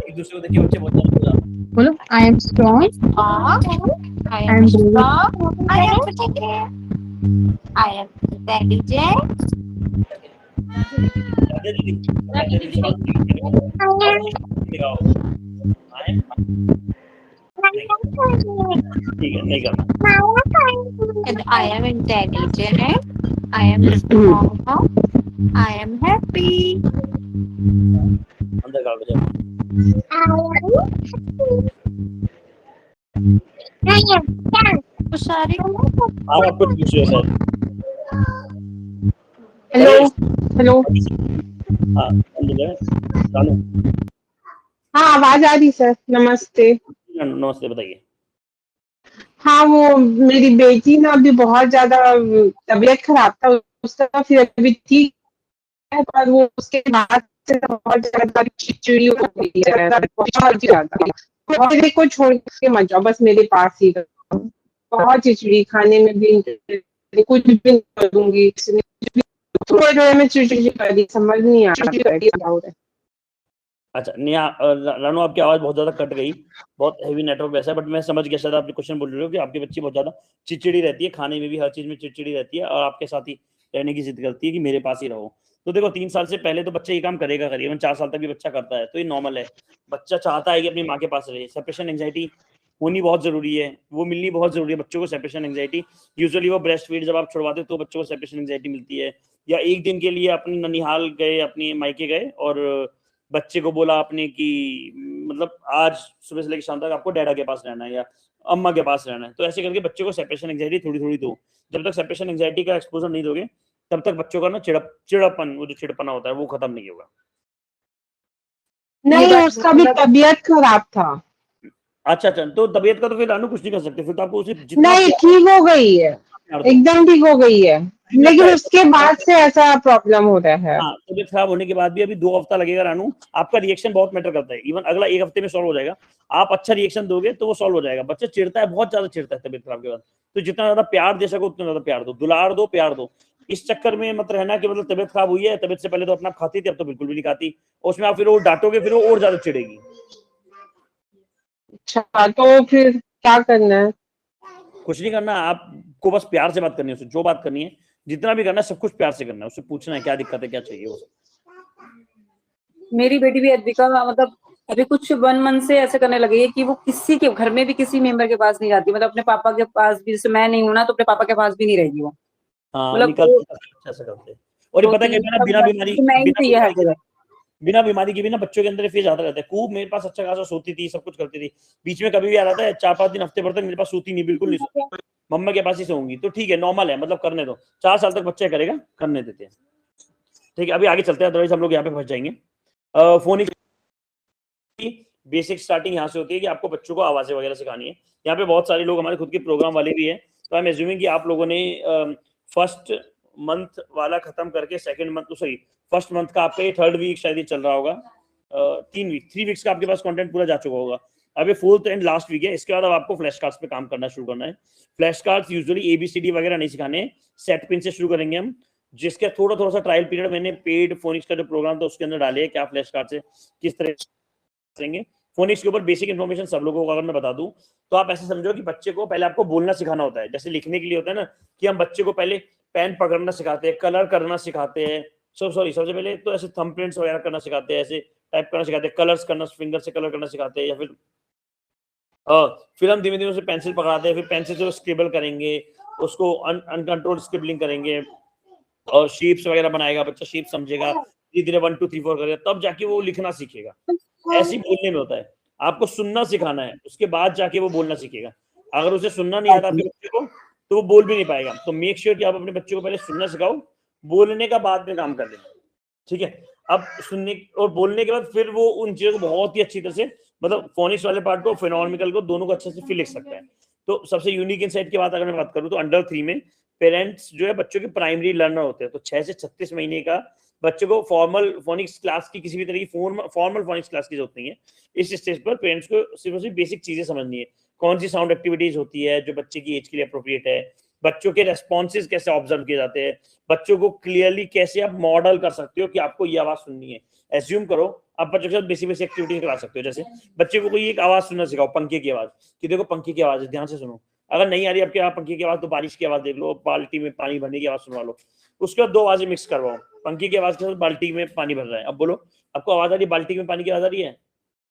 एक दूसरे को देखिए, बच्चे बहुत ज्यादा हो जाते हैं। बोलो आई am strong, I I am am strong. I am intelligent. I am intelligent. Radhe दीदी, राधे दीदी से बात दिखाओ। ठीक है, नहीं करना। And I am intelligent. I am strong. I am happy. अंदर गाओ बच्चे। सारी आप आपको पूछिए सर। Hello hello. हाँ, अंदर है। चालू। हाँ आवाज आ रही सर, नमस्ते। नमस्ते, बताइए। हाँ वो मेरी बेटी ना अभी बहुत ज्यादा तबीयत खराब था उसका, फिर अभी ठीक है, पर वो उसके बाद से बहुत ज्यादा चिड़चिड़ी हो गई है, बहुत ज्यादा। मेरे को छोड़ के मत जाओ, बस मेरे पास ही रहो। बहुत चिड़चिड़ी, खाने में भी कुछ भी नहीं करूंगी, थोड़ी देर में चिड़चिड़ी कर दी, समझ नहीं आ रहा। अच्छा नेहा, रानू आपकी आवाज बहुत ज्यादा कट गई, बहुत हेवी नेटवर्क वैसा है, बट मैं समझ गया शायद आपने क्वेश्चन बोल रहे हो कि आपकी बच्ची बहुत ज्यादा चिड़चिड़ी रहती है, खाने में भी हर चीज में चिड़चिड़ी रहती है और आपके साथ ही रहने की जिद करती है कि मेरे पास ही रहो। तो देखो 3 साल से पहले तो बच्चा ये काम करेगा, करिए 4 साल तक भी बच्चा करता है तो ये नॉर्मल है। बच्चा चाहता है कि अपनी माँ के पास रहे। सेपरेशन एंजाइटी होनी बहुत जरूरी है, वो मिलनी बहुत जरूरी है बच्चों को। सेपरेशन एंजाइटी यूजुअली वो ब्रेस्ट फीड जब आप छुड़वाते हो तो बच्चों को सेपरेशन एंजाइटी मिलती है। या एक दिन के लिए अपने ननिहाल गए, अपने मायके गए और बच्चे को बोला आपने कि मतलब आज सुबह से लेकर शाम तक आपको डैडा के पास रहना है या अम्मा के पास रहना है, तो ऐसे करके बच्चे को सेपरेशन एंजाइटी थोड़ी थोड़ी दो। जब तक सेपरेशन एंजाइटी का एक्सपोजर नहीं दोगे तब तक बच्चों का ना चिड़ापन, वो जो चिड़पना होता है वो खत्म नहीं होगा। नहीं उसका भी तबीयत खराब था। अच्छा, तो तबीयत का तो फिर रानू कुछ नहीं कर सकते, फिर तो आपको उसे जितना नहीं ठीक हो गई है, एकदम ठीक हो गई है, लेकिन उसके बाद से ऐसा प्रॉब्लम हो रहा है। हाँ, तबीयत खराब होने के बाद भी अभी 2 हफ्ता लगेगा रानू। आपका रिएक्शन बहुत मैटर करता है, इवन अगला 1 हफ्ते में सॉल्व हो जाएगा। आप अच्छा रिएक्शन दोगे तो वो सॉल्व हो जाएगा। बच्चा चिढ़ता है, बहुत ज्यादा चिढ़ता है तबीयत खराब के बाद, तो जितना ज्यादा प्यार दे सको उतना ज्यादा प्यार दो, दुलार दो, प्यार दो। इस चक्कर में मत रहना कि मतलब तबीयत खराब हुई है, तबीयत से पहले तो अपना खाती थी अब तो बिल्कुल भी नहीं खाती, उसमें आप फिर वो डांटोगे फिर वो और ज्यादा चिढ़ेगी। अच्छा तो फिर क्या करना है? कुछ नहीं करना, आपको बस प्यार से बात करनी है उससे, जो बात करनी है, जितना भी करना है सब कुछ प्यार से करना है। उससे पूछना है क्या दिक्कत है, क्या चाहिए वो सब। मेरी बेटी भी अद्विका मतलब अभी कुछ 1 मंथ से ऐसे करने लगी है कि वो किसी के घर में भी किसी मेंबर के पास नहीं जाती, मतलब अपने पापा के पास भी, जैसे मैं नहीं हूं ना तो अपने पापा के पास भी नहीं रहेगी वो। हाँ, मतलब ऐसा करते हैं। और ये पता है कि बिना बीमारी के भी ना बच्चों के अंदर फेज आता रहता है। खूब मेरे पास अच्छा खासा सोती थी, सब कुछ करती थी, बीच में कभी भी आ रहा था 4-5 दिन हफ्ते भर तक मेरे पास सोती नहीं, बिल्कुल नहीं सोती, मम्मा के पास ही सोऊंगी। तो ठीक है, नॉर्मल है, मतलब करने दो, 4 साल तक बच्चा करेगा, करने देते हैं। ठीक है, अभी आगे चलते हैं, अदरवाइज हम लोग यहाँ पे फंस जाएंगे। फोनिक्स बेसिक स्टार्टिंग यहाँ से होती है कि आपको बच्चों को आवाजें वगैरह सिखानी है। यहाँ पे बहुत सारे लोग हमारे खुद के प्रोग्राम वाले भी हैं, तो आई एम एज्यूमिंग कि आप लोगों ने फर्स्ट मंथ वाला खत्म करके second month, sorry first month का आपका ये 3rd वीक शायद ये चल रहा होगा, 3 वीक्स का आपके पास कंटेंट पूरा जा चुका होगा। अब ये 4th एंड लास्ट वीक है, इसके बाद अब आपको फ्लैश कार्ड्स पे काम करना शुरू करना है। फ्लैश कार्ड्स यूजुअली ABCD वगैरह नहीं सिखाने, सेट पिन से शुरू करेंगे हम, जिसके थोड़ा सा ट्रायल पीरियड मैंने पेड फोनिक्स का जो प्रोग्राम था उसके अंदर डाले है, क्या फ्लैश कार्ड से किस तरह करेंगे। फोनिक्स के ऊपर बेसिक इन्फॉर्मेशन सब लोगों को अगर मैं बता दूं तो आप ऐसे समझो कि बच्चे को पहले आपको बोलना सिखाना होता है, जैसे लिखने के लिए होता है ना कि हम बच्चे को पहले पेन पकड़ना सिखाते हैं, कलर करना सिखाते हैं, सबसे पहले तो ऐसे थंब प्रिंट्स वगैरह करना सिखाते हैं, ऐसे टाइप करना सिखाते हैं, कलर्स करना, फिंगर से कलर करना सिखाते हैं, या फिर हम धीमे धीमे उसे पेंसिल पकड़ाते हैं, फिर पेंसिल से स्क्रिबल करेंगे, उसको अनकंट्रोल्ड स्क्रिबलिंग करेंगे और शेप्स वगैरह बनाएगा, बच्चा शेप समझेगा, धीरे धीरे 1 2 3 4 करेगा, तब जाके वो लिखना सीखेगा। ऐसे ही बोलने में होता है, आपको सुनना सिखाना है, उसके बाद जाके वो बोलना सीखेगा। अगर उसे सुनना नहीं आता आपके बच्चे को तो वो बोल भी नहीं पाएगा। तो मेक श्योर कि आप अपने बच्चे को पहले सुनना सिखाओ, बोलने का बाद में काम कर लेंगे। ठीक है, अब सुनने और बोलने के बाद फिर वो उन चीजों को बहुत ही अच्छी तरह से, मतलब फोनिक्स वाले पार्ट को, फिनोमिकल को, दोनों को अच्छे से फिर लिख सकता है। तो सबसे यूनिक इनसाइट की बात अगर मैं बात करूं तो अंडर 3 में पेरेंट्स जो है बच्चों के प्राइमरी लर्नर होते हैं। तो 6 से 36 महीने का बच्चों को फॉर्मल फोनिक्स क्लास की, किसी भी तरह की फॉर्मल फोनिक्स क्लास की जरूरत नहीं है। इस स्टेज पर पेरेंट्स को सिर्फ और सिर्फ बेसिक चीजें समझनी है, कौन सी साउंड एक्टिविटीज होती है जो बच्चे की एज के लिए अप्रोप्रिएट है, बच्चों के रेस्पॉन्सेज कैसे ऑब्जर्व किए जाते हैं, बच्चों को क्लियरली कैसे आप मॉडल कर सकते हो कि आपको ये आवाज सुननी है। एज्यूम करो आप बच्चों के साथ बेसिक बेसिक एक्टिविटीज करा सकते हो, जैसे बच्चे को कोई एक आवाज सुनना सिखाओ, पंखे की आवाज, कि देखो पंखे की आवाज है, ध्यान से सुनो। अगर नहीं आ रही आपके यहाँ पंखे की आवाज तो बारिश की आवाज देख लो, बाल्टी में पानी भरने की आवाज सुनवा लो। उसके बाद 2 आवाजें मिक्स करवाओ, पंखे की आवाज के साथ बाल्टी में पानी भर रहा है। अब बोलो आपको आवाज आ रही है, बाल्टी में पानी की आवाज आ रही है,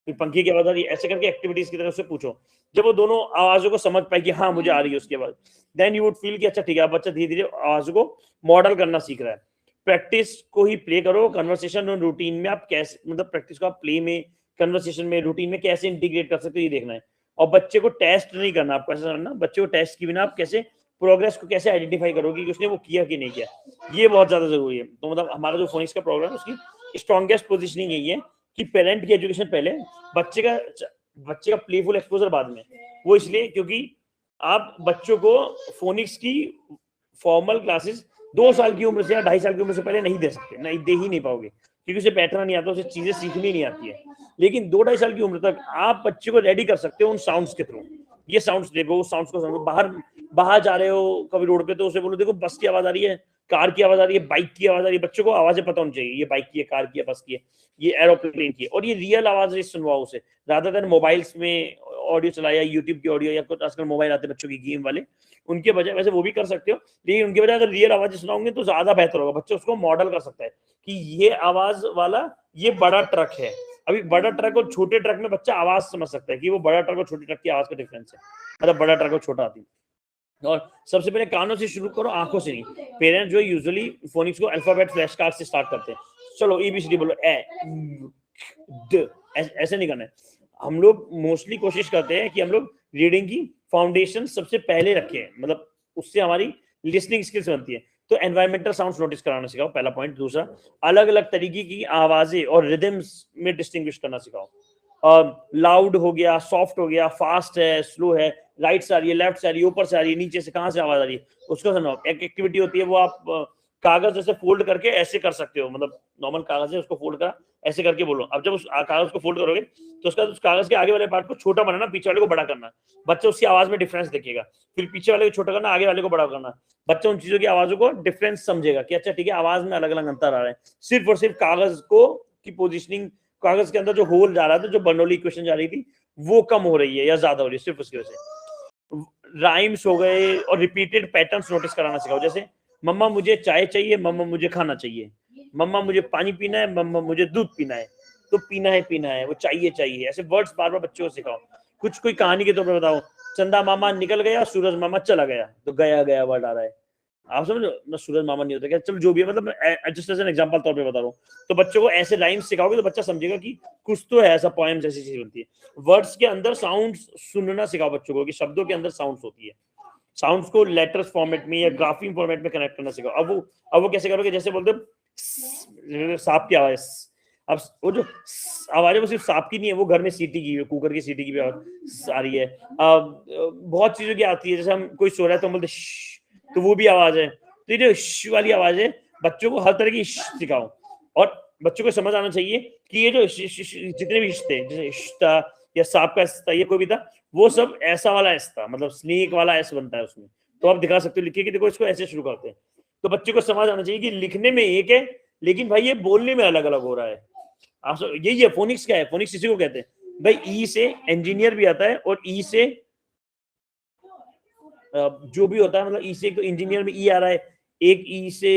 फिर पंखे की आवाज आ रही है, ऐसे करके एक्टिविटीज की तरफ से पूछो। जब वो दोनों आवाजों को समझ पाए कि हाँ मुझे आ रही है, उसके बाद देन यू वुड फील कि अच्छा ठीक है, बच्चा धीरे धीरे आवाज को मॉडल करना सीख रहा है। प्रैक्टिस को ही प्ले करो, कन्वर्सेशन और रूटीन में आप कैसे, मतलब प्रैक्टिस को आप प्ले में, कन्वर्सेशन में, रूटीन में कैसे इंटीग्रेट कर सकते हो ये देखना है। और बच्चे को टेस्ट नहीं करना, आपको ऐसा करना, बच्चे को टेस्ट की बिना आप कैसे प्रोग्रेस को कैसे आइडेंटिफाई करोगे कि उसने वो किया कि नहीं किया, ये बहुत ज्यादा जरूरी है। तो मतलब हमारा जो फोनिक्स का प्रोग्राम है उसकी स्ट्रॉन्गेस्ट पोजिशनिंग यही है कि पेरेंट की एजुकेशन पहले, बच्चे का प्लेफुल एक्सपोजर बाद में। वो इसलिए क्योंकि आप बच्चों को फोनिक्स की फॉर्मल क्लासेस 2 साल की उम्र से या 2.5 साल की उम्र से पहले नहीं दे सकते, नहीं दे ही नहीं पाओगे, क्योंकि उसे बैठना नहीं आता, उसे चीजें सीखनी नहीं आती है। लेकिन 2-2.5 साल की उम्र तक आप बच्चे को रेडी कर सकते हो उन साउंड्स के थ्रू। ये साउंड्स देखो, उस साउंड्स को समझो। बाहर जा रहे हो कभी रोड पे तो उसे बोलो देखो बस की आवाज आ रही है, कार की आवाज आ रही है, बाइक की आवाज आ रही है। बच्चों को आवाजें पता होनी चाहिए, ये बाइक की है, कार की है, बस की है, ये एरोप्लेन की है, और ये रियल आवाज सुनवाओ उसे, रादर देन मोबाइल्स में ऑडियो चलाया, यूट्यूब की ऑडियो, या कुछ आजकल मोबाइल आते हैं बच्चों की गेम वाले, उनके बजाय, वैसे वो भी कर सकते हो, लेकिन उनके बजाय अगर रियल आवाज सुनाओगे तो ज्यादा बेहतर होगा। बच्चे उसको मॉडल कर सकता है कि ये आवाज वाला ये बड़ा ट्रक है। अभी बड़ा ट्रक और छोटे ट्रक में बच्चा आवाज समझ सकता है कि वो बड़ा ट्रक और छोटे ट्रक की आवाज का डिफरेंस है, मतलब बड़ा ट्रक और छोटा आती है। और सबसे पहले कानों से शुरू करो, आंखों से नहीं। पेरेंट्स जो यूजुअली फोनिक्स को अल्फाबेट फ्लैश कार्ड से स्टार्ट करते हैं, चलो एबीसीडी बोलो, ए ड, ऐसे नहीं करना है। हम लोग मोस्टली कोशिश करते हैं कि हम लोग रीडिंग की फाउंडेशन सबसे पहले रखें, मतलब उससे हमारी लिसनिंग स्किल्स बनती है। तो एनवायरमेंटल साउंड्स नोटिस कराना सिखाओ, पहला पॉइंट। दूसरा, अलग अलग तरीके की आवाजें और रिदम्स में डिस्टिंग्विश करना सिखाओ। लाउड हो गया, सॉफ्ट हो गया, फास्ट है, स्लो है, राइट से आ रही है, लेफ्ट से आ रही है, ऊपर से आ रही है, नीचे से कहाँ से आवाज आ रही है, उसको सुनाओ। एक एक्टिविटी होती है वो आप कागज जैसे फोल्ड करके ऐसे कर सकते हो, मतलब नॉर्मल कागज है उसको फोल्ड करा, ऐसे करके बोलो। अब जब उस कागज को फोल्ड करोगे तो उसका उस कागज के आगे वाले पार्ट को छोटा बनाना, पीछे वाले को बड़ा करना। बच्चा उसकी आवाज में डिफरेंस देखेगा, फिर पीछे वाले को छोटा करना, आगे वाले को बड़ा करना। बच्चा उन चीजों की आवाजों को डिफरेंस समझेगा कि अच्छा ठीक है, आवाज में अलग अलग अंतर आ रहा है। सिर्फ और सिर्फ कागज को की पोजिशनिंग, कागज के अंदर जो होल जा रहा था, जो बर्नौली इक्वेशन जा रही थी, वो कम हो रही है या ज्यादा हो रही है, सिर्फ उसकी वजह से। राइम्स हो गए और रिपीटेड पैटर्न्स नोटिस कराना सिखाओ, जैसे मम्मा मुझे चाय चाहिए, मम्मा मुझे खाना चाहिए, मम्मा मुझे पानी पीना है, मम्मा मुझे दूध पीना है। तो पीना है, वो चाहिए, ऐसे वर्ड्स बार बार बच्चों को सिखाओ। कुछ कोई कहानी के तौर पर बताओ, चंदा मामा निकल गया, सूरज मामा चला गया, तो गया वर्ड आ रहा है, आप समझो ना, सूरज मामा नहीं होता क्या, चलो जो भी है, मतलब जस्ट एज एन एग्जांपल तौर पे बता रहा हूँ। तो बच्चों को ऐसे राइम्स सिखाओगे तो बच्चा समझेगा कि कुछ तो है ऐसा, पोएम जैसी चीज बनती है। वर्ड्स के अंदर साउंड्स सुनना सिखाओ बच्चों को, कि शब्दों के अंदर साउंड्स होती है। साउंड्स को लेटर्स फॉर्मेट में या ग्राफिक फॉर्मेट में कनेक्ट करना सिखाओ। अब वो कैसे करोगे, जैसे बोलते सांप की आवाज, अब वो जो आवाज है वो सिर्फ सांप की नहीं है, वो घर में सीटी की, कुकर की सीटी की भी आवाज आ रही है। बहुत चीजों की आती है, जैसे हम कोई सो रहा है तो हम बोलते तो वो भी आवाज है। तो ये जो श वाली आवाज है, बच्चों को हर तरह की सिखाओ, और बच्चों को समझ आना चाहिए कि ये जो जितने भी रिश्ते, जैसे इश्ता या सांप का इस्ता, ये कोई भी था, वो सब ऐसा वाला एस था, मतलब स्नेक वाला एस बनता है उसमें। तो आप दिखा सकते हो लिखिए कि देखो इसको ऐसे शुरू करते हैं। तो बच्चे को समझ आना चाहिए कि लिखने में एक है, लेकिन भाई ये बोलने में अलग अलग हो रहा है। आप यही है फोनिक्स। क्या है फोनिक्स? इसी को कहते हैं भाई। ई से इंजीनियर भी आता है, और ई से जो भी होता है, मतलब ई से तो इंजीनियर में ई आ रहा है, एक ई से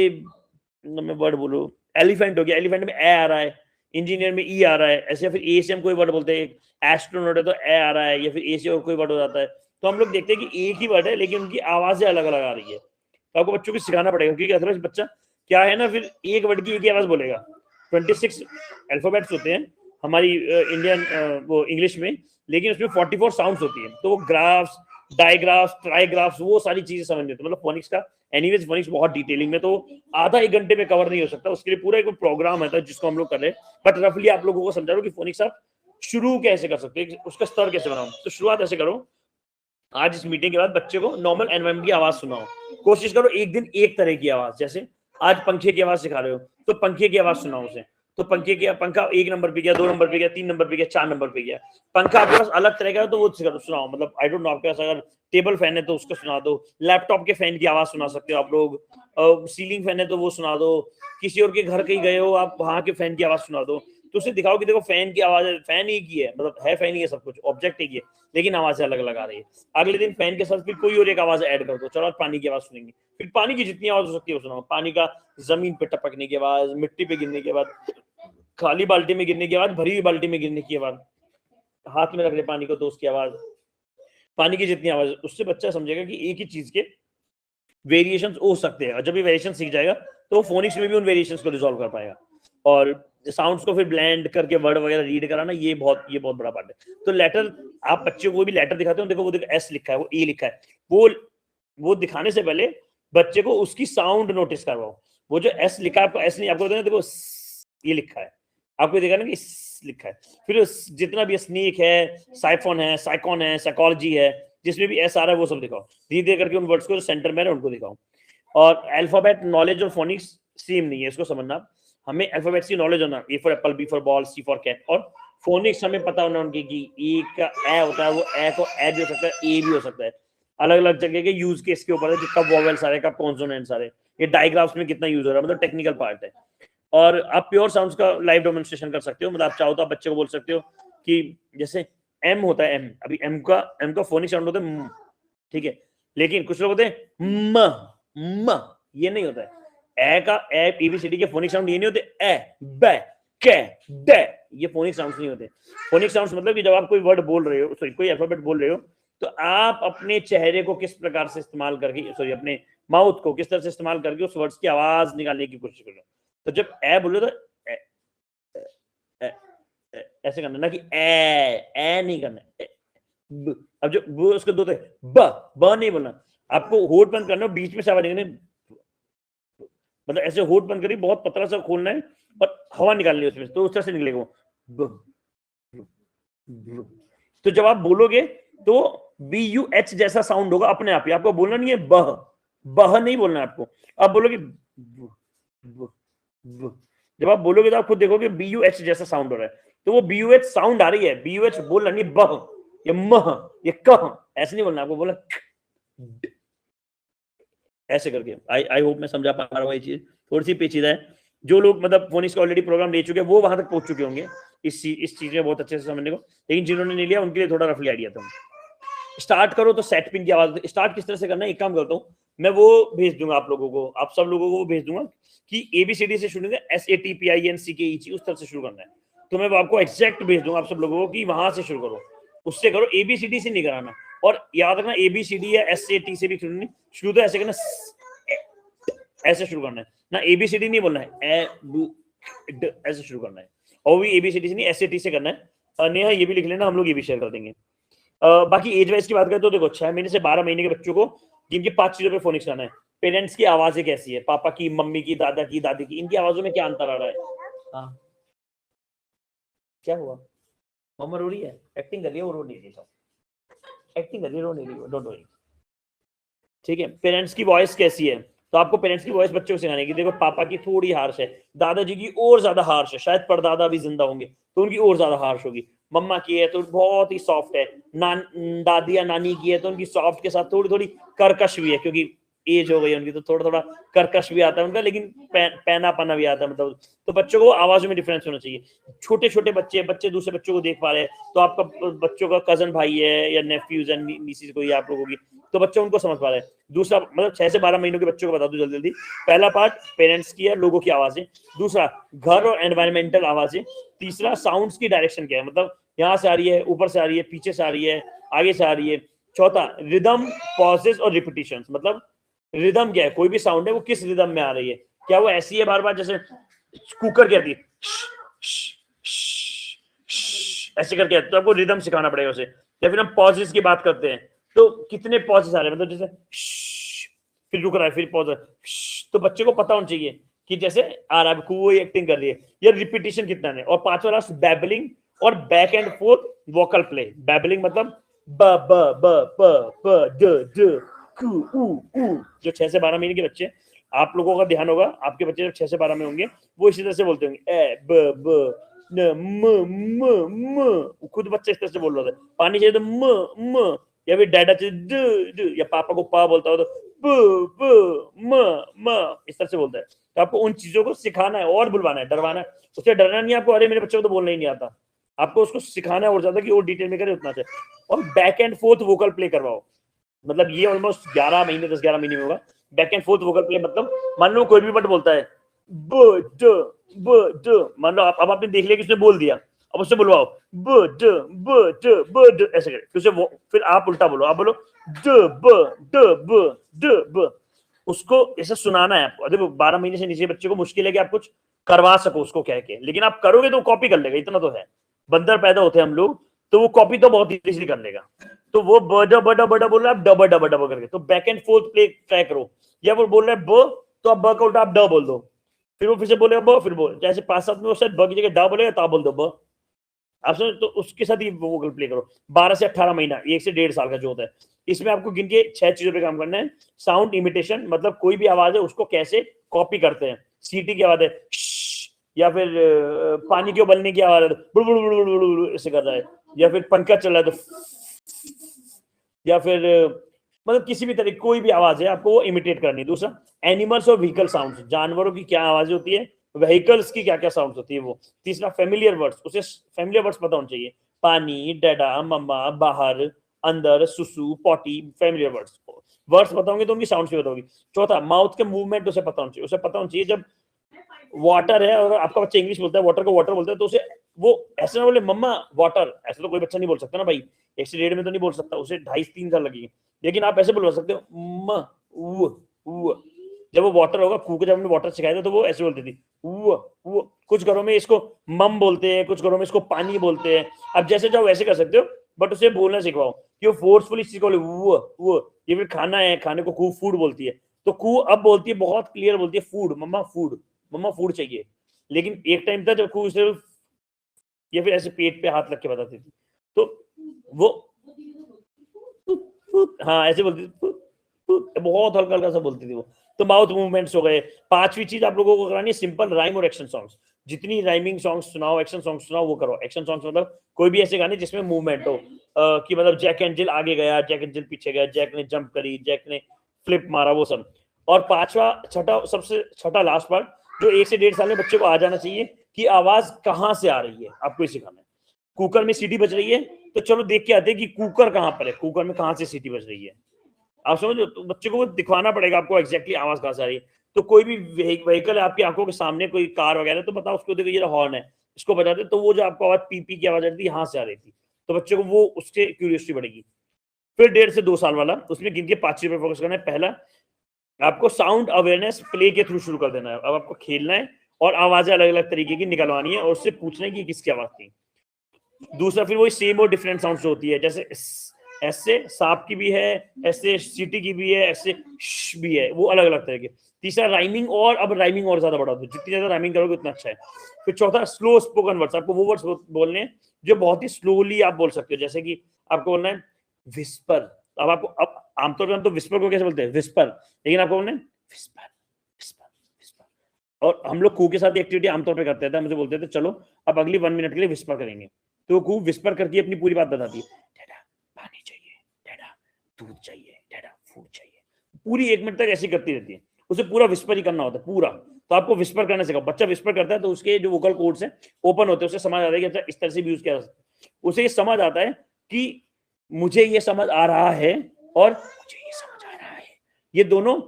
मैं वर्ड बोलूं, एलिफेंट हो गया, एलिफेंट में ए आ रहा है, इंजीनियर में ई आ रहा है, ऐसे। फिर ए से हम कोई वर्ड बोलते हैं, एस्ट्रोनॉट है तो ए आ रहा है, या फिर ए से और कोई वर्ड हो जाता है। तो हम लोग देखते हैं कि एक ही वर्ड है, लेकिन उनकी आवाजें अलग अलग आ रही है। तो आपको बच्चों को सिखाना पड़ेगा, क्योंकि अदरवाइज बच्चा क्या है ना, फिर एक वर्ड की एक ही आवाज बोलेगा। 26 अल्फाबेट्स होते हैं हमारी इंडियन वो इंग्लिश में, लेकिन उसमें 44 साउंड्स होती है। तो वो ग्राफ्स डायग्राफ्स, ट्राइग्राफ्स, वो सारी चीजें समझनी होती है। मतलब फोनिक्स का एनीवेज फोनिक्स बहुत डिटेलिंग में तो आधा एक घंटे में कवर नहीं हो सकता, उसके लिए पूरा एक प्रोग्राम है जिसको हम लोग कर रहे हैं। बट रफली आप लोगों को समझा रहा हूँ कि फोनिक्स आप शुरू कैसे कर सकते हैं, उसका स्तर कैसे बनाओ। तो शुरुआत ऐसे करो, आज इस मीटिंग के बाद बच्चे को नॉर्मल एनवायरनमेंट की आवाज सुनाओ। कोशिश करो एक दिन एक तरह की आवाज, जैसे आज पंखे की आवाज सिखा रहे हो तो पंखे की आवाज सुनाओ उसे। तो पंखा 1 नंबर पे गया, 2 नंबर पे गया, 3 नंबर पे गया, 4 नंबर पे गया। पंखा आपके पास अलग तरह का है तो वो सुनाओ। मतलब आई डोंट नो आपके पास अगर टेबल फैन है तो उसको सुना दो, लैपटॉप के फैन की आवाज सुना सकते हो आप लोग, सीलिंग फैन है तो वो सुना दो, किसी और के घर कहीं गए हो आप वहां के फैन की आवाज सुना दो। तो उसे दिखाओ कि देखो फैन की आवाज है, फैन एक ही है, मतलब है फैन ही है, सब कुछ ऑब्जेक्ट एक ही है, लेकिन आवाजें अलग अलग आ रही है। अगले दिन फैन के साथ फिर कोई और एक आवाज ऐड कर दो, चलो आज पानी की आवाज सुनेंगे। फिर पानी की जितनी आवाज हो सकती है वो सुनाओ। पानी का जमीन पे टपकने की आवाज, मिट्टी पे गिरने की आवाज, खाली बाल्टी में गिरने की आवाज, भरी हुई बाल्टी में गिरने की आवाज, हाथ में रख ले पानी को तो उसकी आवाज, पानी की जितनी आवाज। उससे बच्चा समझेगा कि एक ही चीज के वेरिएशंस हो सकते हैं, और जब ये वेरिएशन सीख जाएगा तो वो फोनिक्स में भी उन वेरिएशंस को रिजॉल्व कर पाएगा। और साउंड्स को फिर ब्लेंड करके वर्ड वगैरह रीड कराना, ये बहुत बड़ा पार्ट है। तो लेटर, आप बच्चे को भी लेटर दिखाते हो, देखो वो देखो एस लिखा है, वो ए लिखा है, वो दिखाने से पहले बच्चे को उसकी साउंड नोटिस करवाओ। वो जो एस लिखा है, आपको एस नहीं, आपको देखो ये लिखा है, आपको देखा ना कि लिखा है। फिर जितना भी स्नेक है, साइफोन है, साइकॉन है, साइकोलॉजी है, जिसमें भी एस आ रहा है वो सब दिखाओ। धीरे धीरे करके उन वर्ड्स को सेंटर में उनको दिखाओ। और अल्फाबेट नॉलेज और फोनिक्स सेम नहीं है, इसको समझना। हमें अल्फाबेट्स की नॉलेज होना, A for apple, B for ball, C for cat. और फोनिक्स हमें पता होना उनकी कि ए का ए होता है, वो ए को ए भी हो सकता है, ए भी हो सकता है। अलग अलग जगह के यूज केस के ऊपर है कि कब वोवेल्स आ रहे हैं, कब कॉन्सोनेंट्स आ रहे हैं, ये डायग्राफ्स में कितना यूज हो रहा है, मतलब टेक्निकल पार्ट है। और आप प्योर साउंड्स का लाइव डेमोन्स्ट्रेशन कर सकते हो। मतलब आप चाहो तो आप बच्चे को बोल सकते हो कि जैसे एम होता है, एम, अभी एम का फोनिक साउंड होता है, ठीक है, लेकिन कुछ लोग होते हैं म, ये नहीं होता है। ए का एबीसीडी के फोनिक साउंड ये नहीं होते, ए ब के ड, ये फोनिक साउंड्स नहीं होते। फोनिक साउंड्स मतलब कि जब आप कोई वर्ड बोल रहे हो, सॉरी कोई अल्फाबेट बोल रहे हो, तो आप अपने चेहरे को किस प्रकार से इस्तेमाल करके, सॉरी अपने माउथ को किस तरह से इस्तेमाल करके उस वर्ड्स की आवाज निकालने की कोशिश करो। तो जब ए बोलो तो ऐसे करना, ना कि ए नहीं करना। अब जो वो उसको दो ब नहीं बोलना, आपको होठ बंद करना, बीच में से आवाज निकलनी, मतलब ऐसे होठ बंद करी, बहुत पतला सा खोलना है और हवा निकालनी है उसमें, तो उस तरह से निकलेगा वो। तो जब आप बोलोगे तो BUH जैसा साउंड होगा अपने आप ही, आपको बोलना नहीं है बह नहीं बोलना है आपको। आप बोलोगे जब आप बोलोगे तो आप खुद देखोगे BUH जैसा साउंड हो रहा है, तो वो BUH साउंड आ रही है, BUH बोलना नहीं, बह या मह या कह ऐसे नहीं बोलना, आपको बोला ऐसे करके। आई होप मैं समझा पा रहा हूँ। ये चीज थोड़ी सी पेचीदा है, जो लोग मतलब फोनिक्स का ऑलरेडी प्रोग्राम ले चुके हैं वो वहां तक पहुंच चुके होंगे इस चीज में बहुत अच्छे से समझने को, लेकिन जिन्होंने नहीं लिया उनके लिए थोड़ा रफली आइडिया था। स्टार्ट करो तो सेट पिन की आवाज, स्टार्ट किस तरह से करना है, एक काम करता हूँ मैं, वो भेज दूंगा आप लोगों को, आप सब लोगों को भेज दूंगा कि ABCD से शुरू करना है, SATPINCKEG उस तरह से शुरू करना है। तो मैं आपको एग्जैक्ट भेज दूंगा आप सब लोगों को कि वहां से शुरू करो, उससे करो, ABCD से नहीं कराना। और याद रखना ABCD या SAT से भी शुरू तो ऐसे करना, ऐसे शुरू करना है ना, ABCD नहीं बोलना है, ऐसे शुरू करना है। और भी ABCD से नहीं, SAT से करना है। नेहा ये भी लिख लेना, हम लोग ये भी शेयर कर देंगे। बाकी एज वाइज की बात करें तो देखो 6 महीने से 12 महीने के बच्चों को जिनकी 5 चीजों पे फोनिक्स आना है, पेरेंट्स की आवाजें कैसी है, पापा की, मम्मी की, दादा की, दादी की, इनकी आवाजों में क्या अंतर आ रहा है। हाँ क्या हुआ, मम्मा रो रही है, एक्टिंग कर रही है, वो रो नहीं रही, एक्टिंग कर रही है, रो नहीं रही, डोंट वरी, ठीक है। पेरेंट्स की वॉइस कैसी है, तो आपको पेरेंट्स की वॉइस बच्चों को सिखाने की, देखो पापा की थोड़ी हार्श है, दादाजी की और ज्यादा हार्श है, शायद परदादा भी जिंदा होंगे तो उनकी और ज्यादा हार्श होगी, मम्मा की है तो बहुत ही सॉफ्ट है, दादी या नानी की है तो उनकी सॉफ्ट के साथ थोड़ी थोड़ी कर्कश भी है, क्योंकि एज हो गई उनकी तो थोड़ा थोड़ा कर्कश भी आता है उनका, लेकिन पैना पाना भी आता है, मतलब तो बच्चों को आवाज में डिफरेंस होना चाहिए। छोटे छोटे बच्चे दूसरे बच्चों को देख पा रहे हैं, तो आपका बच्चों का कजन भाई है या नेफ्यूज एंड नीसीज कोई आप लोगों की, तो बच्चे उनको समझ पा रहे हैं। दूसरा मतलब 6 से 12 महीनों के बच्चों को बता दूं जल्दी जल्दी, पहला पार्ट पेरेंट्स की है, लोगों की आवाजें, दूसरा घर और एनवायरमेंटल आवाजें, तीसरा साउंड्स की डायरेक्शन क्या है, मतलब यहाँ से आ रही है, ऊपर से आ रही है, पीछे से आ रही है, आगे से आ रही है, चौथा रिदम, पॉजेस और रिपीटिशंस, मतलब रिदम क्या है, कोई भी साउंड है वो किस रिदम में आ रही है, क्या वो ऐसी है बार बार जैसे कुकर कहती है ऐसे करके, तो आपको रिदम सिखाना पड़ेगा उसे। या फिर हम पॉजेस की बात करते हैं तो कितने पॉजेस आ रहे हैं, मतलब जैसे फिर रुक रहा है, फिर पॉज, तो बच्चे को पता होना चाहिए कि जैसे आ रहा है, कोई एक्टिंग कर रही है, या रिपीटेशन कितना है। और पांचवा लास्ट बैबलिंग और back and fourth vocal play. Babbling मतलब ब ब ब प प ड ड कु उ उ। जो 6 से 12 महीने के बच्चे, आप लोगों का ध्यान होगा, आपके बच्चे जब 6 से 12 में होंगे वो इसी तरह से बोलते होंगे, ए ब ब न म म। खुद बच्चे इस तरह से बोल रहे थे। पानी चाहिए तो म, या फिर डैडा चाहिए ड ड, या पापा को पा बोलता हो तो ब ब म, इस तरह से बोलता है। तो आपको उन चीजों को सिखाना है और बुलवाना है, डरवाना है। उससे डरना नहीं आपको, अरे मेरे बच्चे को तो बोलना ही नहीं आता। आपको उसको सिखाना है और ज्यादा कि वो डिटेल में करे उतना चाहिए। और back and fourth vocal play करवाओ, मतलब ये ऑलमोस्ट 11 महीने 10-11 महीने में होगा। Back and fourth vocal play मतलब मान लो कोई भी वर्ड बोलता है ब ड, मान लो अब आपने देख लिया कि उसने बोल दिया, अब उससे बुलवाओ ब ड ऐसे करे, फिर आप उल्टा बोलो, आप बोलो ड ब। उसको ऐसे सुनाना है आपको। देखो 12 महीने से नीचे बच्चे को मुश्किल है कि आप कुछ करवा सको उसको कह के, लेकिन आप करोगे तो कॉपी कर लेगा, इतना तो है। बंदर पैदा होते हैं हम लोग, तो वो कॉपी तो बहुत इजीली कर लेगा। तो वो बड़ा बड़ा बड़ा बोल रहा है, आप डबा डबा करके, तो back and fourth play try करो। या वो बोल रहा है ब, तो आप ब का उल्टा आप ड बोल दो, फिर वो फिर से बोलेगा ब, फिर बोल, जैसे 5-7 में वो शायद ब की जगह ड बोलेगा, ता बोल दो ब। आप समझ, तो उसके साथ ही वोकल प्ले करो। 12 से 18 महीना, 1 से 1.5 साल का जो होता है, इसमें आपको गिन के 6 चीजों पे काम करना है। साउंड इमिटेशन, मतलब कोई भी आवाज है उसको कैसे कॉपी करते हैं। सीटी की आवाज है या फिर पानी के उबलने की आवाज है बुड़ बुड़ बुड़ बुड़ बुड़ ऐसे कर रहा है, या फिर पंखा चल रहा है तो, या फिर मतलब किसी भी तरह कोई भी आवाज है आपको वो इमिटेट करनी है। दूसरा एनिमल्स और व्हीकल साउंड्स, जानवरों की क्या आवाज होती है, व्हीकल्स की क्या क्या साउंड होती है वो। तीसरा फेमिलियर वर्ड्स, उसे फेमिलियर वर्ड्स पता होना चाहिए, पानी, डैडा, मम्मा, बाहर, अंदर, सुसु, पॉटी, फेमिलियर वर्ड्स बताओगे तो उनकी साउंड्स भी बताओगी। चौथा माउथ के मूवमेंट उसे पता होना चाहिए। उसे पता होना चाहिए जब वाटर है और आपका बच्चा इंग्लिश बोलता है, वाटर को वाटर बोलता है, तो उसे वो ऐसे ना बोले मम्मा वाटर, ऐसे तो कोई बच्चा नहीं बोल सकता ना भाई, 1 से 1.5 में तो नहीं बोल सकता, उसे 2.5-3 साल लगेगी। लेकिन आप ऐसे बोलवा सकते हो म उ। जब वो वाटर होगा, कू को जब हमने वाटर सिखाया था तो वो ऐसे बोलती थी उ। कुछ घरों में इसको मम बोलते हैं, कुछ घरों में इसको पानी बोलते हैं। अब जैसे जाओ वैसे कर सकते हो, बट उसे बोलना सिखवाओ कि वो फोर्सफुली चीज को बोले ये फिर खाना है, खाने को कू फूड बोलती है, तो कू अब बोलती है, बहुत क्लियर बोलती है फूड, मम्मा फूड चाहिए। लेकिन एक टाइम था जब कू सिर्फ या फिर ऐसे पेट पे हाथ रख के बताती थी, तो वो हाँ ऐसे बोलती थी, बहुत हल्का हल्का सा बोलती थी वो। तो माउथ मूवमेंट्स हो गए। 5वीं चीज आप लोगों को करानी है सिंपल राइम और एक्शन सॉन्ग्स। जितनी राइमिंग सॉन्ग्स सुनाओ, एक्शन सॉन्ग्स सुनाओ, वो करो। एक्शन सॉन्ग्स मतलब कोई भी ऐसे गाने जिसमें मूवमेंट हो, कि मतलब जैक एंड जिल आगे गया, जैक एंड जिल पीछे गया, जैक ने जंप करी, जैक ने फ्लिप मारा, वो सब। और 5वां सबसे छठा लास्ट पार्ट जो 1 से 1.5 साल में बच्चे को आ जाना चाहिए कि आवाज कहाँ से आ रही है, आपको ही सिखाना है। कुकर में सीटी बज रही है तो चलो देख के आते हैं कि कुकर कहाँ पर है, कुकर में कहाँ से सीटी बज रही है। आप समझ लो, तो बच्चे को वो दिखवाना पड़ेगा आपको एग्जैक्टली आवाज कहाँ से आ रही है। तो कोई भी व्हीकल है आपकी आंखों के सामने, कोई कार वगैरह, तो बताओ उसको, देखो ये हॉर्न है, इसको बजाते, तो वो जो आपको आवाज पी की आवाज आ रही थी, यहाँ से आ रही थी, तो बच्चे को वो उससे क्यूरियोसिटी बढ़ेगी। फिर 1.5 से 2 साल वाला, उसमें गिन के 5 चीजों पर फोकस करना है। पहला, आपको साउंड अवेयरनेस प्ले के थ्रू शुरू कर देना है। अब आपको खेलना है और आवाजें अलग अलग तरीके की निकलवानी है और उससे पूछना है कि किसकी आवाज थी। दूसरा, फिर वही सेम और डिफरेंट साउंड्स होती है, जैसे ऐसे सांप की भी है, ऐसे सीटी की भी है, ऐसे भी है, वो अलग अलग तरह के। तीसरा, राइमिंग, और अब राइमिंग और ज्यादा बढ़ा दो, जितनी ज्यादा राइमिंग करोगे उतना अच्छा है। फिर चौथा, स्लो स्पोकन वर्ड्स। आपको वो वर्ड्स बोलने हैं जो बहुत ही स्लोली आप बोल सकते हो, जैसे कि आपको बोलना है विस्पर। अब आपको, अब आमतौर पर हम तो विस्पर को कैसे बोलते हैं, विस्पर, लेकिन आपको बोलना है विस्पर विस्पर विस्पर। और हम लोग कू के साथ एक्टिविटी आमतौर पर करते थे, मुझे बोलते थे चलो अब अगली 1 मिनट के लिए विस्पर करेंगे, तो कू विस्पर करके अपनी पूरी बात बताती है, पानी चाहिए, डैडा दूध चाहिए, डैडा फूड चाहिए, पूरी 1 मिनट तक ऐसी करती रहती है। उसे पूरा विस्पर ही करना होता है पूरा। तो आपको विस्पर करना सिखाओ। बच्चा विस्पर करता है तो उसके जो वोकल कॉर्ड्स हैं ओपन होते हैं, उसे समझ आता है कि अच्छा इस तरह से भी यूज किया जा सकता है। उसे ये समझ आता है कि मुझे ये समझ आ रहा है और मुझे ये समझ आ रहा है, ये दोनों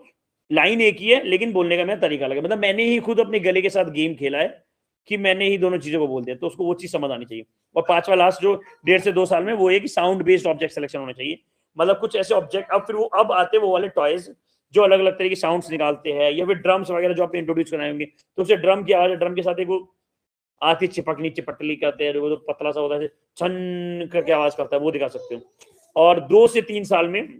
लाइन एक ही है लेकिन बोलने का मेरा तरीका अलग है। मतलब मैंने ही खुद अपने गले के साथ गेम खेला है कि मैंने ही दोनों चीजों को बोल दिया, तो उसको वो चीज समझ आनी चाहिए। और 5वां लास्ट जो 1.5 से 2 साल में, वो है कि साउंड बेस्ड ऑब्जेक्ट सिलेक्शन होना चाहिए। मतलब कुछ ऐसे ऑब्जेक्ट, अब फिर वो अब आते हैं वो वाले टॉयज जो अलग अलग तरह के साउंड्स निकालते हैं, या फिर ड्रम्स वगैरह जो आपने इंट्रोड्यूस कराए होंगे, तो उसे ड्रम की आवाज, ड्रम के साथ एक वो आती चिपकनी चिपटली कहते हैं, वो जो पतला सा होता है छन करके आवाज करता है, वो दिखा सकते हो। और 2 से 3 साल में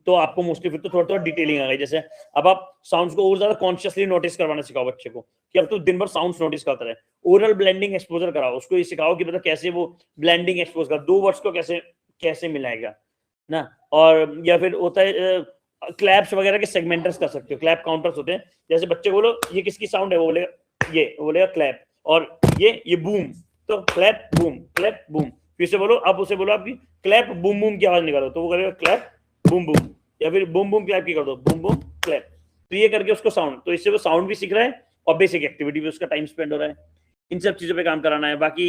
तो आपको मोस्टली फिर तो थोड़ा थोड़ा डिटेलिंग आ गई। जैसे अब आप साउंड्स को और ज्यादा कॉन्शियसली नोटिस करवाना सिखाओ बच्चे को कि अब तो दिन भर साउंड्स नोटिस करता रहे। ओरल ब्लेंडिंग एक्सपोजर कराओ, उसको ये सिखाओ कि मतलब कैसे वो ब्लेंडिंग एक्सपोज कर, 2 वर्ड्स को कैसे कैसे मिलाएगा ना। और या फिर होता है क्लैप्स वगैरह के सेगमेंटर्स कर सकते हो, क्लैप काउंटर्स होते हैं। जैसे बच्चे को बोलो ये किसकी साउंड है, वो बोलेगा क्लैप, और ये बूम, तो क्लैप बूम। फिर से बोलो, अब उसे बोलो आपकी क्लैप बूम बूम की आवाज निकालो, तो वो करेगा क्लैप बूम बूम, या फिर बूम बूम क्लैप की कर दो, बूम बूम क्लैप। तो ये करके उसको साउंड, तो इससे वो साउंड भी सीख रहा है और बेसिक एक्टिविटी भी उसका टाइम स्पेंड हो रहा है। इन सब चीजों पे काम कराना है। बाकी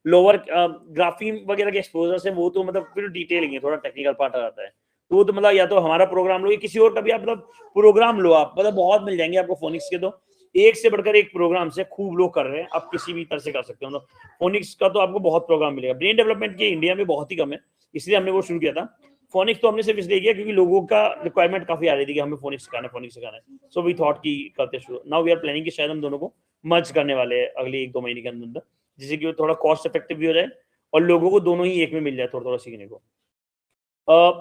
लोअर ग्राफीम वगैरह के एक्सपोजर से वो तो मतलब फिर डिटेलिंग है, थोड़ा टेक्निकल पार्ट आ जाता है। तो वो तो मतलब या तो हमारा प्रोग्राम लो या किसी और का भी आप मतलब प्रोग्राम लो, आप मतलब बहुत मिल जाएंगे आपको फोनिक्स के। तो एक से बढ़कर एक प्रोग्राम से खूब लोग कर रहे हैं, आप किसी भी तरह से कर सकते हो। मतलब फोनिक्स का तो आपको बहुत प्रोग्राम मिलेगा। ब्रेन डेवलपमेंट के इंडिया में बहुत ही कम है, इसलिए हमने वो शुरू किया था। फोनिक्स तो हमने सिर्फ इसलिए किया क्योंकि लोगों का रिक्वायरमेंट काफी आ रही थी कि हमें फोनिक्स सिखाना है। सो वी थॉट की करते शुरू। नाउ वी आर प्लानिंग कि शायद हम दोनों को मर्ज करने वाले हैं अगले 1-2 महीने के अंदर, जिससे कि वो थोड़ा कॉस्ट इफेक्टिव भी हो जाए और लोगों को दोनों ही एक में मिल जाए थोड़ा थोड़ा सीखने को।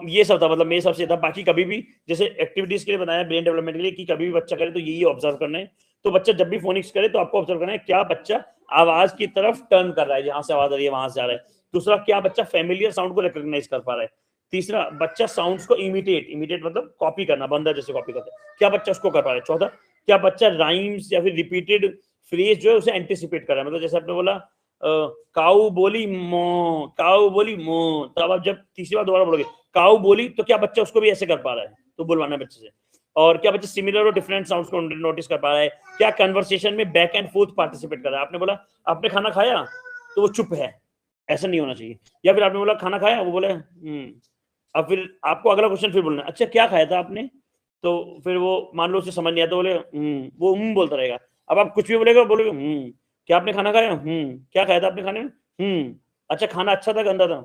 ये सब था, मतलब मेरे हिसाब से था। बाकी कभी भी जैसे एक्टिविटीज के लिए बनाया ब्रेन डेवलपमेंट के लिए कि कभी भी बच्चा करे तो यही ऑब्जर्व करना है। तो बच्चा जब भी फोनिक्स करे तो आपको ऑब्जर्व करना है क्या बच्चा आवाज की तरफ टर्न कर रहा है, जहां से आवाज आ रही है वहां से आ रहा है। दूसरा, क्या बच्चा फेमिलियर साउंड को रिकॉग्नाइज कर पा रहा है। तीसरा, बच्चा साउंड्स को इमिटेट मतलब कॉपी करना, बंदर जैसे कॉपी करता है, क्या बच्चा उसको कर पा रहा है। चौथा, क्या बच्चा राइम्स या फिर रिपीटेड फ्रेज जो है उसे एंटिसिपेट कर रहा है। मतलब जैसे आपने बोला काऊ बोली मो, तो अब आप जब तीसरी बार दोबारा बोलोगे काऊ बोली, तो क्या बच्चा उसको भी ऐसे कर पा रहा है, तो बुलवाना बच्चे से। और क्या बच्चा सिमिलर और डिफरेंट साउंड्स को नोटिस कर पा रहा है। क्या कन्वर्सेशन में बैक एंड फोर्थ पार्टिसिपेट कर रहा है। आपने बोला आपने खाना खाया, तो वो चुप है, ऐसा नहीं होना चाहिए। या फिर आपने बोला खाना खाया, वो बोले अब फिर आपको अगला क्वेश्चन फिर बोलना, अच्छा क्या खाया था आपने, तो फिर वो मान लो उसे समझ नहीं आता, बोले वो बोलता रहेगा। अब आप कुछ भी बोलेगा, बोलोगे क्या आपने खाना खाया, क्या खाया था आपने खाने में, अच्छा खाना अच्छा था गंदा था,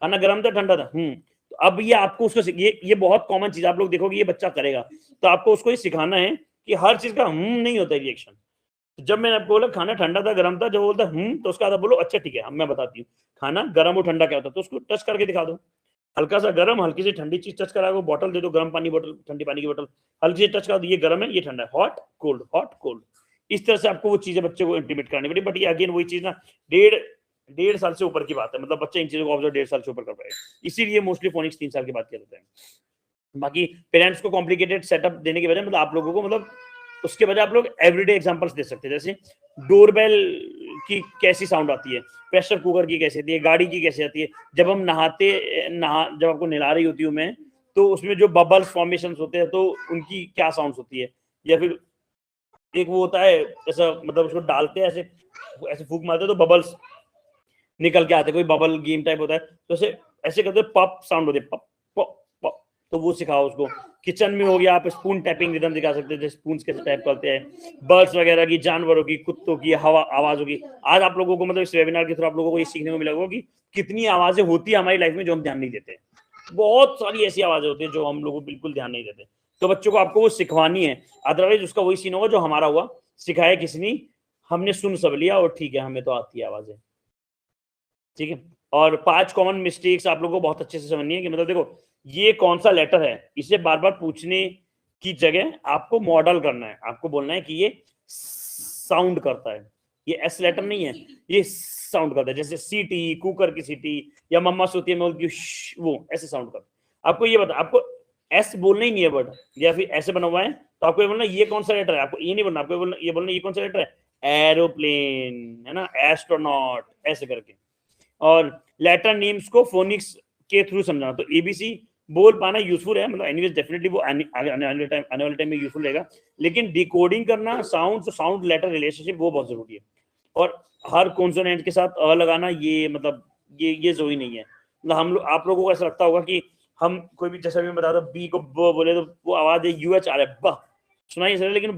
खाना गर्म था ठंडा था, तो अब ये आपको उसको ये बहुत कॉमन चीज आप लोग देखोगे ये बच्चा करेगा। तो आपको उसको ये सिखाना है कि हर चीज का नहीं होता है रिएक्शन। तो जब मैंने आपको बोला खाना ठंडा था गर्म था, जब बोलता तो उसका आधा बोलो अच्छा ठीक है मैं बताती हूँ खाना गर्म और ठंडा क्या होता है, तो उसको टच करके दिखा दो। हल्का सा गर्म, हल्की सी ठंडी चीज टच करा, बोतल दे दो, गर्म पानी बोतल, ठंडी पानी की बोतल, हल्की सी टच करा दो, ये गर्म है ये ठंडा है, हॉट कोल्ड। इस तरह से आपको वो चीजें बच्चे को इंटीमेट करनी पड़ी। बट ये अगेन वही चीज ना, 1.5 साल से ऊपर की बात है, मतलब बच्चा इन चीजों को ऑब्जर्व 1.5 साल से ऊपर कर पाएगा, इसीलिए मोस्टली फोनिक्स 3 साल की बात किया जाता है। बाकी पेरेंट्स को कॉम्प्लिकेटेड सेटअप देने के बजाय मतलब आप लोगों को मतलब उसके बजाय आप लोग एवरीडे एग्जांपल्स दे सकते हैं। जैसे डोरबेल की कैसी साउंड आती है, प्रेशर कुकर की कैसी आती है, गाड़ी की कैसी आती है, जब हम जब आपको नहला रही होती हूँ मैं, तो उसमें जो बबल्स फॉर्मेशन होते हैं तो उनकी क्या साउंड होती है। या फिर एक वो होता है ऐसा, मतलब उसको डालते हैं ऐसे फूंक मारते हैं तो बबल्स निकल के आते हैं, कोई बबल गेम टाइप होता है, तो ऐसे करते पॉप साउंड होती है, पॉप पॉप पॉप, तो वो सिखाओ उसको। किचन में हो गया, आप स्पून टैपिंग रिदम दिखा सकते हैं, स्पून कैसे टैप करते हैं, बर्ड्स वगैरह की, जानवरों की, कुत्तों की हवा आवाजों की। आज आप लोगों को मतलब इस वेबिनार के थ्रू आप लोगों को ये सीखने को मिला होगा कि कितनी आवाजें होती है हमारी लाइफ में जो हम ध्यान नहीं देते। बहुत सारी ऐसी आवाजें होती है जो हम लोग बिल्कुल ध्यान नहीं देते। तो बच्चों को आपको वो सिखवानी है, अदरवाइज उसका वही सीन होगा जो हमारा हुआ, सिखाया किसी ने, हमने सुन सब लिया और ठीक है हमें तो आती है आवाजें, ठीक है। और 5 कॉमन मिस्टेक्स आप लोगों को बहुत अच्छे से समझनी है कि मतलब देखो ये कौन सा लेटर है, इसे बार बार पूछने की जगह आपको मॉडल करना है, आपको बोलना है कि ये साउंड करता है, ये एस लेटर नहीं है, ये साउंड करता है। जैसे सीटी, कुकर की सीटी, या मम्मा सोती है मैं बोलती हूँ वो ऐसे साउंड करता है। आपको ये बता, आपको एस बोलना ही नहीं है वर्ड, या फिर ऐसे बना हुआ है तो आपको ये बोलना ये कौन सा लेटर है, आपको ये नहीं बोलना, आपको ये बोलना ये कौन सा लेटर है, एरोप्लेन है ना, एस्ट्रोनॉट, ऐसे करके। और लेटर नेम्स को फोनिक्स के थ्रू समझाना। तो एबीसी बोल पाना यूजफुल है, मतलब एनीवेज डेफिनेटली वो आने वाले टाइम में यूजफुल रहेगा, लेकिन डिकोडिंग करना साउंड लेटर रिलेशनशिप वो बहुत जरूरी है। और हर कॉन्सोनेंट के साथ अ लगाना ये मतलब ये जोई नहीं है। मतलब हम लोग, आप लोगों को ऐसा लगता होगा कि हम कोई भी, जैसा भी मैं बता रहा हूँ बी को ब बोले तो वो आवाज है यूएच आ रहा है, ब सुनाई सर, लेकिन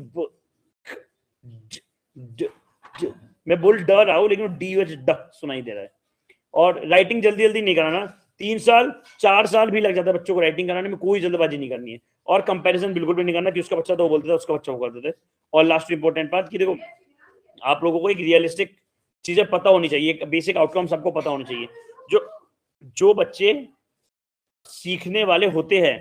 मैं बोल ड रहा हूँ लेकिन डी एच ड सुनाई दे रहा है। और राइटिंग जल्दी जल्दी नहीं कराना, 3 साल 4 साल भी लग जाता है बच्चों को राइटिंग कराने में, कोई जल्दबाजी नहीं करनी है। और कंपैरिजन बिल्कुल भी नहीं करना कि उसका बच्चा तो वो बोलता था उसका बच्चा वो करते थे। और लास्ट इंपॉर्टेंट बात कि देखो आप लोगों को एक रियलिस्टिक चीजें पता होनी चाहिए, बेसिक आउटकम्स आपको पता होने चाहिए। जो बच्चे सीखने वाले होते हैं,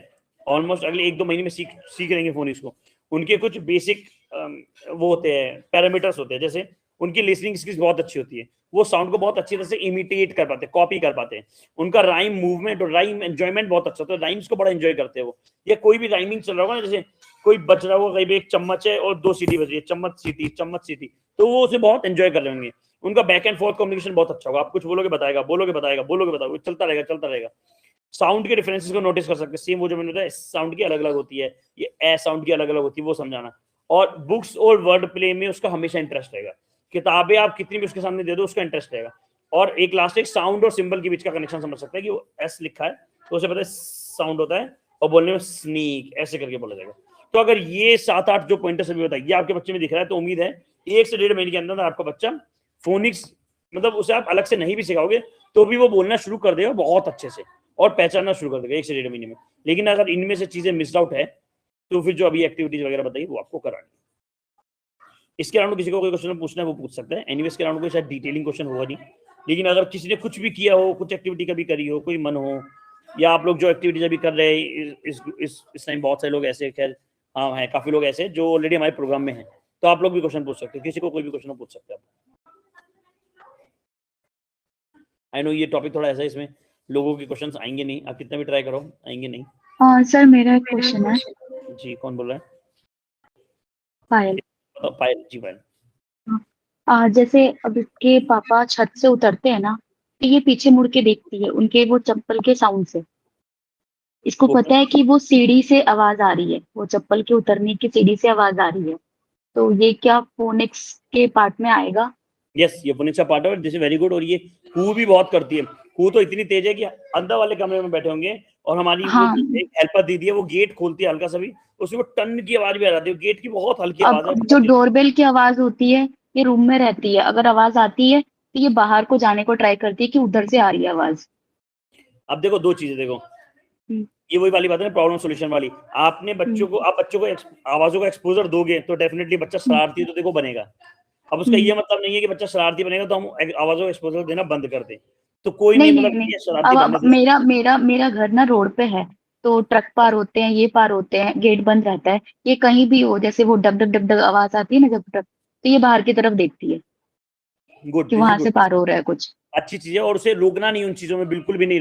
ऑलमोस्ट अगले 1-2 महीने में सीख लेंगे फोनिक्स को, उनके कुछ बेसिक वो होते हैं, पैरामीटर्स होते हैं, जैसे उनकी लिसनिंग स्किल्स बहुत अच्छी होती है, वो साउंड को बहुत अच्छी तरह से इमिटेट कर पाते हैं, कॉपी कर पाते हैं, उनका राइम मूवमेंट और राइम एंजॉयमेंट बहुत अच्छा होता है, राइम्स को बड़ा एंजॉय करते हैं वो। या कोई भी राइमिंग चल रहा होगा ना, जैसे कोई बच रहा होगा, कहीं भी एक चम्मच है और 2 सीटी बज रही है, चम्मच सीटी, तो वो उसे बहुत एंजॉय कर रहे होंगे। उनका बैक एंड फोर्थ कम्युनिकेशन बहुत अच्छा होगा, आप कुछ बोलोगे बताएगा, चलता रहेगा। साउंड के डिफरेंसेस को नोटिस कर सकते हैं, सेम वो जो मैंने बताया, साउंड की अलग अलग होती है, ये ए साउंड की अलग अलग होती है, वो समझाना। और बुक्स और वर्ड प्ले में उसका हमेशा इंटरेस्ट रहेगा, किताबें आप कितनी भी उसके सामने दे दो उसका इंटरेस्ट रहेगा। और एक लास्ट एक साउंड और सिंबल के बीच का कनेक्शन समझ सकता है कि वो एस लिखा है तो उसे पता है साउंड होता है, और बोलने में स्नीक ऐसे करके बोला जाएगा। तो अगर ये 7-8 जो पॉइंटर्स अभी बताइए, ये आपके बच्चे में दिख रहा है, तो उम्मीद है 1 से 1.5 महीने के अंदर आपका बच्चा फोनिक्स, मतलब उसे आप अलग से नहीं भी सिखाओगे तो भी वो बोलना शुरू कर देगा बहुत अच्छे से और पहचानना शुरू कर देगा 1 से 1.5 महीने में। लेकिन अगर इनमें से चीजें मिस्ड आउट है तो फिर जो अभी एक्टिविटीज वगैरह बताइए वो आपको करानी। इसके अलावा किसी को कोई क्वेश्चन पूछना है वो पूछ सकते हैं। एनीवेज के अलावा कोई शायद डिटेलिंग क्वेश्चन होगा नहीं, लेकिन अगर किसी ने कुछ भी किया हो, कुछ एक्टिविटी कभी करी हो, कोई मन हो, या आप लोग जो एक्टिविटीज अभी कर रहे हैं इस टाइम बहुत सारे लोग ऐसे, खैर हाँ है, काफी लोग ऐसे जो ऑलरेडी हमारे प्रोग्राम में हैं, तो आप लोग भी क्वेश्चन पूछ सकते हो, किसी को कोई भी क्वेश्चन पूछ सकते हैं आप। आई नो ये टॉपिक थोड़ा ऐसा है, इसमें लोगों के क्वेश्चंस आएंगे नहीं, आप कितना भी ट्राई करो आएंगे नहीं। हाँ सर, मेरा एक क्वेश्चन है। जी कौन बोल रहा है? पायल। पायल जी, पायल। जैसे अब इसके पापा छत से उतरते हैं ना, तो ये पीछे मुड़ के देखती है उनके वो चप्पल के साउंड से। इसको पता है कि वो सीढ़ी से आवाज आ रही है, वो चप्पल के उतरने की सीढ़ी से आवाज आ रही है, तो ये क्या फोनिक्स के पार्ट में आएगा? यस, ये फोनिक्स का पार्ट है, दिस इज वेरी गुड। और ये कू भी बहुत करती है, कू तो इतनी तेज है कि अंदर वाले कमरे में बैठे होंगे और हमारी हाँ। एक हेल्पर दीदी है, वो गेट खोलती है हल्का सा भी, उसमें वो टन की आवाज भी आ जाती है, गेट की बहुत हल्की आवाज है। अब जो डोरबेल की आवाज होती है ये रूम में रहती है, अगर आवाज आती है तो ये बाहर को जाने को ट्राई करती है कि उधर से आ रही है आवाज। अब देखो दो चीजें, देखो ये वही वाली बात है ना, प्रॉब्लम सॉल्यूशन वाली। आपने बच्चों को, आप बच्चों को आवाजों का एक्सपोजर दोगे तो डेफिनेटली बच्चा शरारती तो देखो बनेगा। अब उसका ये मतलब नहीं है कि बच्चा शरारती बनेगा तो हम आवाजों का एक्सपोजर देना बंद कर दें, तो कोई नहीं मतलब शरारती बनने। मेरा घर ना रोड पे है, तो ट्रक पार होते हैं, ये पार होते हैं, गेट बंद रहता है, ये कहीं भी हो, जैसे वो डग डग डग डग आवाज आती है ना जब ट्रक, तो ये बाहर की तरफ देखती है कि वहां से पार हो रहा है कुछ। अच्छी चीज है, और उसे रोकना नहीं, उन चीजों में बिल्कुल भी नहीं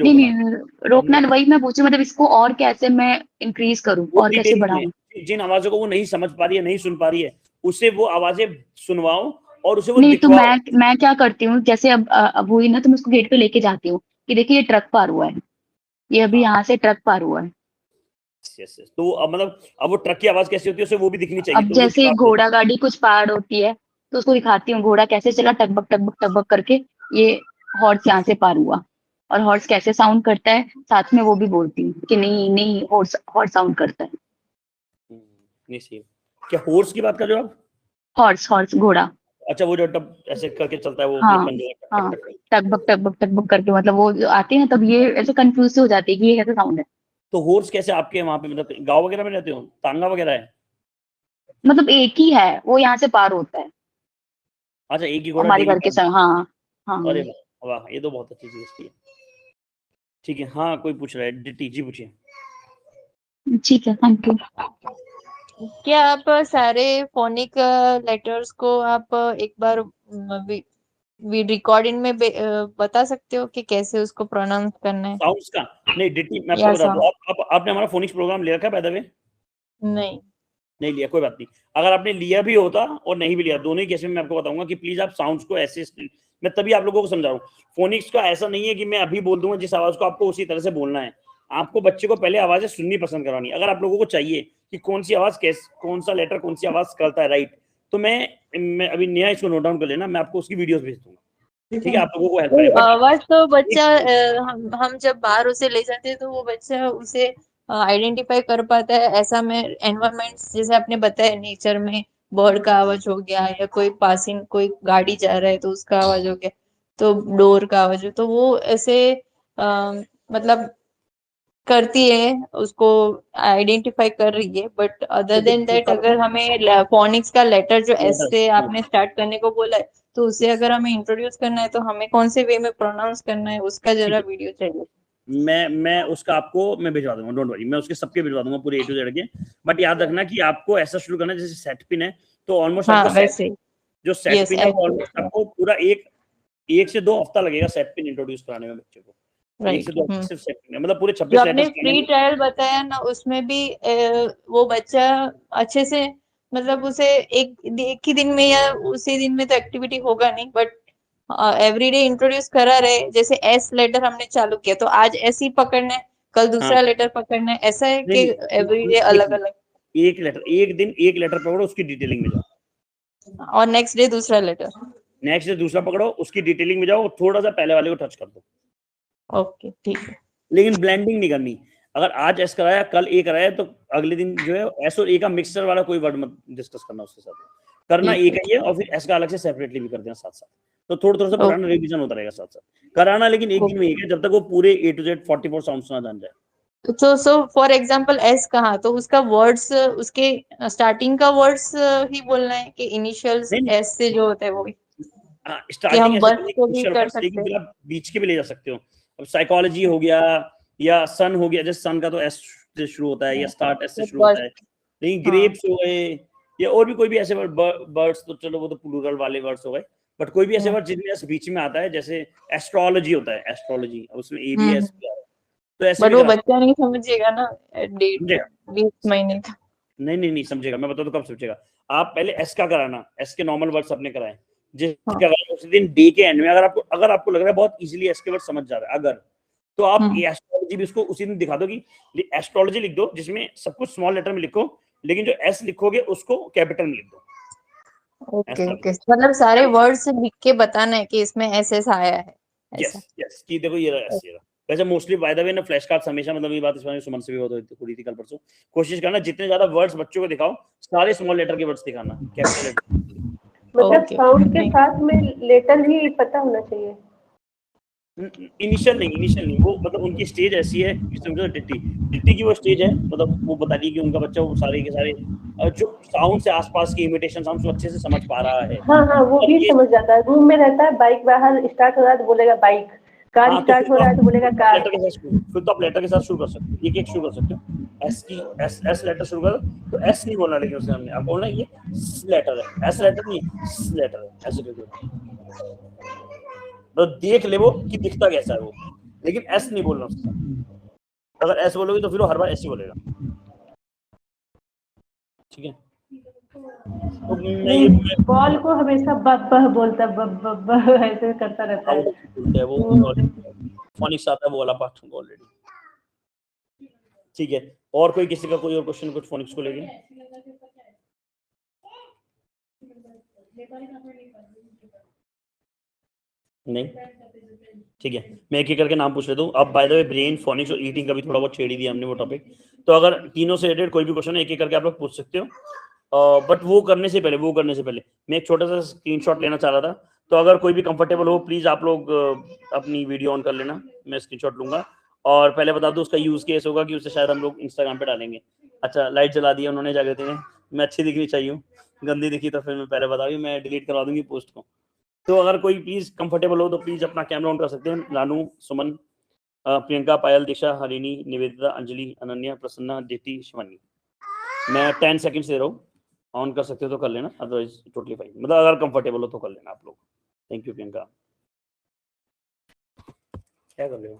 रोकना वही मैं पूछू, मतलब इसको और कैसे मैं इंक्रीज करूं और कैसे बढ़ाऊं? जिन आवाजों को वो नहीं समझ पा रही है, नहीं सुन पा रही है, उसे वो आवाजें सुनवाओ और उसे वो नहीं तो दिखवाओ। मैं क्या करती हूँ, जैसे अब हुई ना, तो मैं उसको गेट पे लेके जाती हूँ कि देखिए ये ट्रक पार हुआ है, ये अभी यहाँ से ट्रक पार हुआ है। यस, तो अब मतलब अब वो ट्रक की आवाज कैसी होती है उसे वो भी दिखनी चाहिए। अब जैसे घोड़ा गाड़ी कुछ पार होती है तो उसको दिखाती हूँ घोड़ा कैसे चला, टकबक टकबक टकबक करके, ये हॉर्स यहाँ से पार हुआ, और हॉर्स कैसे साउंड करता है साथ में वो भी बोलती हूँ कि नहीं हॉर्स साउंड करता है। नहीं सही। क्या हॉर्स की बात कर रहे हो आप? हॉर्स घोड़ा। अच्छा, वो जो टब ऐसे करके चलता है वो, हाँ टकबक टकबक टकबक करके, मतलब वो आते हैं तब ये ऐसे कंफ्यूज हो जाती है कि ये कैसे साउंड है। तो हॉर्स कैसे आपके वहां पे, मतलब गांव वगैरह में रहते हो, तांगा वगैरह है? मतलब एक ही है, वो यहाँ से पार होता है। अच्छा, एक ही घोड़ा हमारे घर के संग। हाँ। अरे वाह, ये तो बहुत अच्छी चीज है। ठीक है, हाँ कोई पूछ रहा है, जी पूछिए। ठीक है, थैंक यू। क्या आप सारे फोनिक लेटर्स को आप एक बार रिकॉर्डिंग में बता सकते हो कि कैसे उसको प्रोनाउंस करना है? साउंड्स का नहीं, डिटी मैं आपको बता दूं। आपने हमारा फोनिक्स प्रोग्राम ले रखा है बाय द वे? नहीं लिया, कोई बात नहीं। अगर आपने लिया भी होता और नहीं भी लिया, दोनों ही केस में मैं आपको बताऊंगा कि प्लीज आप साउंड्स को ऐसे, मैं तभी आप लोगों को समझा रहा हूँ। फोनिक्स का ऐसा नहीं है कि मैं अभी बोल दूंगा जिस आवाज को आपको उसी तरह से बोलना है। आपको बच्चे को पहले आवाजें सुननी पसंद करवानी। अगर आप लोगों को चाहिए कि कौन सी आवाज कौन सा लेटर कौन सी आवाज करता है, राइट, तो मैं अभी नया इसको नोट डाउन कर लेना, मैं आपको उसकी वीडियोस भेज दूंगा, ठीक है? आप लोगों को हेल्प करेगा। आवाज तो बच्चा हम जब बाहर उसे ले जाते हैं तो वो बच्चा उसे आइडेंटिफाई कर पाता है। ऐसा में एनवायरमेंट्स जैसे आपने बताया, नेचर में बर्ड का आवाज हो गया, या कोई पासिंग कोई गाड़ी जा रहा है तो उसका आवाज हो गया, तो डोर का आवाज हो, तो वो ऐसे मतलब करती है, उसको आइडेंटिफाई कर रही है। बट अदर देन दैट, अगर हमें फोनिक्स का लेटर जो एस से आपने स्टार्ट करने को बोला है, तो उसे अगर हमें इंट्रोड्यूस करना है तो हमें कौन से वे में प्रोनाउंस करना है उसका जरा वीडियो चाहिए। मैं उसका आपको मैं भिजवा दूंगा, डोंट वरी, मैं उसके सबके भिजवा दूंगा पूरे A to Z के। बट याद रखना कि आपको ऐसा शुरू करना जैसे सेट पिन है, तो ऑलमोस्ट हाँ आपको वैसे जो सेट यस पिन है वो ऑलमोस्ट आपको पूरा एक से 2 हफ्ता लगेगा सेट पिन इंट्रोड्यूस कराने में बच्चे को। एक से राइट। 2 हफ्ते सिर्फ सेट पिन है, मतलब पूरे जो 26 आपने लेटर्स फ्री ट्रायल बताया ना उसमें भी वो बच्चा अच्छे से मतलब उसे एक ही दिन में या उसी दिन में तो एक्टिविटी होगा नहीं, बट एवरीडे इंट्रोड्यूस करा रहे। जैसे एस लेटर हमने चालू किया तो आज एस ही पकड़ना है, कल दूसरा लेटर पकड़ना है, ऐसा है कि एवरीडे अलग अलग। एक दिन एक लेटर पकड़ो, उसकी डिटेलिंग में जाओ, और नेक्स्ट डे दूसरा लेटर, नेक्स्ट डे दूसरा पकड़ो, उसकी डिटेलिंग में जाओ, थोड़ा सा पहले वाले को टच कर दो। ओके ठीक है। लेकिन ब्लेंडिंग नहीं करनी। अगर आज एस कराया कल ए कराया तो अगले दिन जो है एस और ए का मिक्सचर वाला कोई वर्ड मत डिस्कस करना उसके साथ, करना ए का ही है और फिर एस का अलग से सेपरेटली भी कर देना साथ साथ। तो थोड़ा सा पुराना रिवीजन होता रहेगा साथ साथ कराना, लेकिन एक दिन में एक है जब तक वो पूरे A to Z 44 साउंड्स ना जान जाए। सो फॉर एग्जांपल एस कहा तो उसका वर्ड्स उसके स्टार्टिंग का वर्ड्स ही बोलना है कि इनिशियल्स एस से जो होता है वो भी स्टार्टिंग हम बस को भी कर सकते हैं, लेकिन आप बीच के भी ले जा सकते हो। अब साइकोलॉजी हो गया या सन हो गया, जैसे सन का तो एस से शुरू होता है या स्टार्ट एस से शुरू होता है, लेकिन ग्रेप्स हो गए या और भी कोई भी ऐसे बर्ड्स, तो चलो वो तो प्लूरल वाले वर्ड्स हो गए, बट कोई भी ऐसे वर्ड जिनमें एस बीच में आता है, जैसे एस्ट्रोलॉजी होता है, एस्ट्रोलॉजी उसमें ए भी एस भी आ रहा है, तो ऐसे बट वो बच्चा नहीं समझेगा ना डेट 20 महीने का। नहीं समझेगा, मैं बता दूं कब समझेगा। आप पहले एस का कराना, एस के नॉर्मल वर्ड्स अपने कराएं, जिसका उस दिन डे के एंड में अगर आपको लग रहा है बहुत इजीली एस के वर्ड समझ जा रहा है अगर, तो आप एस्ट्रोलॉजी भी उसको उसी दिन दिखा दो कि एस्ट्रोलॉजी लिख दो, जिसमें सब कुछ स्मॉल लेटर में लिखो, लेकिन जो एस लिखोगे उसको कैपिटल में लिख दो। ओके मतलब सारे वर्ड्स लिख के बताना है कि इसमें एस एस आया है। यस कि देखो ये एस ये। वैसे मोस्टली बाय द वे ना फ्लैश कार्ड्स हमेशा, मतलब ये बात इस बारे सुमन से भी हो रही थी कल परसों, कोशिश करना जितने ज्यादा वर्ड्स बच्चों को दिखाओ सारे स्मॉल लेटर के वर्ड्स दिखाना, कैपिटल लेटर। मतलब साउंड के साथ में लेटर ही पता होना चाहिए। इनिशियल नहीं वो मतलब उनकी स्टेज ऐसी है, समझो डिट्टी की वो स्टेज है, मतलब वो बता दी कि उनका बच्चा वो सारे के सारे जो साउंड से आसपास के इमिटेशन साउंड को अच्छे से समझ पा रहा है। हाँ वो भी समझ जाता है। रूम में रहता है, बाइक बाहर स्टार्ट हो रहा है तो बोलेगा बाइक, कार स्टार्ट हो रहा है तो बोलेगा कार। फिर तो आप लेटर के साथ शुरू कर सकते हो, एक शुरू कर सकते हो। एस की एस लेटर शुरू करो तो एस नहीं बोलना, लेकिन उसके सामने आप बोलना ये लेटर है, एस लेटर नहीं लेटर है, ऐसे करके तो देख ले वो कि दिखता कैसा है वो, लेकिन एस नहीं बोलना उसके साथ। अगर एस बोलोगे तो फिर वो हर बार एस ही बोलेगा, ठीक है। तो मैं बॉल को हमेशा बब्बह बोलता, बब्बह ऐसे करता रहता है वो फोनिक्स आता है वो वाला पार्ट ऑलरेडी, ठीक है। और कोई किसी का कोई और क्वेश्चन कुछ फोनिक्स को लेके? नहीं, ठीक है, मैं एक एक करके नाम पूछ लेता हूँ। अब bye the way brain, phoenix और ईटिंग का भी थोड़ा बहुत छेड़ ही दिया हमने वो टॉपिक, तो अगर तीनों से रिलेटेड कोई भी क्वेश्चन है एक एक करके आप लोग पूछ सकते हो। बट वो करने से पहले मैं एक छोटा सा स्क्रीनशॉट लेना चाह रहा था, तो अगर कोई भी कंफर्टेबल हो प्लीज आप लोग अपनी वीडियो ऑन कर लेना, मैं स्क्रीनशॉट लूंगा। और पहले बता दूं उसका यूज केस होगा कि उसे शायद हम लोग इंस्टाग्राम पे डालेंगे। अच्छा लाइट जला दी उन्होंने जागृति ने, मैं अच्छी दिखनी चाहिए, गंदी दिखी तो फिर मैं पहले बता दूं मैं डिलीट करवा दूंगी पोस्ट को। तो अगर कोई प्लीज कंफर्टेबल हो तो प्लीज अपना कैमरा ऑन कर सकते हैं। रानू, सुमन, प्रियंका, पायल, दिशा, हरिणी, निवेदिता, अंजलि, अनन्या, प्रसन्ना, ज्योति, शिवानी। मैं 10 सेकंड दे रहा हूँ, ऑन कर सकते हो तो कर लेना, अदरवाइज टोटली फाइन, मतलब अगर कंफर्टेबल हो तो कर लेना आप लोग। Thank you Priyanka. क्या कर रहे हो?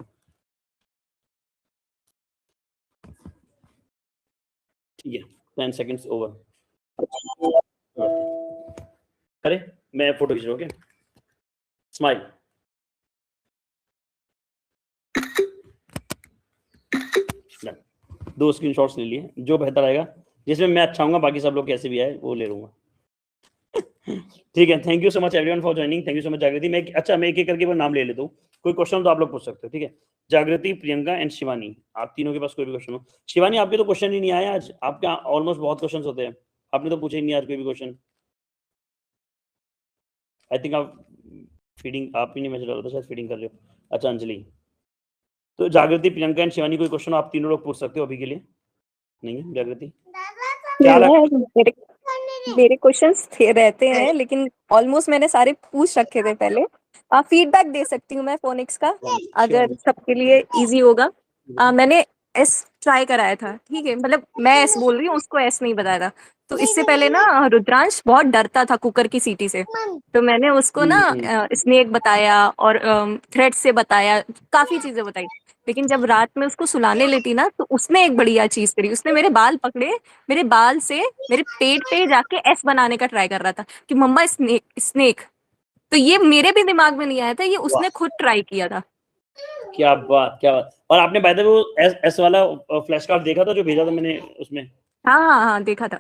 ठीक है, 10 सेकंड्स ओवर। अरे मैं फोटो खींच रहा हूँ, स्माइल। दो स्क्रीनशॉट्स ले लिए, जो बेहतर आएगा, जिसमें मैं अच्छा हूँ, बाकी सब लोग कैसे भी आए वो ले लूंगा। ठीक है, thank you so much everyone for joining, thank you so much जागृति। मैं एक एक करके नाम ले लेता हूँ, कोई क्वेश्चन तो आप लोग पूछ सकते हो, ठीक है। जागृति, प्रियंका एंड शिवानी, आप तीनों के पास कोई भी क्वेश्चन हो। शिवानी आपके तो क्वेश्चन ही नहीं आया आज, आपके ऑलमोस्ट बहुत क्वेश्चन होते हैं, आपने तो पूछे ही नहीं आज कोई भी क्वेश्चन। आई थिंक आप फीडिंग, आप ही नहीं मैसेज रहा था शायद, फीडिंग कर रहे हो। अच्छा अंजलि, तो जागृति, प्रियंका एंड शिवानी कोई क्वेश्चन आप तीनों लोग पूछ सकते हो अभी के लिए? नहीं है जागृति? क्या मेरे क्वेश्चंस रहते हैं, लेकिन ऑलमोस्ट मैंने सारे पूछ रखे थे पहले, फीडबैक दे सकती हूँ मैं फोनिक्स का, अगर Sure. सबके लिए इजी होगा। मैंने एस ट्राई कराया था, ठीक है, मतलब मैं एस बोल रही हूँ, उसको एस नहीं बताया था। तो इससे पहले ना रुद्रांश बहुत डरता था कुकर की सीटी से, तो मैंने उसको ना स्नेक बताया और थ्रेड से बताया, काफी चीजें बताई। लेकिन जब रात में उसको सुलाने लेटी ना, तो उसने एक बढ़िया चीज करी, उसने मेरे बाल पकड़े, मेरे बाल से मेरे पेट पे जाके एस बनाने का ट्राई कर रहा था कि मम्मा स्नेक स्नेक। तो ये मेरे भी दिमाग में नहीं आया था, ये उसने खुद ट्राई किया था। क्या बात, क्या बात। और आपने बाय द वे वो एस वाला फ्लैश कार्ड देखा था जो भेजा था मैंने उसमें? हाँ देखा था।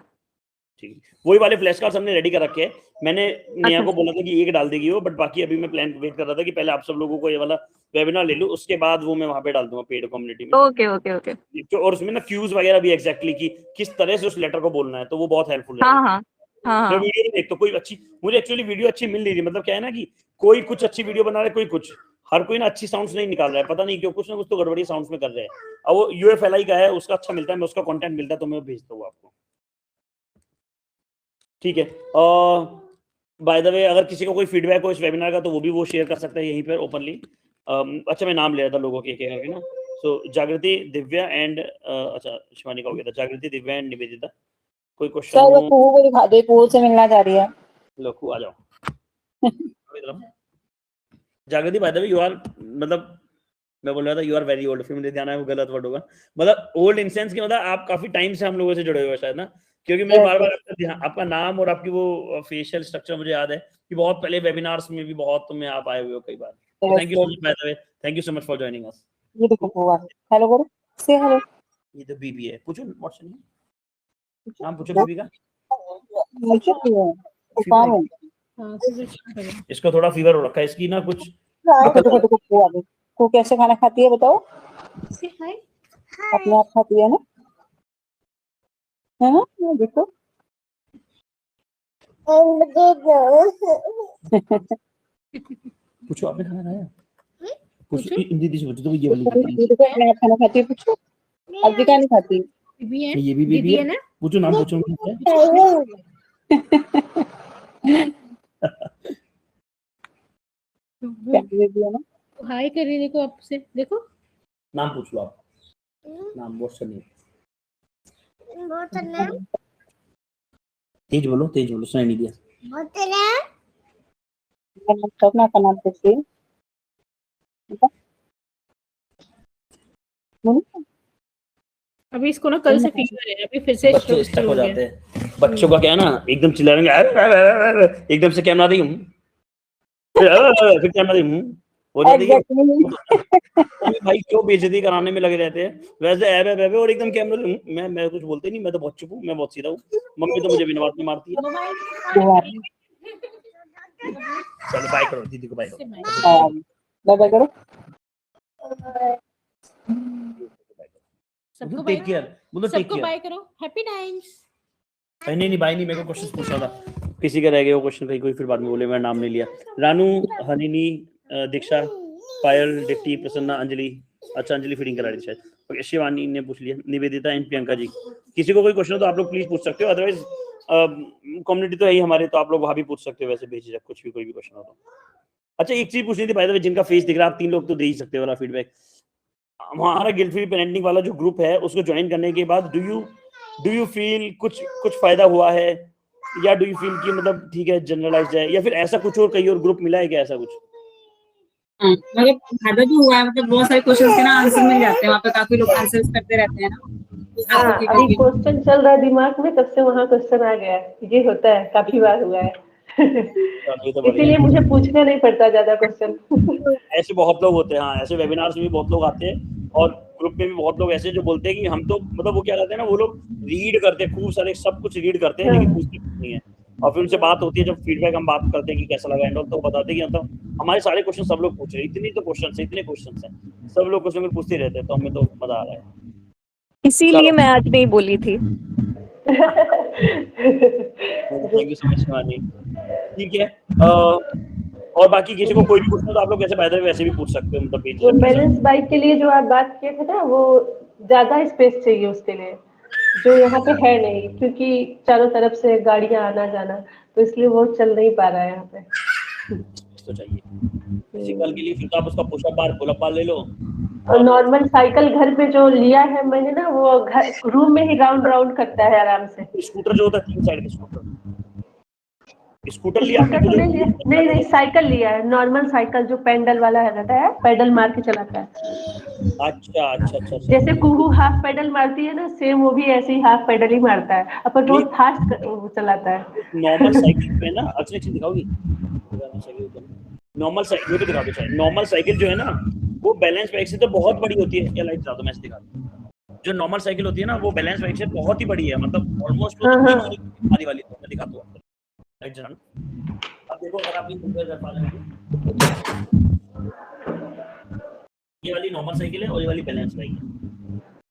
ठीक है, वही वाले फ्लैश कार्ड्स हमने रेडी कर रखे हैं। मैंने नेहा अच्छा को बोला था कि एक डाल देगी वो, बट बाकी अभी मैं प्लान वेट कर रहा था कि पहले आप सब लोगों को ये वाला वेबिनार ले लूं, उसके बाद वो मैं वहां पे डाल दूंगा पेड कम्युनिटी में। Okay okay okay. और उसमें ना क्यूज वगैरह भी एग्जैक्टली कि किस तरह से उस लेटर को बोलना है, तो वो बहुत हेल्पफुल हाँ रहेगा। हाँ हाँ मैं हाँ। वीडियो नहीं देखता कोई अच्छी, मुझे एक्चुअली वीडियो अच्छी मिल नहीं रही। मतलब क्या है ना कि कोई कुछ अच्छी वीडियो बना रहा है, कोई कुछ, हर कोई ना अच्छी साउंड्स नहीं निकाल रहा है, पता नहीं क्यों, कुछ ना कुछ तो गड़बड़ी साउंड्स में कर रहे हैं। अब वो यूएफएलआई का है, उसका अच्छा मिलता है, मैं उसका कंटेंट मिलता है तो मैं भेजता हूँ आपको, ठीक है। बाय द वे अगर किसी को कोई फीडबैक हो इस वेबिनार का, तो वो भी वो शेयर कर सकता है यहीं पर ओपनली। अच्छा मैं नाम ले रहा था लोगों के करके ना, सो जागृति, दिव्या एंड अच्छा शिवानी का हो गया था, जागृति, दिव्या एंड निवेदिता। कोई क्वेश्चन सर वो हो? कुहू को दिखा दे, कुहू से मिलना चाह रही है। लो आ जाओ। Jagriti by the way you are, मतलब मैं बोल रहा था यू आर वेरी ओल्ड, फिर मुझे ध्यान आया वो गलत वर्ड होगा। मतलब ओल्ड इन सेंस की, मतलब आप काफी टाइम से हम लोगों से जुड़े हुए हैं शायद ना, क्योंकि मैं बार बार आपका नाम और आपकी वो फेशियल स्ट्रक्चर मुझे याद है कि बहुत पहले वेबिनार्स में भी बहुत तुम्हें आप आए हुए हो कई बार। Thank you so much by the way, thank you so much for joining us. ये देखो कुहू, हेलो करो, से हेलो। ये तो बीबी है, पूछो व्हाट्स नेम, नाम पूछो बीबी का। काम है इसको थोड़ा फीवर हो रखा है, इसकी ना कुछ देखो देखो कुहू आ गई। कुहू कैसे खाना खाती है बताओ? अपने आप खाती है ना, है ना? ये देखो पूछो आपने खाना खाया? पूछो दीदी से पूछो तो ये वाली ये देखो अपने आप खाना खाती है, पूछो। अब भी क्या नहीं खाती? ये भी बीबी है ना? पूछो नाम पूछो हाय कर रही, देखो आपसे, देखो नाम पूछ लो आप, नाम बहुत नहीं, तेज बोलो सुनाई नहीं दिया। अपना का नाम पूछिए। अभी इसको ना कल से फीवर है, अभी फिर से बच्चे स्टक शुरू हो हो गया। जाते हैं, बच्चों का क्या है ना, एकदम चिल्लाएंगे, एकदम से कैमरा दी हूँ, फिर कैमरा दी हूँ हो जाती है। भाई क्यों बेइज्जती कराने में लगे रहते हैं, वैसे ऐब और एकदम कैमरा मैं कुछ बोलते नहीं, मैं तो बहुत चुप हूँ, मैं बहुत सीधा हूँ, मम्मी तो मुझे बिना बात में मारती है। चलो बाय करो दीदी को, बाय करो, बाय करो। सबको टेक केयर, बोलो टेक सबको केयर। बाय करो, हैप्पी टाइम्स। नहीं बाय नहीं, मेरे को क्वेश्चन पूछा था, किसी का रह गया वो क्वेश्चन कहीं, कोई फिर बाद में बोले मेरा नाम नहीं लिया। रानू, हनीनी, दीक्षा, पायल, डिट्टी, प्रसन्ना, अंजलि, अच्छा अंजलि फीडिंग करा रही शायद, ओके, शिवानी ने पूछ लिया, निवेदिता एंड प्रियंका जी। किसी को कोई क्वेश्चन हो तो आप लोग प्लीज पूछ सकते हो, अदरवाइज कम्युनिटी तो है ही हमारे, तो आप लोग वहां भी पूछ सकते हो वैसे भेजिए कुछ भी, कोई भी क्वेश्चन हो तो। अच्छा एक चीज पूछनी थी बाय द वे, जिनका फेस दिख रहा है आप 3 लोग तो दे ही सकते हो वाला फीडबैक, हमारा गिल्ट फ्री पेरेंटिंग वाला जो ग्रुप है उसको ज्वाइन करने के बाद डू यू फील कुछ फायदा हुआ है, या डू यू फील कि मतलब ठीक है जनरलाइज्ड है, या फिर ऐसा कुछ और कहीं और ग्रुप मिला है क्या ऐसा कुछ? मतलब फायदा जो हुआ है, मतलब बहुत सारे क्वेश्चंस के ना आंसर मिल जाते हैं, वहाँ पे काफी लोग आंसर्स करते रहते हैं ना। हाँ, अभी क्वेश्चन चल रहा है दिमाग में, तब से वहाँ क्वेश्चन आ गया है। ये होता है, काफी बार हुआ है। इसीलिए मुझे पूछना नहीं पड़ता ज्यादा क्वेश्चन। ऐसे बहुत लोग होते हैं, हाँ ऐसे वेबिनार्स में भी बहुत लोग आते हैं, और ग्रुप में भी बहुत लोग ऐसे जो बोलते हैं कि हम तो मतलब वो क्या कहते हैं ना, वो लोग रीड करते हैं खूब सारे, सब कुछ रीड करते हैं लेकिन पूछते नहीं है, और फिर उनसे बात होती है, जब फीडबैक हम बात करते हैं कि कैसा लगा एंड ऑल, तो बताते हैं कि मतलब हमारे सारे क्वेश्चन सब लोग पूछ रहे हैं, इतने क्वेश्चन है, सब लोग क्वेश्चन पूछते रहते हैं, तो हमें तो मजा आ रहा है, इसीलिए मैं आज नहीं बोली थी। Thank you so much Shivani. ठीक है, और बाकी किसी को कोई भी क्वेश्चन तो आप लोग वैसे भी पूछ सकते हो, मतलब वो बैलेंस बाइक के लिए जो आप बात किए थे ना, वो ज्यादा स्पेस चाहिए उसके लिए, जो यहाँ पे है नहीं, क्योंकि चारों तरफ से गाड़ियां आना जाना, तो इसलिए वो चल नहीं पा रहा है यहाँ पे। तो चाहिए फिजिकल के लिए। फिर तो आप उसका पुशअप बार पुल अप बार ले लो। और नॉर्मल साइकिल घर पे जो लिया है मैंने ना, वो घर रूम में ही राउंड राउंड करता है आराम से। स्कूटर जो होता है 3 साइड का स्कूटर लिया स्कूटर तो नहीं लिया, नहीं साइकिल लिया है, नॉर्मल साइकिल जो पैडल वाला रहता है, पैडल मार के चलाता है। अच्छा। जैसे कुहू हाफ पैडल मारती है ना, सेम वो भी ऐसे ही हाफ पैडल ही मारता है, अपन रोज फास्ट चलाता है। नॉर्मल साइकिल पे ना अच्छी दिखाओगी। नॉर्मल साइकिल पे दिखा दो शायद। नॉर्मल साइकिल जो है ना वो बैलेंस बाइक से तो बहुत बड़ी होती है। क्या लाइट दिखा दो, मैं दिखा दूं। जो नॉर्मल साइकिल होती है ना वो बैलेंस बाइक से बहुत ही बड़ी है, मतलब ऑलमोस्ट आधी वाली। तो मैं दिखाता हूँ लाइट जरा। अब देखो अगर आप कंपेयर कर पा रहे हो, ये वाली नॉर्मल साइकिल है और ये वाली बैलेंस बाइक है।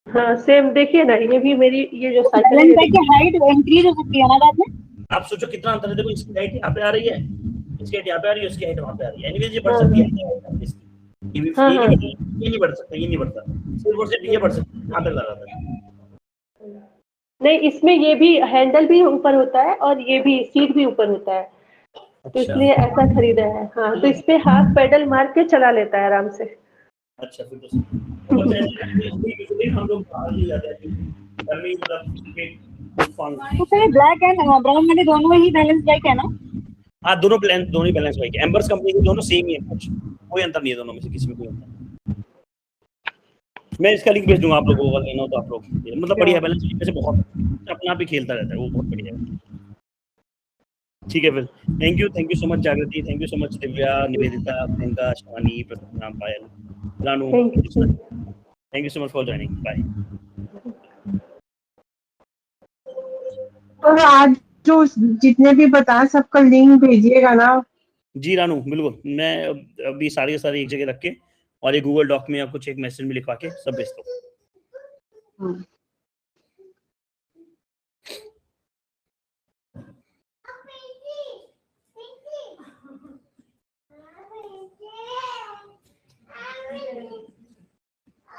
हाँ सेम देखिए ना, ये भी मेरी ये जो साइकिल बैलेंस बाइक की हाइट इंक्रीज हो सकती है ना बाद में। आप सोचो कितना अंतर है। देखो इसकी हाइट यहाँ पे आ रही है, इसकी हाइट यहाँ पे आ रही है, उसकी हाइट वहाँ पे आ रही है। एनीवेज ये बढ़ सकती है। ये नहीं बढ़ सकता, ये नहीं बढ़ता, सिर्फ और सिर्फ ये बढ़ सकता है। यहाँ पे लगा था। नहीं, इसमें ये भी हैंडल भी ऊपर होता है और ये भी सीट भी ऊपर होता है। तो इसलिए ऐसा खरीदा है। हाँ, तो इस पे हाफ पैडल मार के चला लेता है आराम से। अच्छा, फिर तो हम लोग बाहर ही जाते हैं गर्मी तो सर ब्लैक एंड ब्राउन वाले दोनों ही बैलेंस बाइक है ना? हाँ, दोनों ही बैलेंस बाइक है। एम्बर्स कंपनी के दोनों सेम ही है, कुछ कोई अंतर नहीं है दोनों में से किसी में कोई अंतर। मैं इसका लिंक भेज दूंगा आप लोगों को, अगर लेना हो तो आप लोग। मतलब बढ़िया बैलेंस बाइक में से बहुत अपना आप ही खेलता रहता है वो, बहुत बढ़िया है। ठीक है, फिर thank you so much Jagriti, thank you so much Divya, Nivedita, Priyanka, Shivani, Prasanna, Payal, Ranu, thank you so much for joining. Bye. और आज जो जितने भी बताए सबका लिंक भेजिएगा ना। जी रानू, बिल्कुल। मैं अभी सारी एक जगह रख के और ये गूगल डॉक में या कुछ एक मैसेज में लिखवा के सब भेजता हूँ।